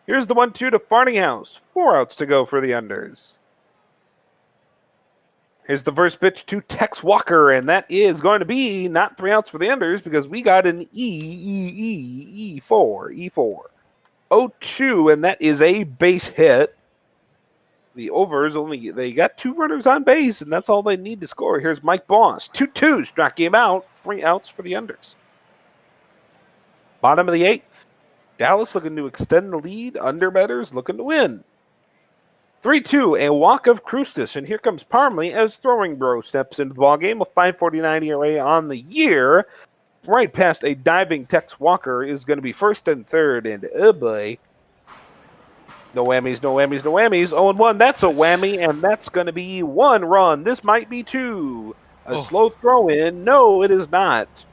Here's the 1-2 to Farninghouse. 4 outs to go for the unders. Here's the first pitch to Tex Walker, and that is going to be not 3 outs for the unders because we got an E4. 0-2, and that is a base hit. The overs they got 2 runners on base, and that's all they need to score. Here's Mike Boss. 2-2, struck him out. 3 outs for the unders. Bottom of the 8th. Dallas looking to extend the lead. Underbetters looking to win. 3-2, a walk of Krustis, and here comes Parmley as Throwing Bro steps into the ballgame. A 5.49 ERA on the year. Right past a diving Tex Walker is going to be first and third, and oh boy. No whammies, no whammies, no whammies. 0-1, that's a whammy, and that's going to be 1 run. This might be 2. A slow throw in. No, it is not.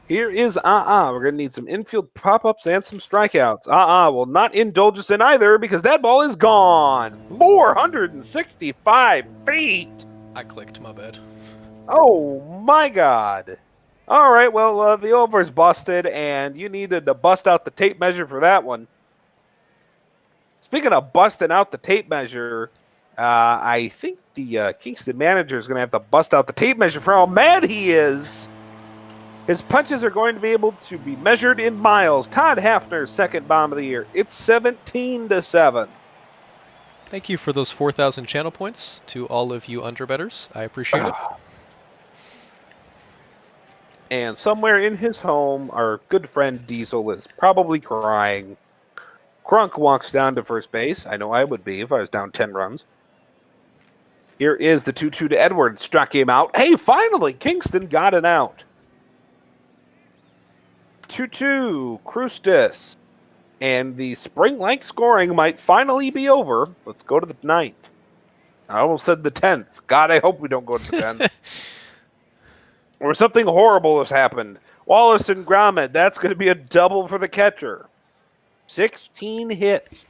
Here is We're going to need some infield pop-ups and some strikeouts. Will not indulge us in either because that ball is gone. 465 feet. I clicked, my bad. Oh, my God. All right, well, the over is busted, and you needed to bust out the tape measure for that one. Speaking of busting out the tape measure, I think the Kingston manager is going to have to bust out the tape measure for how mad he is. His punches are going to be able to be measured in miles. Todd Hafner's second bomb of the year. It's 17-7. Thank you for those 4,000 channel points to all of you underbetters. I appreciate it. And somewhere in his home, our good friend Diesel is probably crying. Crunk walks down to first base. I know I would be if I was down 10 runs. Here is the 2-2 to Edwards. Struck him out. Hey, finally, Kingston got an out. 2-2, Krustis. And the spring-like scoring might finally be over. Let's go to the 9th. I almost said the 10th. God, I hope we don't go to the 10th. Or something horrible has happened. Wallace and Grommet, that's going to be a double for the catcher. 16 hits.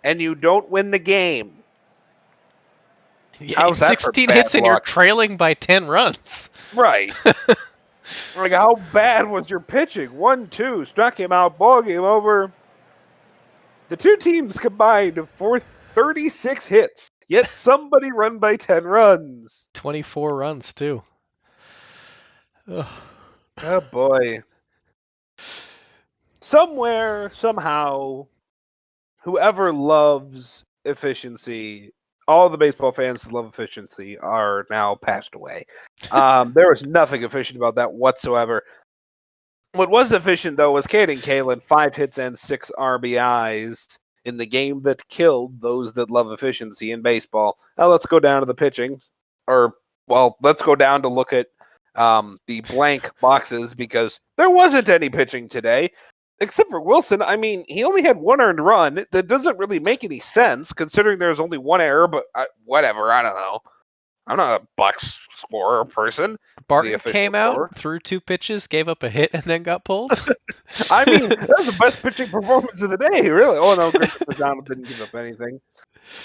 And you don't win the game. Yeah, 16 hits and you're trailing by 10 runs. Right. Like, how bad was your pitching? 1-2, struck him out, ball game over. The two teams combined for 36 hits, yet somebody run by 10 runs. 24 runs, too. Ugh. Oh, boy. Somewhere, somehow, whoever loves efficiency, all the baseball fans that love efficiency are now passed away. There was nothing efficient about that whatsoever. What was efficient, though, was Caden Kalen, 5 hits and 6 RBIs in the game that killed those that love efficiency in baseball. Now let's go down to the pitching. Let's go down to look at the blank boxes because there wasn't any pitching today. Except for Wilson, I mean, he only had 1 earned run. That doesn't really make any sense considering there's only 1 error, but whatever, I don't know. I'm not a box scorer person. The Barton official came scorer. out, threw 2 pitches, gave up a hit, and then got pulled. I mean, that was the best pitching performance of the day, really. Oh no, Griffith McDonald didn't give up anything.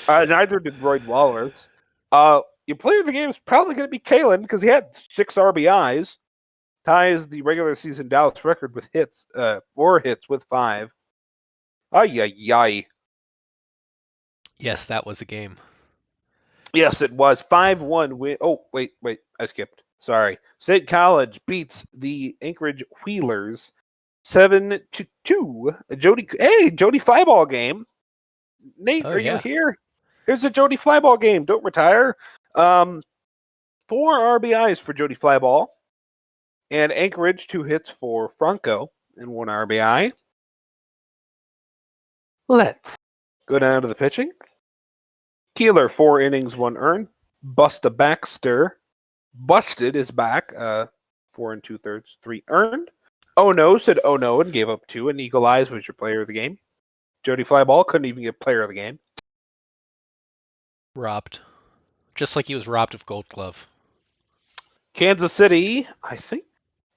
Neither did Roy Wallers. Your player of the game is probably going to be Kalen because he had 6 RBIs, ties the regular season Dallas record with hits, 4 hits with 5. Ay, ay, ay. Yes, that was a game. Yes, it was 5-1 win. Oh, wait, I skipped. Sorry. State College beats the Anchorage Wheelers 7-2. Jody Flyball game. Nate, are you here? Here's a Jody Flyball game. Don't retire. 4 RBIs for Jody Flyball. And Anchorage, 2 hits for Franco and 1 RBI. Let's go down to the pitching. Keeler, 4 innings, 1 earned. Busta Baxter, busted, is back. 4 2/3, 3 earned. Oh no, said oh no, and gave up 2. And Eagle Eyes was your player of the game. Jody Flyball couldn't even get player of the game. Robbed. Just like he was robbed of Gold Glove. Kansas City, I think,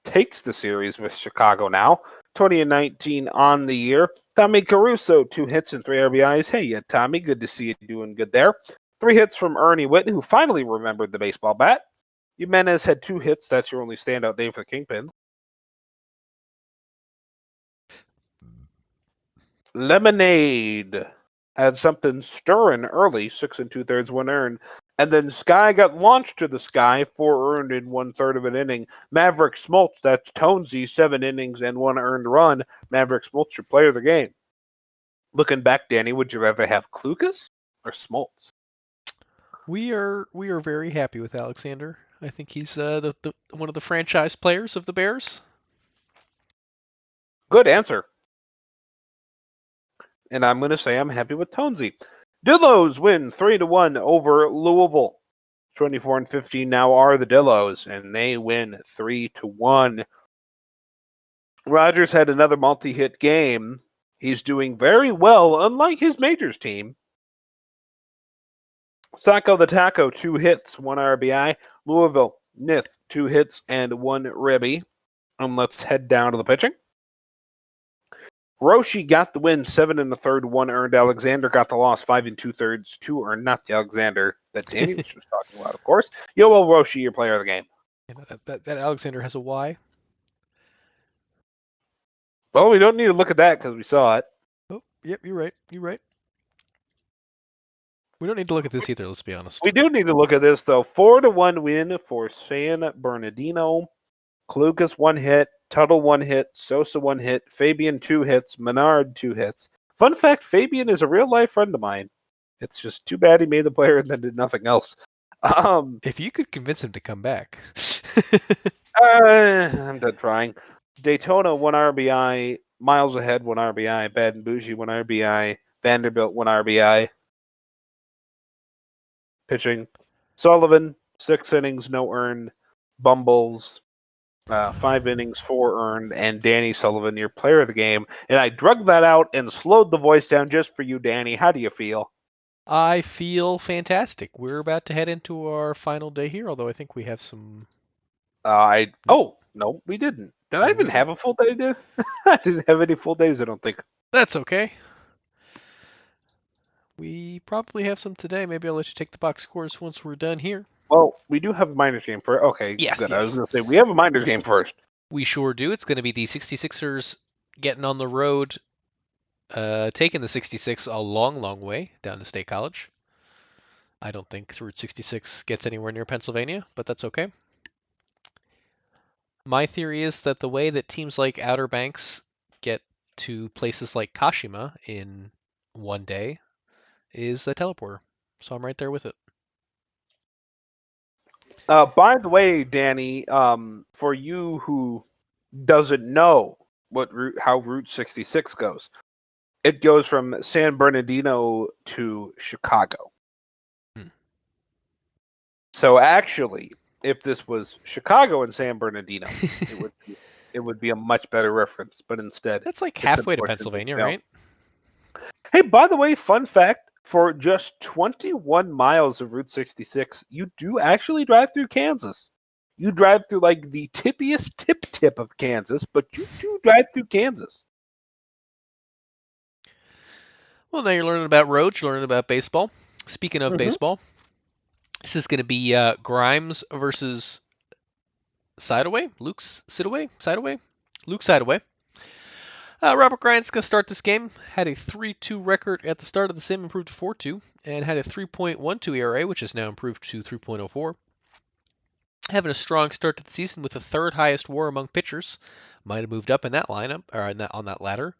takes the series with Chicago now. 20-19 on the year. Tommy Caruso, 2 hits and 3 RBIs. Hey, yeah, Tommy, good to see you doing good there. 3 hits from Ernie Whitten, who finally remembered the baseball bat. Jimenez had 2 hits. That's your only standout day for the Kingpin. Lemonade had something stirring early, 6 2/3, 1 earned. And then Sky got launched to the sky, 4 earned in 1/3 of an inning. Maverick Smoltz, that's Tonesy, 7 innings and 1 earned run. Maverick Smoltz, your player of the game. Looking back, Danny, would you rather have Klukas or Smoltz? We are very happy with Alexander. I think he's the one of the franchise players of the Bears. Good answer. And I'm going to say I'm happy with Tonesy. Dillos win 3-1 over Louisville. 24-15 now are the Dillos, and they win 3-1. Rogers had another multi-hit game. He's doing very well, unlike his majors team. Sacco the Taco, 2 hits, 1 RBI. Louisville, Nith, 2 hits and 1 ribby. And let's head down to the pitching. Roshi got the win, 7 1/3, 1 earned. Alexander got the loss, 5 2/3, 2 earned. Not the Alexander that Danny was just talking about, of course. Yoel Roshi, your player of the game. That Alexander has a Y. Well, we don't need to look at that because we saw it. Oh, yep, you're right. You're right. We don't need to look at this either, let's be honest. We do need to look at this, though. 4-1 win for San Bernardino. Klukas, 1 hit. Tuttle, 1 hit. Sosa, 1 hit. Fabian, 2 hits. Menard, 2 hits. Fun fact, Fabian is a real-life friend of mine. It's just too bad he made the player and then did nothing else. If you could convince him to come back. I'm done trying. Daytona, 1 RBI. Miles Ahead, 1 RBI. Baden Bougie, 1 RBI. Vanderbilt, 1 RBI. Pitching. Sullivan, 6 innings, no earned. Bumbles, 5 innings, 4 earned. And Danny Sullivan, your player of the game. And I drugged that out and slowed the voice down just for you, Danny. How do you feel? I feel fantastic. We're about to head into our final day here, although I think we have some... Oh, no, we didn't. Did I even have a full day? I didn't have any full days, I don't think. That's okay. We probably have some today. Maybe I'll let you take the box scores once we're done here. Well, we do have a minors game first. Okay, yes, good. Yes. I was going to say, we have a minors game first. We sure do. It's going to be the 66ers getting on the road, taking the 66 a long, long way down to State College. I don't think Route 66 gets anywhere near Pennsylvania, but that's okay. My theory is that the way that teams like Outer Banks get to places like Kashima in one day is a teleporter. So I'm right there with it. By the way, Danny, for you who doesn't know how Route 66 goes, it goes from San Bernardino to Chicago. So actually, if this was Chicago and San Bernardino, it would be a much better reference. But instead, that's like halfway to Pennsylvania, right? Hey, by the way, fun fact for just 21 miles of Route 66, you do actually drive through Kansas. You drive through like the tippiest tip of Kansas, but you do drive through Kansas. Well, now you're learning about roads, you're learning about baseball. Speaking of baseball, this is going to be Grimes versus Sidaway. Luke Sidaway? Luke Sidaway. Robert Grimes going to start this game. Had a 3.2 record at the start of the sim, improved to 4.2, and had a 3.12 ERA, which is now improved to 3.04. Having a strong start to the season with the third highest WAR among pitchers. Might have moved up in that lineup, or on that ladder.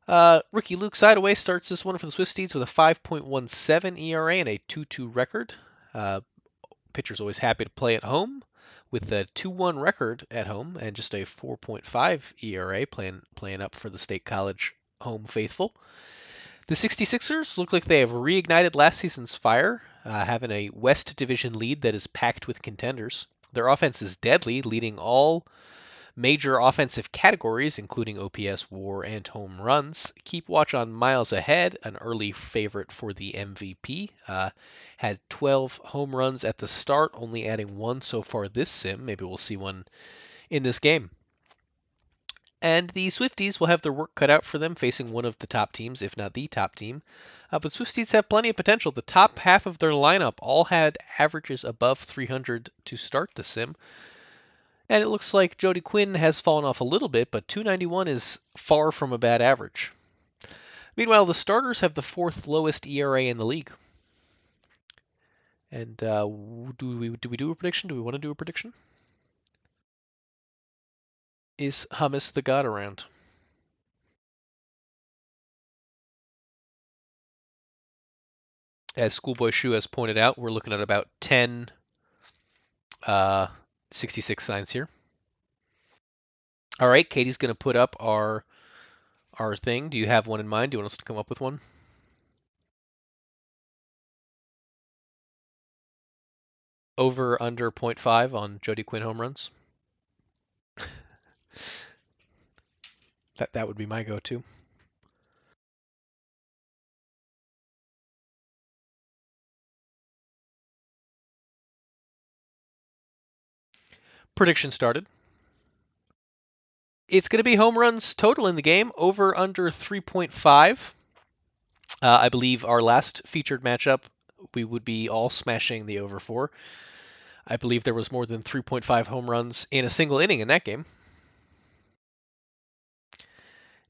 Rookie Luke Sidaway starts this one for the Swifties with a 5.17 ERA and a 2.2 record. Pitcher's always happy to play at home with a 2.1 record at home and just a 4.5 ERA playing up for the State College home faithful. The 66ers look like they have reignited last season's fire, having a West Division lead that is packed with contenders. Their offense is deadly, leading all major offensive categories, including OPS, WAR, and home runs. Keep watch on Miles Ahead, an early favorite for the MVP. Had 12 home runs at the start, only adding one so far this sim. Maybe we'll see one in this game. And the Swifties will have their work cut out for them, facing one of the top teams, if not the top team. But Swifties have plenty of potential. The top half of their lineup all had averages above 300 to start the sim. And it looks like Jody Quinn has fallen off a little bit, but 291 is far from a bad average. Meanwhile, the starters have the fourth lowest ERA in the league. And do we do a prediction? Do we want to do a prediction? Is Hummus the God around? As Schoolboy Shu has pointed out, we're looking at about 10 66 signs here. All right, Katie's going to put up our thing. Do you have one in mind? Do you want us to come up with one? Over under 0.5 on Jody Quinn home runs. That would be my go-to. Prediction started. It's going to be home runs total in the game, over under 3.5. I believe our last featured matchup, we would be all smashing the over 4. I believe there was more than 3.5 home runs in a single inning in that game.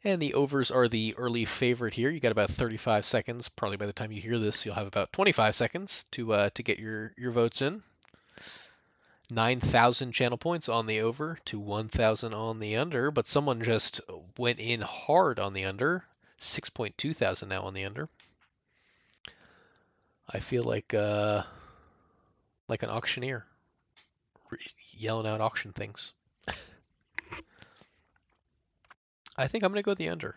And the overs are the early favorite here. You got about 35 seconds. Probably by the time you hear this, you'll have about 25 seconds to get your votes in. 9,000 channel points on the over to 1,000 on the under, but someone just went in hard on the under. 6.2 thousand now on the under. I feel like an auctioneer yelling out auction things. I think I'm going to go the under.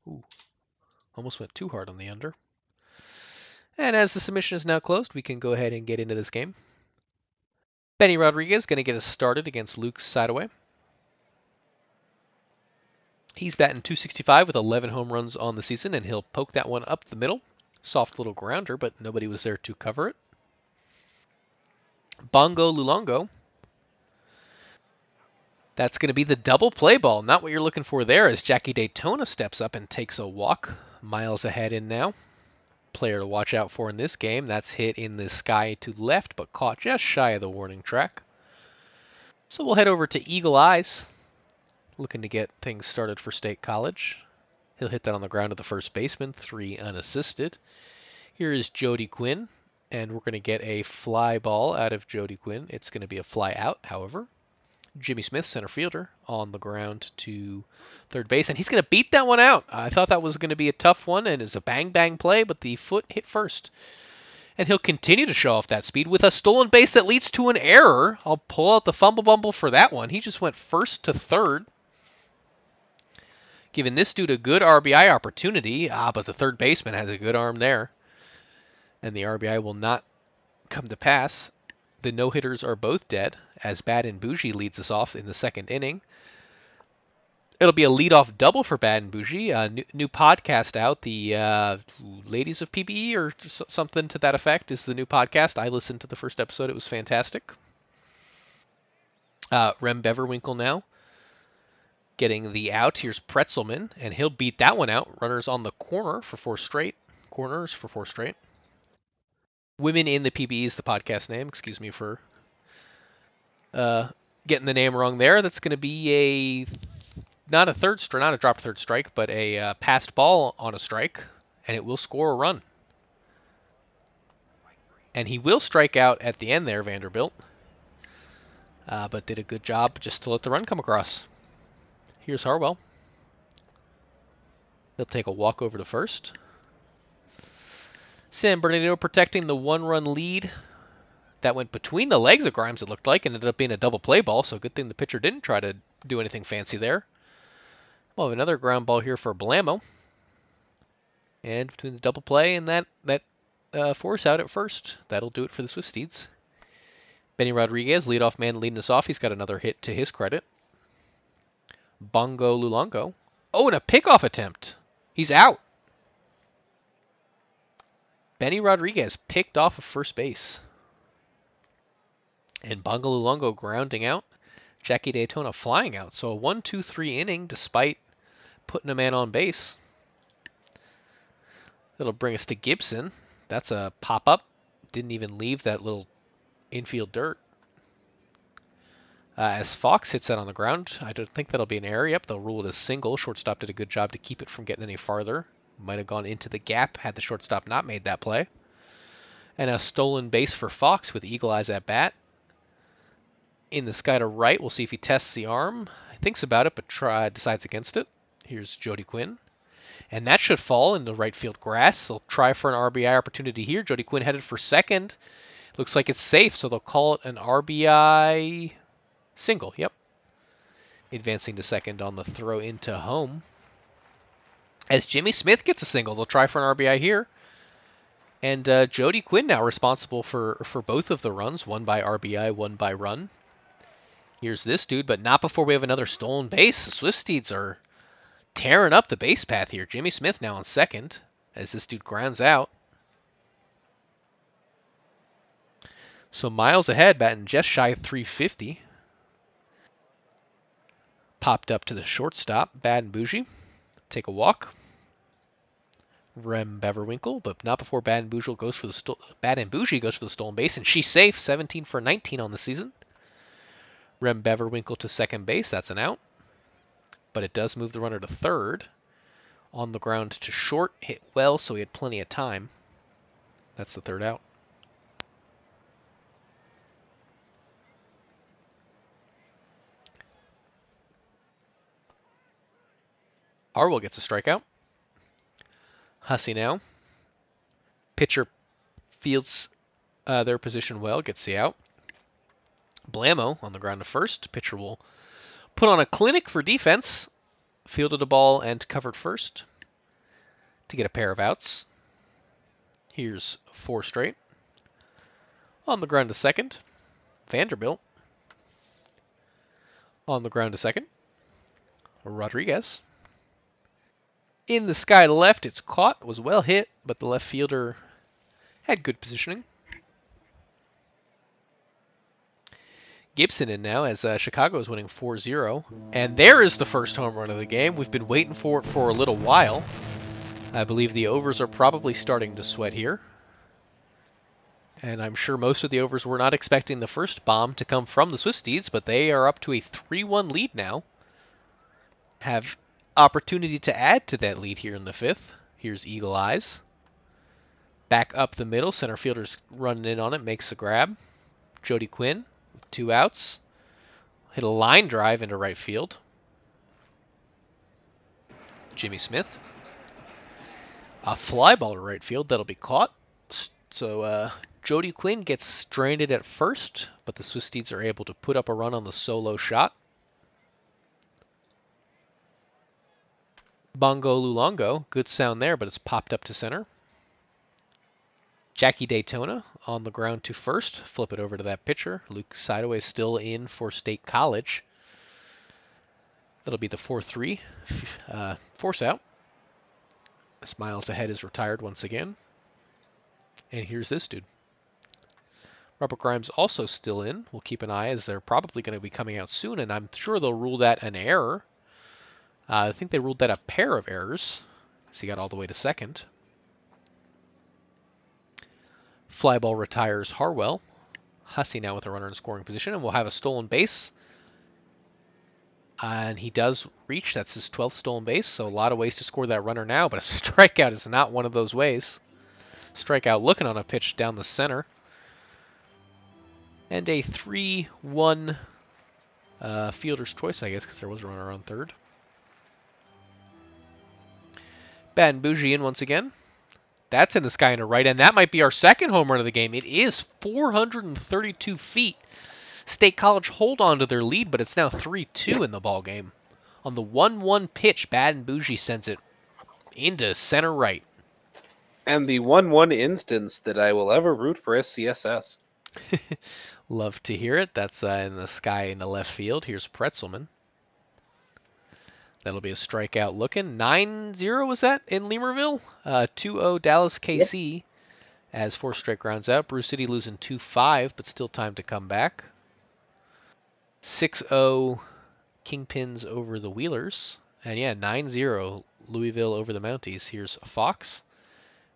Ooh, almost went too hard on the under. And as the submission is now closed, we can go ahead and get into this game. Benny Rodriguez going to get us started against Luke Sidaway. He's batting .265 with 11 home runs on the season, and he'll poke that one up the middle. Soft little grounder, but nobody was there to cover it. Bongo Lulongo. That's going to be the double play ball. Not what you're looking for there as Jackie Daytona steps up and takes a walk. Miles ahead in now. Player to watch out for in this game. That's hit in the sky to left, but caught just shy of the warning track. So we'll head over to Eagle Eyes. Looking to get things started for State College. He'll hit that on the ground to the first baseman, 3 unassisted. Here is Jody Quinn, and we're going to get a fly ball out of Jody Quinn. It's going to be a fly out, however. Jimmy Smith, center fielder, on the ground to third base, and he's going to beat that one out. I thought that was going to be a tough one, and it's a bang-bang play, but the foot hit first. And he'll continue to show off that speed with a stolen base that leads to an error. I'll pull out the fumble bumble for that one. He just went first to third, giving this dude a good RBI opportunity. But the third baseman has a good arm there, and the RBI will not come to pass. The no-hitters are both dead, as Bad and Bougie leads us off in the second inning. It'll be a leadoff double for Bad and Bougie. New podcast out. The Ladies of PBE or something to that effect is the new podcast. I listened to the first episode. It was fantastic. Rem Beverwinkle now getting the out. Here's Pretzelman, and he'll beat that one out. Runners on the corner for 4 straight. Corners for 4 straight. Women in the PBE is the podcast name. Excuse me for getting the name wrong there. That's going to be not a dropped third strike, but a passed ball on a strike, and it will score a run. And he will strike out at the end there, Vanderbilt, but did a good job just to let the run come across. Here's Harwell. He'll take a walk over to first. San Bernardino protecting the 1-run lead. That went between the legs of Grimes, it looked like, and ended up being a double play ball, so good thing the pitcher didn't try to do anything fancy there. We'll have another ground ball here for Blamo. And between the double play and that force out at first, that'll do it for the Swiss Steeds. Benny Rodriguez, leadoff man, leading us off. He's got another hit to his credit. Bongo Lulango. Oh, and a pickoff attempt. He's out. Benny Rodriguez picked off of first base. And Bongo Lulango grounding out. Jackie Daytona flying out. So a 1-2-3 inning despite putting a man on base. That'll bring us to Gibson. That's a pop-up. Didn't even leave that little infield dirt. As Fox hits that on the ground, I don't think that'll be an error. Yep, they'll rule it as single. Shortstop did a good job to keep it from getting any farther. Might have gone into the gap had the shortstop not made that play. And a stolen base for Fox with Eagle Eyes at bat. In the sky to right, we'll see if he tests the arm. Thinks about it, but decides against it. Here's Jody Quinn. And that should fall into right field grass. They'll try for an RBI opportunity here. Jody Quinn headed for second. Looks like it's safe, so they'll call it an RBI single. Yep. Advancing to second on the throw into home. As Jimmy Smith gets a single, they'll try for an RBI here. And Jody Quinn now responsible for both of the runs. One by RBI, one by run. Here's this dude, but not before we have another stolen base. The Swift Steeds are tearing up the base path here. Jimmy Smith now on second as this dude grounds out. So miles ahead, batting just shy of 350. Popped up to the shortstop, Bad and Bougie. Take a walk. Rem Beverwinkle, but not before Bad and Bougie goes for the stolen base, and she's safe. 17 for 19 on the season. Rem Beverwinkle to second base. That's an out. But it does move the runner to third. On the ground to short. Hit well, so he had plenty of time. That's the third out. Harwell gets a strikeout. Hussey now. Pitcher fields their position well, gets the out. Blamo on the ground to first. Pitcher will put on a clinic for defense. Fielded a ball and covered first to get a pair of outs. Here's 4 straight. On the ground to second. Vanderbilt. On the ground to second. Rodriguez. In the sky to left, it's caught. It was well hit, but the left fielder had good positioning. Gibson in now as Chicago is winning 4-0. And there is the first home run of the game. We've been waiting for it for a little while. I believe the overs are probably starting to sweat here. And I'm sure most of the overs were not expecting the first bomb to come from the Swift Steeds, but they are up to a 3-1 lead now. Have opportunity to add to that lead here in the 5th. Here's Eagle Eyes. Back up the middle. Center fielder's running in on it. Makes the grab. Jody Quinn with 2 outs. Hit a line drive into right field. Jimmy Smith. A fly ball to right field. That'll be caught. So Jody Quinn gets stranded at first, but the Swiss Steeds are able to put up a run on the solo shot. Bongo Lulango, good sound there, but it's popped up to center. Jackie Daytona on the ground to first. Flip it over to that pitcher. Luke Sideaway still in for State College. That'll be the 4-3 force out. Miles Ahead is retired once again. And here's this dude. Robert Grimes also still in. We'll keep an eye as they're probably going to be coming out soon, and I'm sure they'll rule that an error. I think they ruled that a pair of errors, as he got all the way to second. Flyball retires Harwell. Hussey now with a runner in scoring position, and we'll have a stolen base. And he does reach. That's his 12th stolen base, so a lot of ways to score that runner now, but a strikeout is not one of those ways. Strikeout looking on a pitch down the center. And a 3-1 fielder's choice, I guess, because there was a runner on third. Bad and Bougie in once again. That's in the sky and a right, and that might be our second home run of the game. It is 432 feet. State College hold on to their lead, but it's now 3-2 in the ball game. On the 1-1 pitch, Bad and Bougie sends it into center right. And the 1-1 instance that I will ever root for SCSS. Love to hear it. That's in the sky in the left field. Here's Pretzelman. That'll be a strikeout looking. 9-0 was that in Lemurville? 2-0 Dallas KC. Yep. As 4 straight grounds out. Brew City losing 2-5, but still time to come back. 6-0 Kingpins over the Wheelers. And yeah, 9-0 Louisville over the Mounties. Here's Fox,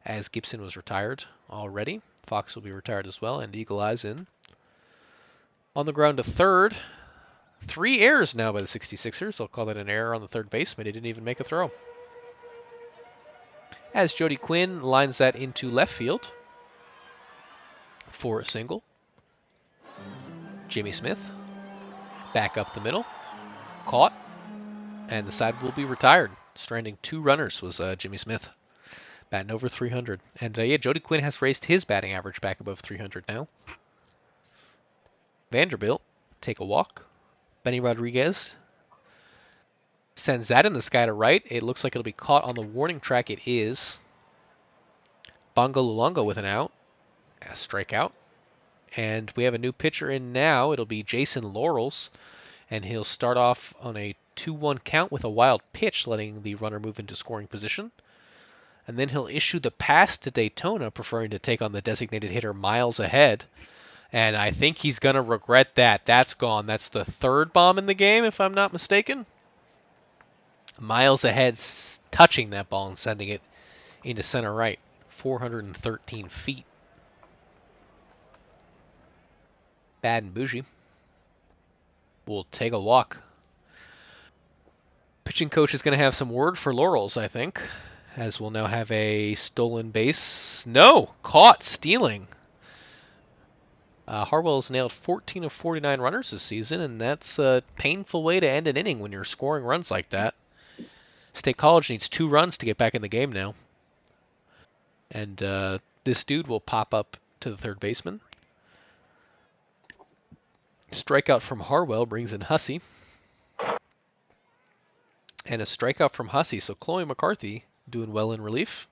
as Gibson was retired already. Fox will be retired as well, and Eagle Eyes in. On the ground to third. 3 errors now by the 66ers. I'll call that an error on the third baseman. He didn't even make a throw. As Jody Quinn lines that into left field for a single. Jimmy Smith back up the middle. Caught. And the side will be retired. Stranding 2 runners was Jimmy Smith. Batting over 300. And yeah, Jody Quinn has raised his batting average back above 300 now. Vanderbilt, take a walk. Benny Rodriguez sends that in the sky to right. It looks like it'll be caught on the warning track. It is. Bongo Luongo with an out. A strikeout. And we have a new pitcher in now. It'll be Jason Laurels. And he'll start off on a 2-1 count with a wild pitch, letting the runner move into scoring position. And then he'll issue the pass to Daytona, preferring to take on the designated hitter Miles Ahead. And I think he's going to regret that. That's gone. That's the 3rd bomb in the game, if I'm not mistaken. Miles Ahead touching that ball and sending it into center right. 413 feet. Bad and Bougie will take a walk. Pitching coach is going to have some word for Laurels, I think, as we'll now have a stolen base. No! Caught stealing. Harwell's nailed 14 of 49 runners this season, and that's a painful way to end an inning when you're scoring runs like that. State College needs 2 runs to get back in the game now. And this dude will pop up to the third baseman. Strikeout from Harwell brings in Hussey. And a strikeout from Hussey, so Chloe McCarthy doing well in relief.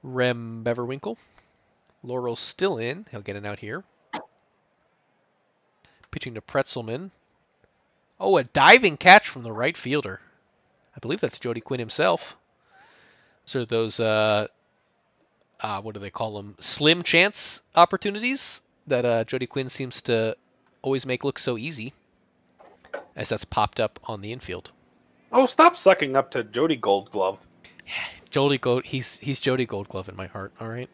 Rem Beverwinkle. Laurel's still in. He'll get an out here. Pitching to Pretzelman. Oh, a diving catch from the right fielder. I believe that's Jody Quinn himself. So those, what do they call them? Slim chance opportunities that Jody Quinn seems to always make look so easy, as that's popped up on the infield. Oh, stop sucking up to Jody Goldglove. Jody Gold, he's Jody Goldglove in my heart. All right.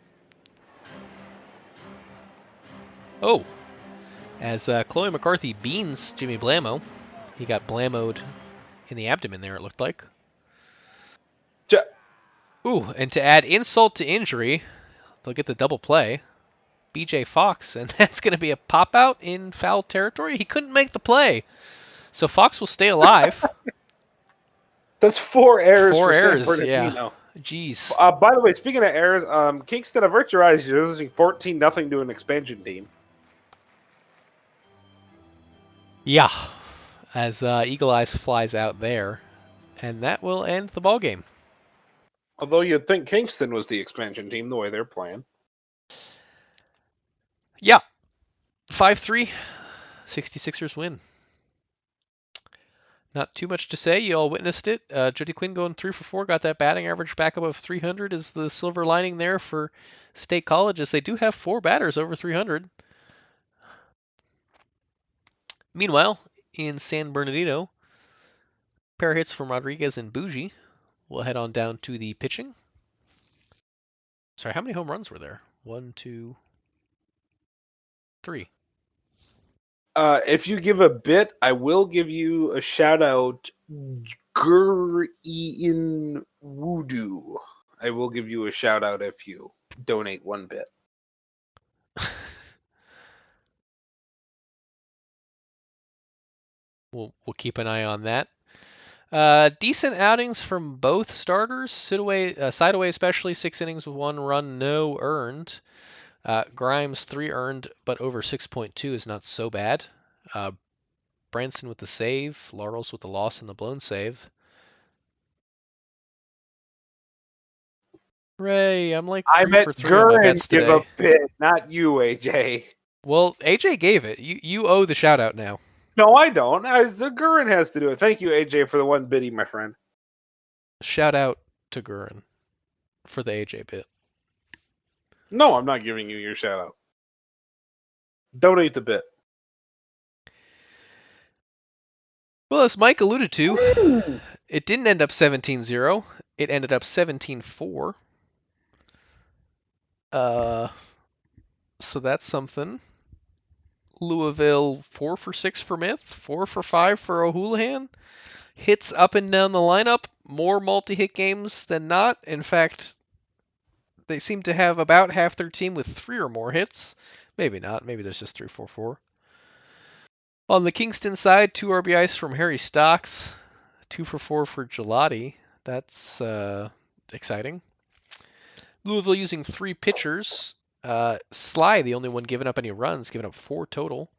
Oh, as Chloe McCarthy beans Jimmy Blamo. He got blamoed in the abdomen there, it looked like. Ooh, and to add insult to injury, they'll get the double play. BJ Fox, and that's going to be a pop-out in foul territory. He couldn't make the play, so Fox will stay alive. That's 4 errors. 4 for errors, San yeah. Bernardino. Jeez. By the way, speaking of errors, Kingston have virtualized losing 14-0 to an expansion team. Yeah, as Eagle Eyes flies out there, and that will end the ball game. Although you'd think Kingston was the expansion team the way they're playing. Yeah, 5-3, 66ers win. Not too much to say. You all witnessed it. Jody Quinn going 3 for 4, got that batting average back above 300. Is the silver lining there for State College, as they do have 4 batters over 300. Meanwhile, in San Bernardino, pair of hits from Rodriguez and Bougie. We'll head on down to the pitching. Sorry, how many home runs were there? 1, 2, 3. If you give a bit, I will give you a shout out. Gur-Ian Voodoo. I will give you a shout out if you donate 1 bit. We'll keep an eye on that. Decent outings from both starters. Sideaway especially, 6 innings with 1 run, no earned. Grimes 3 earned, but over 6.2 is not so bad. Branson with the save, Laurels with the loss and the blown save. Ray, I'm like I 3 meant for 3 on my Gurin bets give a today. bit, not you, AJ. Well, AJ gave it. You owe the shout out now. No, I don't. Gurin has to do it. Thank you, AJ, for the 1 biddy, my friend. Shout out to Gurin for the AJ bit. No, I'm not giving you your shout out. Donate the bit. Well, as Mike alluded to, it didn't end up 17-0. It ended up 17-4. So that's something. Louisville 4 for 6 for Myth, 4 for 5 for O'Houlihan. Hits up and down the lineup, more multi-hit games than not. In fact, they seem to have about half their team with 3 or more hits. Maybe not. Maybe there's just 3, 4, 4. On the Kingston side, 2 RBIs from Harry Stocks, 2 for 4 for Gelati. That's exciting. Louisville using 3 pitchers. Sly, the only one giving up any runs, giving up 4 total.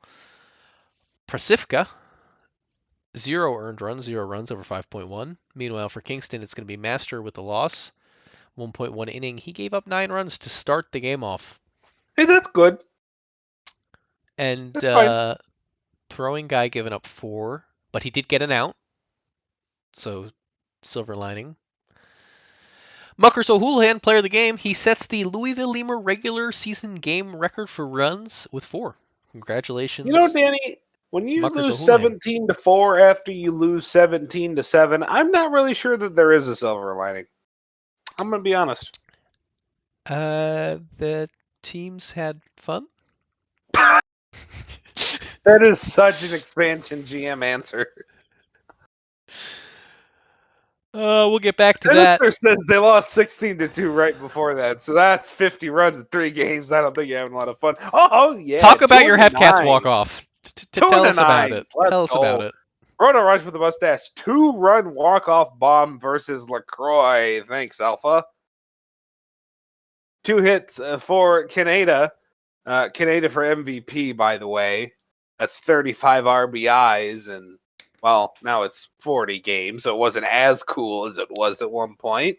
Prasifka, 0 earned runs, 0 runs over 5.1. Meanwhile, for Kingston, it's going to be Master with the loss, 1.1 inning. He gave up 9 runs to start the game off. Hey, that's good. And That's throwing guy giving up 4, but he did get an out. So, silver lining. Muckers O'Houlihan, player of the game, he sets the Louisville Lemur regular season game record for runs with 4. Congratulations. You know, Danny, when you Muckers lose O'Houlihan. 17-4 after you lose 17-7, I'm not really sure that there is a silver lining. I'm going to be honest. The teams had fun. That is such an expansion GM answer. We'll get back to that. Sinister says they lost 16-2 right before that, so that's 50 runs in 3 games. I don't think you're having a lot of fun. Oh yeah, Talk about your Hepcats walk off. Tell us about 2-9. it. Let's Tell us go. about it. Roto Rush with the mustache. 2-run walk-off bomb versus LaCroix. Thanks, Alpha. 2 hits for Canada. Canada for MVP, by the way. That's 35 RBIs, and, well, now it's 40 games, so it wasn't as cool as it was at one point.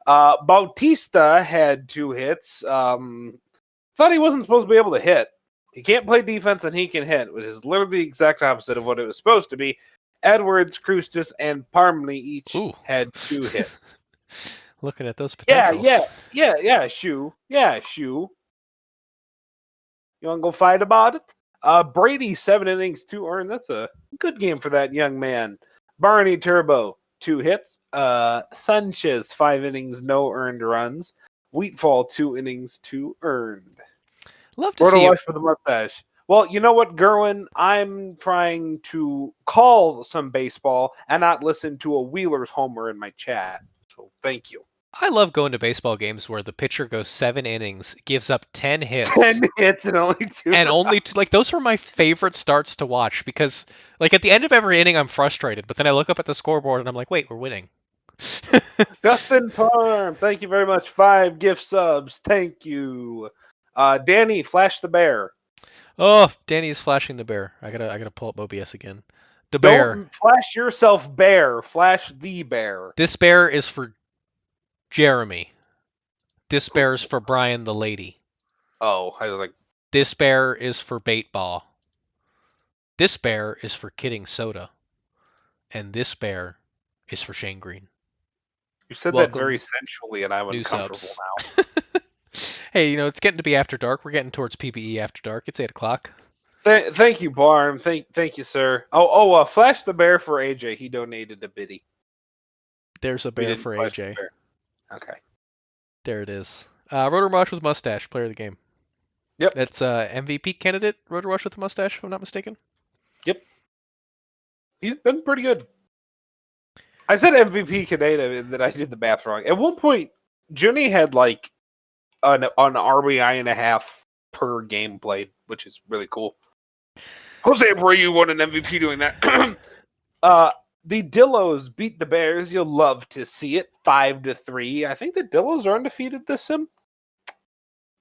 Bautista had 2 hits. Thought he wasn't supposed to be able to hit. He can't play defense and he can hit, which is literally the exact opposite of what it was supposed to be. Edwards, Krustis, and Parmley each had 2 hits. Looking at those potentials. Yeah, Shoe. You want to go fight about it? Brady, 7 innings, 2 earned. That's a good game for that young man. Barney Turbo, 2 hits. Sanchez, 5 innings, no earned runs. Wheatfall, 2 innings, 2 earned. Love to see it. For the mustache. Well, you know what, Gerwin? I'm trying to call some baseball and not listen to a Wheelers homer in my chat. So thank you. I love going to baseball games where the pitcher goes 7 innings, gives up 10 hits. 10 hits and only 2 and only 2, like, those are my favorite starts to watch because, like, at the end of every inning, I'm frustrated, but then I look up at the scoreboard and I'm like, wait, we're winning. Dustin Parm, thank you very much. 5 gift subs. Thank you. Danny, flash the bear. Oh, Danny is flashing the bear. I gotta pull up OBS again. The Don't bear. Flash yourself bear. Flash the bear. This bear is for Jeremy. This bear is for Brian the lady. Oh, I was like. This bear is for Bait Ball. This bear is for Kidding Soda. and this bear is for Shane Green. You said that very Welcome, sensually, and I'm new uncomfortable subs. now. Hey, it's getting to be after dark. We're getting towards PBE after dark. It's 8 o'clock. Thank you, Barm. Thank you, sir. Flash the bear for AJ. He donated a biddy. There's a We bear didn't for flash the AJ. bear. Okay. There it is. Rotor Rush with mustache, player of the game. Yep. That's MVP candidate, Rotor Rush with a mustache, if I'm not mistaken. Yep. He's been pretty good. I said MVP Kaneda and then I did the math wrong. At one point, Junie had like an RBI and a half per game played, which is really cool. Jose Abreu won an MVP doing that. The Dillos beat the Bears. You'll love to see it. 5-3. I think the Dillos are undefeated this sim.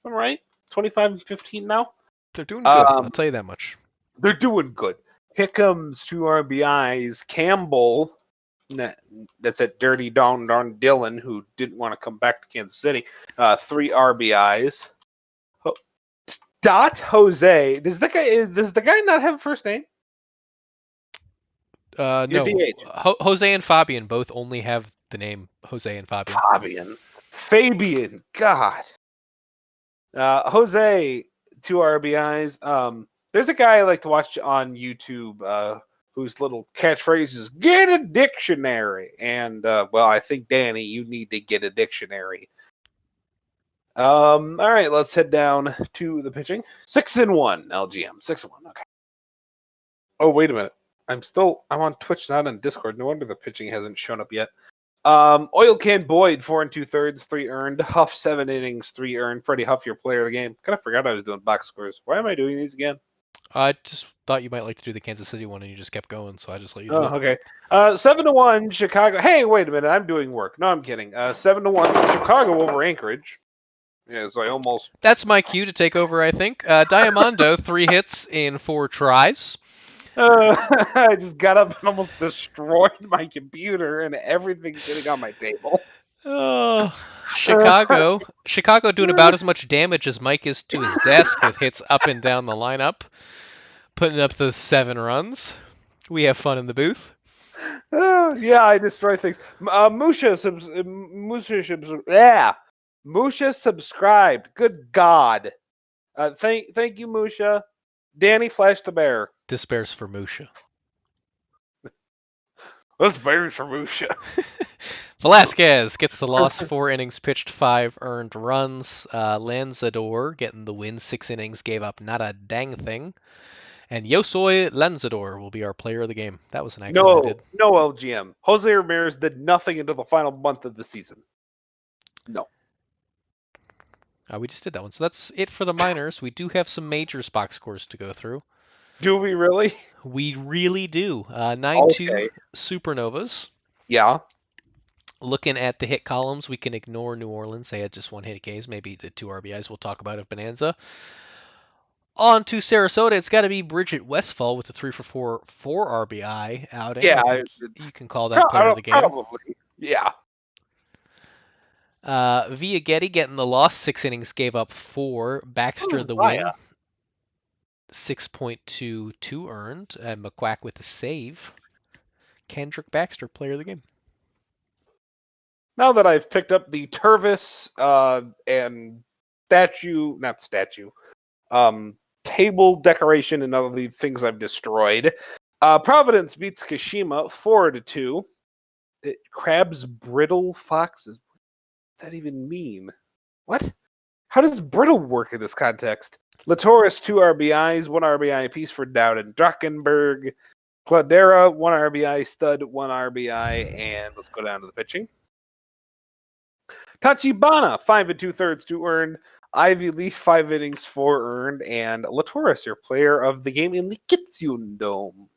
I'm right. 25-15 now. They're doing good. I'll tell you that much. They're doing good. Hickams 2 RBIs. Campbell, that's at Dirty Don Dylan, who didn't want to come back to Kansas City. 3 RBIs. Dot Jose. Does the guy not have a first name? No. DH. Jose and Fabian both only have the name Jose and Fabian. Fabian. God. Jose, 2 RBIs. There's a guy I like to watch on YouTube whose little catchphrase is "Get a dictionary." And I think Danny, you need to get a dictionary. All right, let's head down to the pitching. 6-1 LGM. 6-1. Okay. Oh, wait a minute. I'm on Twitch, not on Discord. No wonder the pitching hasn't shown up yet. Oil Can Boyd, 4 2/3, 3 earned. Huff, 7 innings, 3 earned. Freddie Huff, your player of the game. Kind of forgot I was doing box scores. Why am I doing these again? I just thought you might like to do the Kansas City one, and you just kept going, so I just let you do it. Okay. 7-1 Chicago. Hey, wait a minute. I'm doing work. No, I'm kidding. 7-1 Chicago over Anchorage. Yeah, so I almost. That's my cue to take over, I think. Diamondo, 3 hits in 4 tries. I just got up and almost destroyed my computer and everything sitting on my table. Oh, Chicago doing about as much damage as Mike is to his desk with hits up and down the lineup, putting up those 7 runs. We have fun in the booth. Yeah, I destroy things. Musha subscribed. Good God. Thank you, Musha. Danny, flash the bear. This bear's for Musha. This bear's for Musha. Velasquez gets the loss, 4 innings pitched, 5 earned runs. Lanzador getting the win, 6 innings, gave up not a dang thing. And Yosoi Lanzador will be our player of the game. That was an accident I did. No LGM. Jose Ramirez did nothing until the final month of the season. No. We just did that one. So that's it for the minors. We do have some majors box scores to go through. Do we really? We really do. 9-2 Supernovas. Yeah. Looking at the hit columns, we can ignore New Orleans. They had just 1 hit Ks, maybe the 2 RBIs we'll talk about of Bonanza. On to Sarasota. It's got to be Bridget Westfall with the 3-for-4 RBI outing. Yeah, you can call that player of the game. Probably. Yeah. Villagetti getting the loss, 6 innings, gave up 4. Baxter the win, 6.22 earned, and McQuack with the save. Kendrick Baxter, player of the game. Now that I've picked up the Tervis and table decoration and other things I've destroyed, Providence beats Kashima 4-2. Crabs brittle foxes. What does that even mean? What? How does brittle work in this context? Latoris, 2 RBIs, 1 RBI apiece for Dowden. Druckenberg, Cladera, 1 RBI, Stud, 1 RBI, and let's go down to the pitching. Tachibana, 5 2/3, 2 earned. Ivy Leaf, 5 innings, 4 earned, and Latoris, your player of the game in the Kitsune Dome.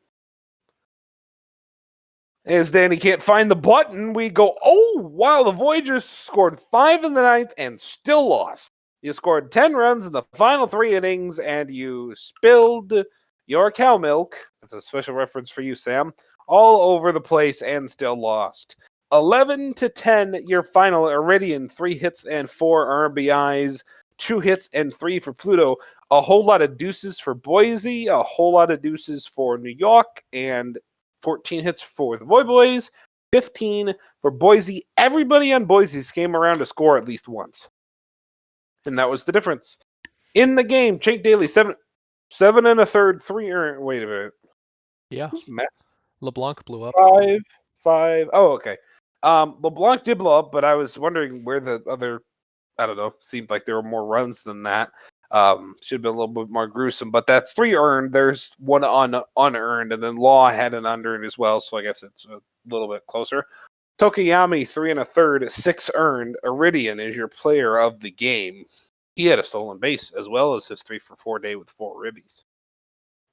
As Danny can't find the button, we go, oh, wow, the Voyagers scored 5 in the 9th and still lost. You scored 10 runs in the final 3 innings, and you spilled your cow milk. That's a special reference for you, Sam. All over the place and still lost. 11-10, your final. Iridian, 3 hits and 4 RBIs, 2 hits and 3 for Pluto. A whole lot of deuces for Boise, a whole lot of deuces for New York, and 14 hits for the Boys, 15 for Boise. Everybody on Boise's came around to score at least once. And that was the difference. In the game, Jake Daly, 7 1/3, 3 earned. Wait a minute. Yeah. Who's Matt? LeBlanc blew up. 5. Oh, okay. LeBlanc did blow up, but I was wondering where the other, I don't know, seemed like there were more runs than that. Should have been a little bit more gruesome, but that's 3 earned. There's 1 unearned, and then Law had an unearned as well, so I guess it's a little bit closer. Tokiyami, 3 1/3, 6 earned. Iridian is your player of the game. He had a stolen base as well as his 3 for 4 day with 4 ribbies.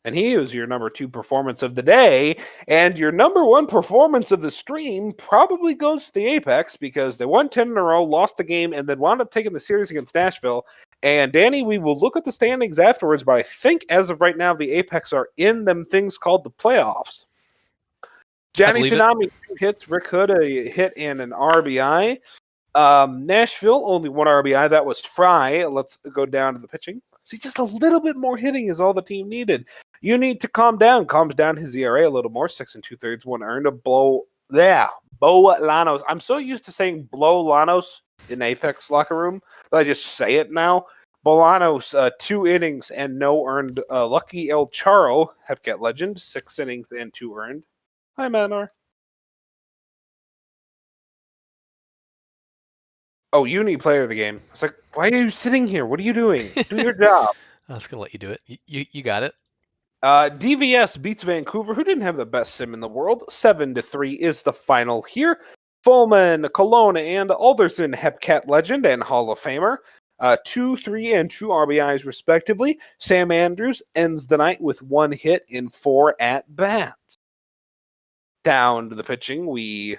And he was your number 2 performance of the day. And your number 1 performance of the stream probably goes to the Apex because they won 10 in a row, lost the game, and then wound up taking the series against Nashville. And Danny, we will look at the standings afterwards, but I think as of right now, the Apex are in them things called the playoffs. Johnny Tsunami, 2 hits, Rick Hood, a hit and an RBI. Nashville, only 1 RBI. That was Fry. Let's go down to the pitching. See, just a little bit more hitting is all the team needed. You need to calm down. Calms down his ERA a little more. 6 2/3, 1 earned. A blow. Yeah, Bo Lanos. I'm so used to saying blow Lanos in Apex locker room that I just say it now. Bolanos, 2 innings and no earned. Lucky El Charo, Hepcat legend, 6 innings and 2 earned. Hi, Manor. Oh, you need player of the game. It's like, why are you sitting here? What are you doing? Do your job. I was gonna let you do it. You got it. DVS beats Vancouver, who didn't have the best sim in the world. 7-3 is the final here. Fulman, Cologne, and Alderson, Hepcat legend and Hall of Famer. 2, 3, and 2 RBIs respectively. Sam Andrews ends the night with 1 hit in 4 at-bats. Down to the pitching, we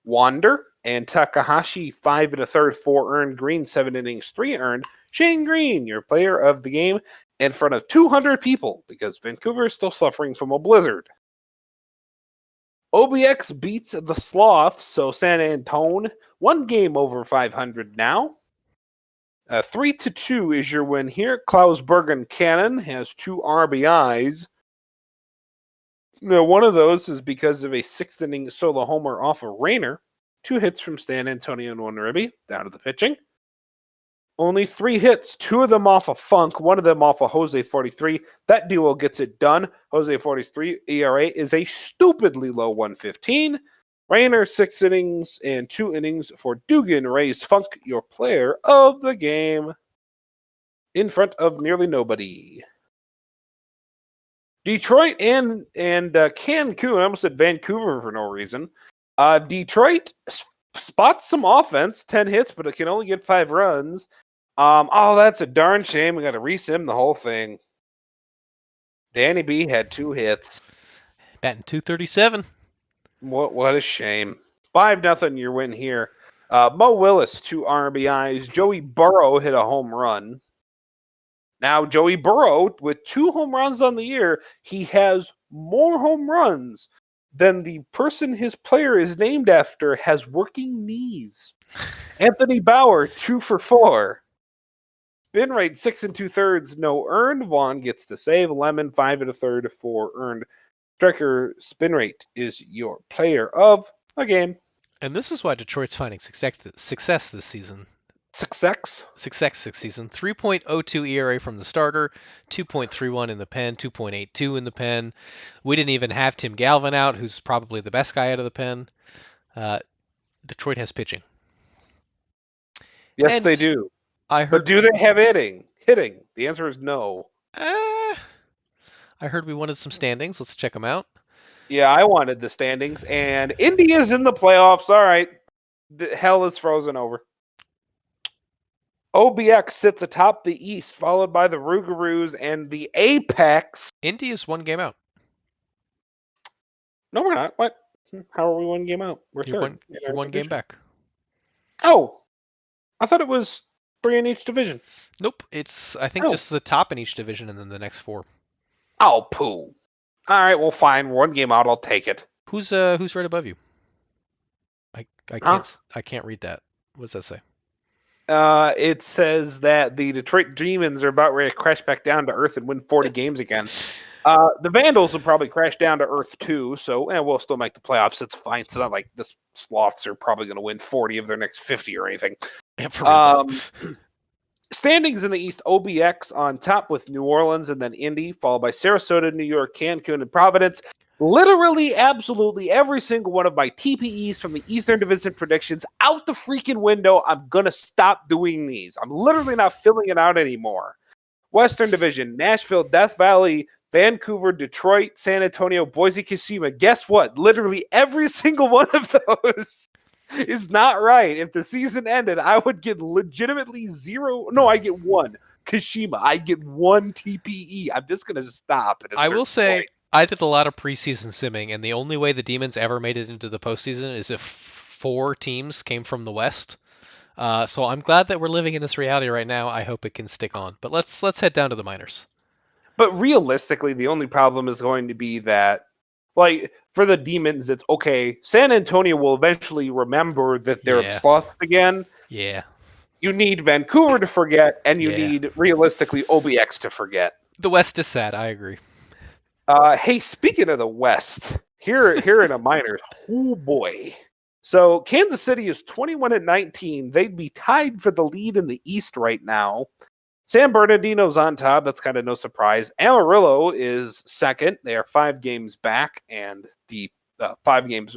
wander. And Takahashi, 5 1/3, 4 earned. Green, 7 innings, 3 earned. Shane Green, your player of the game, in front of 200 people because Vancouver is still suffering from a blizzard. OBX beats the Sloths, so San Antone, 1 game over 500 now. 3-2 is your win here. Klaus Bergen Cannon has 2 RBIs. Now, one of those is because of a 6th inning solo homer off of Rayner. 2 hits from San Antonio and 1 ribby. Down to the pitching. Only 3 hits, 2 of them off of Funk, 1 of them off of Jose 43. That duo gets it done. Jose 43 ERA is a stupidly low 1.15. Rayner, 6 innings and 2 innings for Dugan Ray's Funk, your player of the game, in front of nearly nobody. Detroit and Cancun, I almost said Vancouver for no reason. Detroit spots some offense, 10 hits, but it can only get 5 runs. Oh, that's a darn shame. We got to resim the whole thing. Danny B had 2 hits. Batting .237. What a shame. 5-0 your win here. Mo Willis, 2 RBIs. Joey Burrow hit a home run. Now, Joey Burrow, with 2 home runs on the year, he has more home runs than the person his player is named after has working knees. Anthony Bauer, 2 for 4. Spin rate, 6 2/3, no earned. Vaughn gets the save. Lemon, 5 1/3, 4 earned. Striker, spin rate is your player of the game. And this is why Detroit's finding success this season. Success this season. 3.02 ERA from the starter, 2.31 in the pen, 2.82 in the pen. We didn't even have Tim Galvin out, who's probably the best guy out of the pen. Detroit has pitching. Yes, and they do. But do they have hitting? The answer is no. I heard we wanted some standings. Let's check them out. Yeah, I wanted the standings, and India's in the playoffs. All right. The hell is frozen over. OBX sits atop the East, followed by the Rougarous and the Apex. India's 1 game out. No, we're not. What? How are we 1 game out? We're third. You're 1 game back. Oh. I thought it was 3 in each division. Nope. It's, I think, just the top in each division and then the next 4. Oh, poo. All right, well, fine. 1 game out. I'll take it. Who's right above you? I can't read that. What does that say? It says that the Detroit Demons are about ready to crash back down to earth and win 40 games again. The Vandals will probably crash down to Earth too, so we'll still make the playoffs. It's fine. It's not like the Sloths are probably going to win 40 of their next 50 or anything. Yeah, for real. Standings in the East, OBX on top with New Orleans and then Indy, followed by Sarasota, New York, Cancun, and Providence. Literally, absolutely every single one of my TPEs from the Eastern Division predictions out the freaking window. I'm going to stop doing these. I'm literally not filling it out anymore. Western Division, Nashville, Death Valley, Vancouver, Detroit, San Antonio, Boise, Kashima. Guess what? Literally every single one of those is not right. If the season ended, I would get legitimately zero. No, I get one. Kashima, I get one TPE. I'm just going to stop. I will say, I did a lot of preseason simming, and the only way the Demons ever made it into the postseason is if 4 teams came from the West. So I'm glad that we're living in this reality right now. I hope it can stick on. But let's head down to the minors. But realistically, the only problem is going to be that, like, for the Demons, it's okay. San Antonio will eventually remember that they're the Sloths again. Yeah. You need Vancouver to forget, and you need, realistically, OBX to forget. The West is sad. I agree. Hey, speaking of the West, here in a minors, oh boy. So Kansas City is 21-19. They'd be tied for the lead in the East right now. San Bernardino's on top. That's kind of no surprise. Amarillo is second. They are 5 games back, and the 5 games.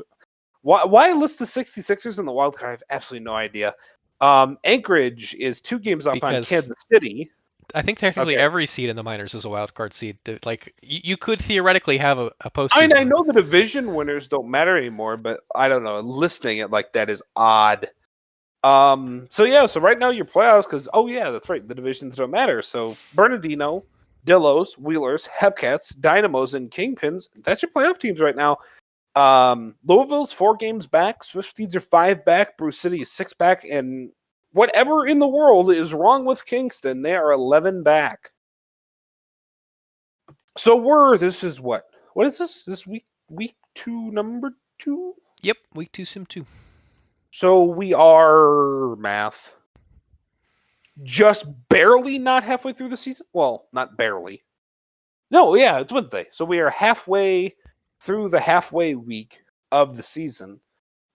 Why list the 66ers in the wild card? I have absolutely no idea. Anchorage is 2 games up on Kansas City. I think technically every seed in the minors is a wild card seed. Like you could theoretically have a postseason. I know the division winners don't matter anymore, but I don't know. Listing it like that is odd. So right now your playoffs, because that's right, the divisions don't matter. So Bernardino, Dillos, Wheelers, Hepcats, Dynamos, and Kingpins. That's your playoff teams right now. Louisville's 4 games back. Swifties are 5 back. Bruce City is 6 back, and whatever in the world is wrong with Kingston, they are 11 back. So this is what is this? This week 2, number 2? Yep, week 2, sim 2. So we are just barely not halfway through the season. Well, not barely. No, yeah, it's Wednesday. So we are halfway through the halfway week of the season.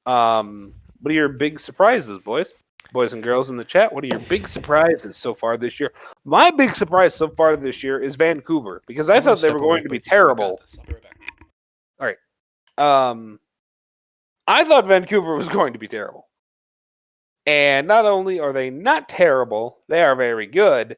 What are your big surprises, boys and girls in the chat? What are your big surprises so far this year? My big surprise so far this year is Vancouver, because I thought they were going to be terrible. All right. I thought Vancouver was going to be terrible. And not only are they not terrible, they are very good.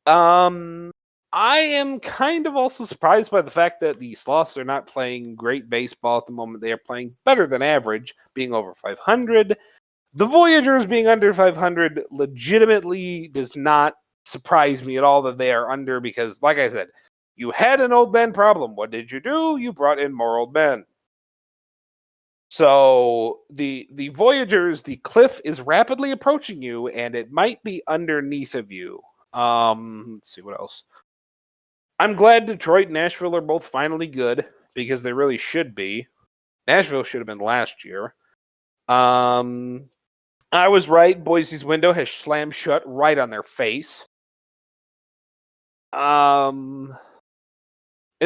I am kind of also surprised by the fact that the Sloths are not playing great baseball at the moment. They are playing better than average, being over 500. The Voyagers being under 500 legitimately does not surprise me at all that they are under, because, like I said, you had an old man problem. What did you do? You brought in more old men. So the Voyagers, the cliff is rapidly approaching you, and it might be underneath of you. Let's see what else. I'm glad Detroit and Nashville are both finally good, because they really should be. Nashville should have been last year. I was right. Boise's window has slammed shut right on their face. In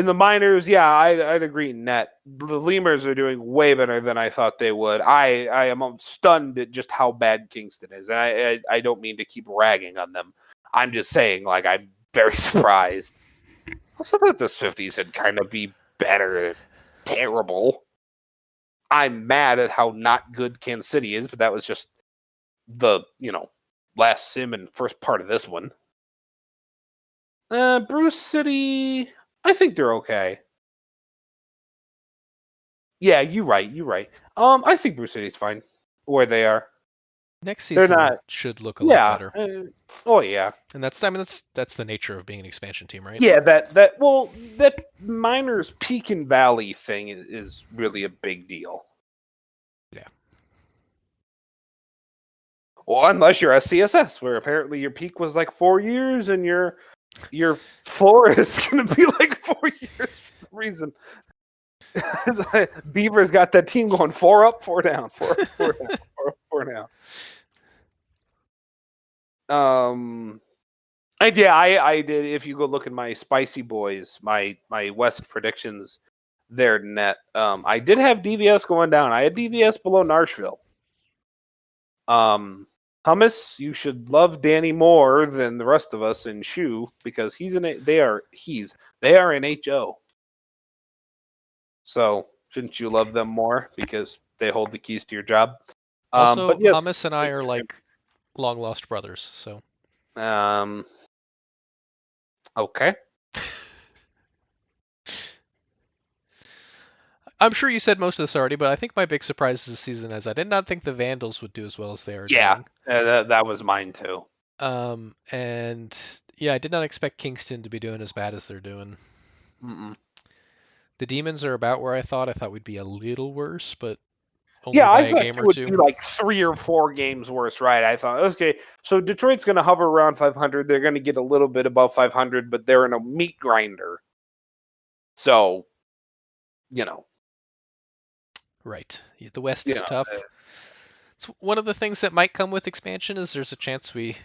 the minors, yeah, I'd agree net. The Lemurs are doing way better than I thought they would. I am stunned at just how bad Kingston is. And I don't mean to keep ragging on them. I'm just saying, like, I'm very surprised. I also thought the Swifties would kind of be better than terrible. I'm mad at how not good Kansas City is, but that was just the, last sim and first part of this one. Bruce City, I think they're okay. Yeah, you're right. I think Bruce City's fine where they are. Next season should look a lot better. Yeah. And that's the nature of being an expansion team, right? Yeah, that minors peak and valley thing is really a big deal. Yeah. Well, unless you're a CSS, where apparently your peak was like 4 years and your floor is going to be like 4 years for some reason. Beaver's got that team going 4 up, 4 down, 4 up, 4 down, 4 up, 4 down. I did. If you go look at my Spicy Boys, my West predictions, they're net. I did have DVS going down. I had DVS below Nashville. Hummus, you should love Danny more than the rest of us in Shoe because they are an HO. So shouldn't you love them more because they hold the keys to your job? Also, But yes, Hummus and I are like long lost brothers, so. Okay. I'm sure you said most of this already, but I think my big surprise this season is I did not think the Vandals would do as well as they are doing. That was mine too. And yeah, I did not expect Kingston to be doing as bad as they're doing. Mm-mm. The Demons are about where I thought. I thought we'd be a little worse, but only by I a thought game it or would two. be like 3 or 4 games worse, right? I thought, okay, so Detroit's going to hover around 500. They're going to get a little bit above 500, but they're in a meat grinder. So, Right. The West is tough. It's one of the things that might come with expansion is there's a chance we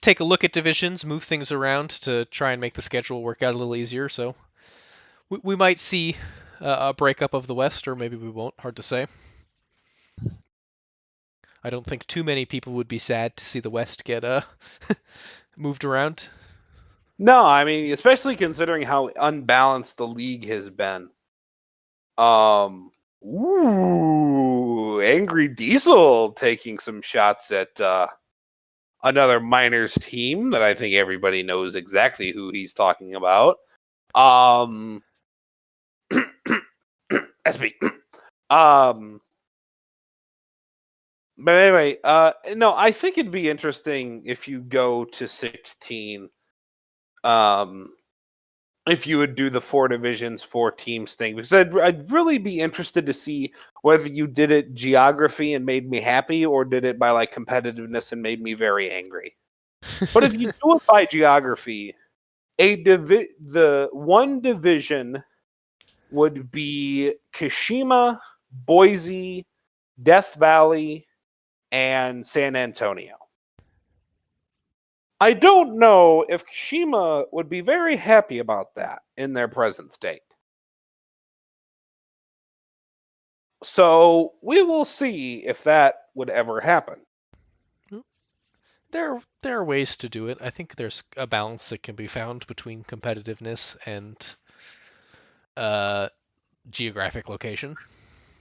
take a look at divisions, move things around to try and make the schedule work out a little easier. So we might see a breakup of the West, or maybe we won't. Hard to say. I don't think too many people would be sad to see the West get moved around. No, I mean, especially considering how unbalanced the league has been. Angry Diesel taking some shots at another Miners team that I think everybody knows exactly who he's talking about. SB. But anyway, no, I think it'd be interesting if you go to 16. If you would do the 4 divisions, 4 teams thing, because I'd really be interested to see whether you did it geography and made me happy, or did it by like competitiveness and made me very angry. But if you do it by geography, the one division would be Kashima, Boise, Death Valley, and San Antonio. I don't know if Kashima would be very happy about that in their present state. So we will see if that would ever happen. There are ways to do it. I think there's a balance that can be found between competitiveness and geographic location.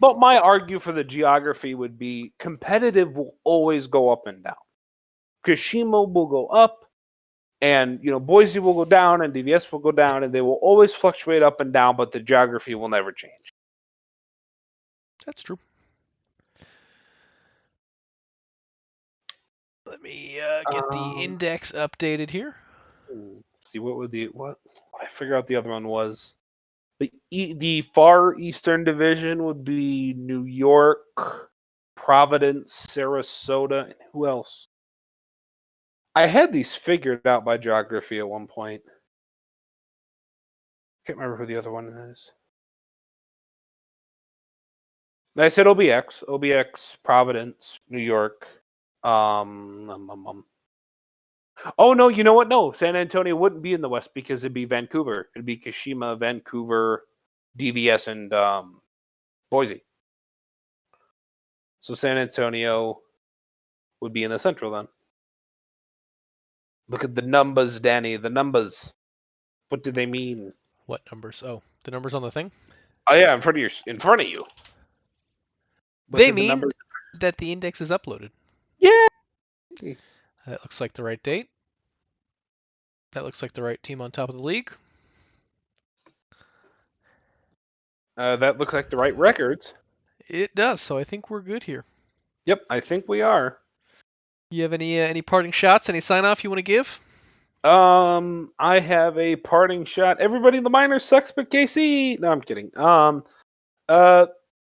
But my argue for the geography would be competitive will always go up and down. Kashima will go up, and Boise will go down, and DVS will go down, and they will always fluctuate up and down, but the geography will never change. That's true. Let me get the index updated here. See what I figure out the other one was. The far eastern division would be New York, Providence, Sarasota, and who else? I had these figured out by geography at one point. Can't remember who the other one is. I said OBX, Providence, New York. Oh no, you know what? No, San Antonio wouldn't be in the West because it'd be Vancouver. It'd be Kashima, Vancouver, DVS, and Boise. So San Antonio would be in the Central then. Look at the numbers, Danny. The numbers. What do they mean? What numbers? Oh, the numbers on the thing? Oh yeah, in front of you. What they mean that the index is uploaded. Yeah. That looks like the right date. That looks like the right team on top of the league. That looks like the right records. It does, so I think we're good here. Yep, I think we are. You have any parting shots, any sign off you want to give? I have a parting shot. Everybody in the minors sucks, but KC. No, I'm kidding.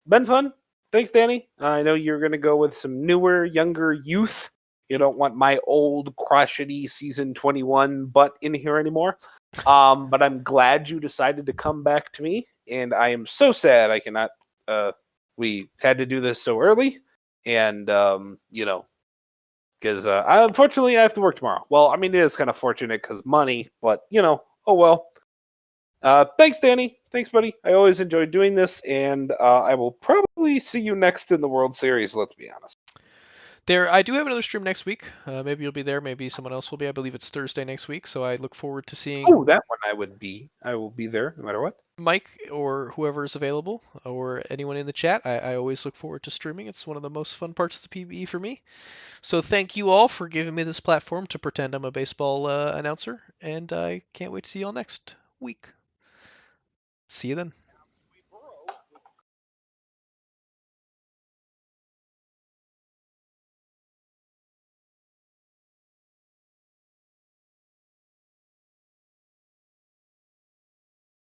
Been fun. Thanks, Danny. I know you're gonna go with some newer, younger youth. You don't want my old crotchety season 21 butt in here anymore. But I'm glad you decided to come back to me, and I am so sad I cannot. We had to do this so early, and because unfortunately I have to work tomorrow. Well, I mean, it is kind of fortunate because money, but oh well. Thanks, Danny. Thanks, buddy. I always enjoy doing this, and I will probably see you next in the World Series. Let's be honest. I do have another stream next week. Maybe you'll be there. Maybe someone else will be. I believe it's Thursday next week. So I look forward to seeing. Oh, that one I will be there no matter what. Mike or whoever is available, or anyone in the chat. I always look forward to streaming. It's one of the most fun parts of the PBE for me. So thank you all for giving me this platform to pretend I'm a baseball announcer, and I can't wait to see you all next week. See you then.